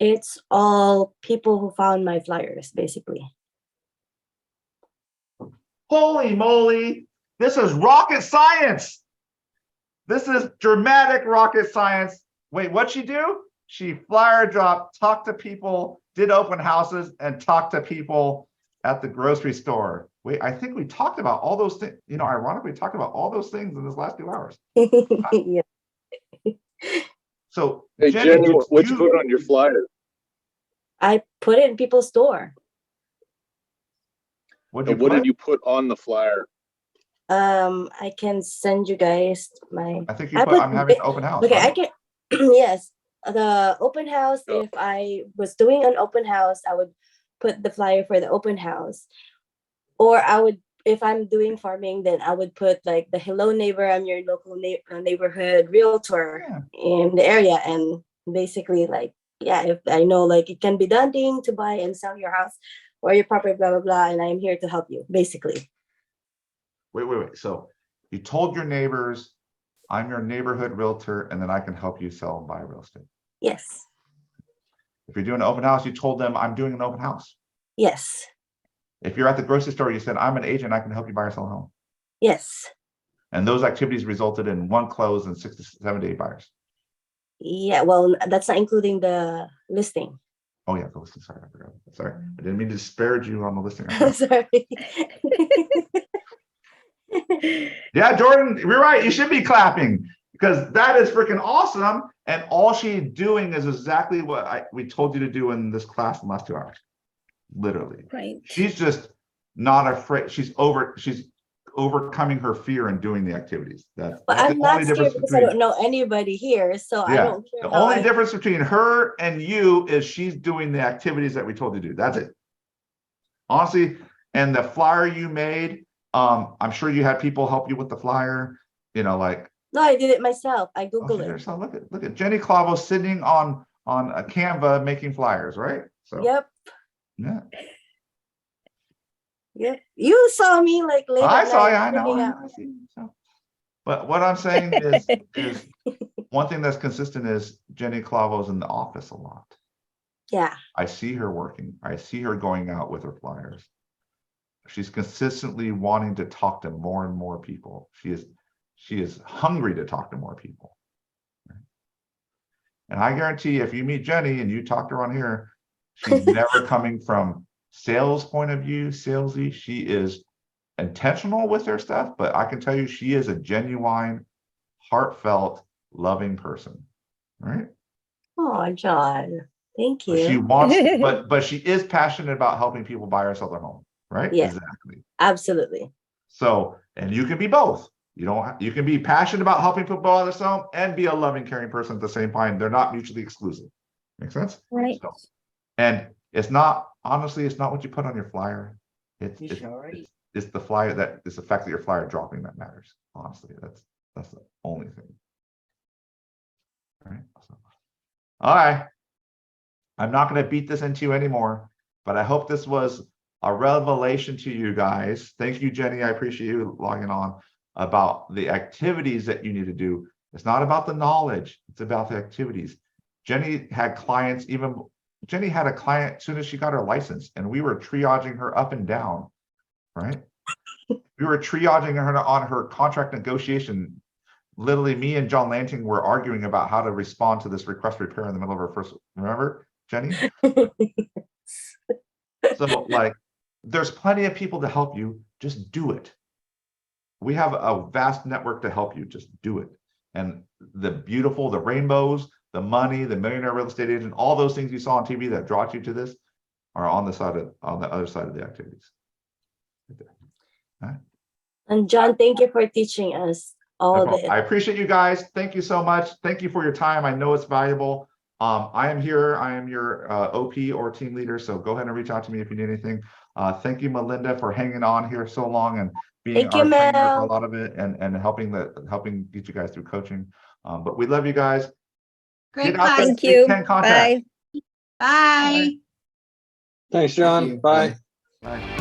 It's all people who found my flyers, basically. Holy moly, this is rocket science. This is dramatic rocket science. Wait, what'd she do? She flyer dropped, talked to people, did open houses, and talked to people at the grocery store. Wait, I think we talked about all those things. Ironically, we talked about all those things in this last 2 hours. Yeah. So, Hey, Jenny, Jenny, what'd you put on your flyer? I put it in people's door. What Did you put on the flyer? I can send you guys my. I think you put, I'm having an open house. Okay, right? I can. Yes, the open house. Oh. If I was doing an open house, I would put the flyer for the open house, or I would, if I'm doing farming, then I would put like the "Hello neighbor, I'm your local neighborhood realtor in the area," and basically like, yeah, if I know like it can be daunting to buy and sell your house or your property, blah blah blah, and I'm here to help you, basically. Wait. So you told your neighbors, I'm your neighborhood realtor, and then I can help you sell and buy real estate. Yes. If you're doing an open house, you told them, I'm doing an open house. Yes. If you're at the grocery store, you said, I'm an agent, I can help you buy or sell a home. Yes. And those activities resulted in 1 close and 6 to 7 to 8 buyers. Yeah, well, that's not including the listing. Oh yeah, the listing. Sorry, I forgot. Sorry, I didn't mean to disparage you on the listing. I I'm forgot. sorry. Yeah, Jordan, you're right. You should be clapping because that is freaking awesome. And all she's doing is exactly what we told you to do in this class in the last 2 hours. Literally. Right. She's just not afraid. She's overcoming her fear and doing the activities. But That's I'm the not only scared difference because I between, don't know anybody here, so I yeah, don't care. the how only I- difference between her and you is she's doing the activities that we told you to do. That's it. Honestly, and the flyer you made, I'm sure you had people help you with the flyer, you know, like, No, I did it myself. I oh, Googled she did it. herself. Look at Jenny Clavo sitting on a Canva making flyers, right? So Yep. yeah. Yep. You saw me like late I at saw night you, I know, figuring out. I see you, so. But what I'm saying is one thing that's consistent is Jenny Clavo's in the office a lot. Yeah. I see her working. I see her going out with her flyers. She's consistently wanting to talk to more and more people. She is hungry to talk to more people. And I guarantee if you meet Jenny and you talk to her on here, she's never coming from sales point of view, salesy. She is intentional with her stuff, but I can tell you she is a genuine, heartfelt, loving person. Right? Oh, John. Thank But she you. wants, but she is passionate about helping people buy or sell their home. Right? Yeah. Exactly. Absolutely. So, and you can be both. You can be passionate about helping people buy their home and be a loving, caring person at the same time. They're not mutually exclusive. Make sense? Right. So, and it's not, honestly, it's not what you put on your flyer. It's the flyer it's the fact that your flyer dropping that matters. Honestly, that's the only thing. All right. So, all right. I'm not going to beat this into you anymore, but I hope this was a revelation to you guys. Thank you, Jenny. I appreciate you logging on about the activities that you need to do. It's not about the knowledge. It's about the activities. Jenny had clients, Jenny had a client as soon as she got her license, and we were triaging her up and down, right? We were triaging her on her contract negotiation. Literally, me and John Lanting were arguing about how to respond to this request repair in the middle of her first, remember, Jenny? So like, there's plenty of people to help you. Just do it. We have a vast network to help you. Just do it. And the rainbows, the money, the millionaire real estate agent, all those things you saw on TV that brought you to this are on the other side of the activities. Right there. All right. And John, thank you for teaching us all No, this. I appreciate you guys. Thank you so much. Thank you for your time. I know it's valuable. I am here. I am your OP or team leader. So go ahead and reach out to me if you need anything. Thank you, Melinda, for hanging on here so long and being Thank our you, trainer for a Mel. lot of it and helping get you guys through coaching. But we love you guys. Great Get out there, class. Thank you. make 10 contacts. Bye. Bye. Thanks, John. Bye. Bye.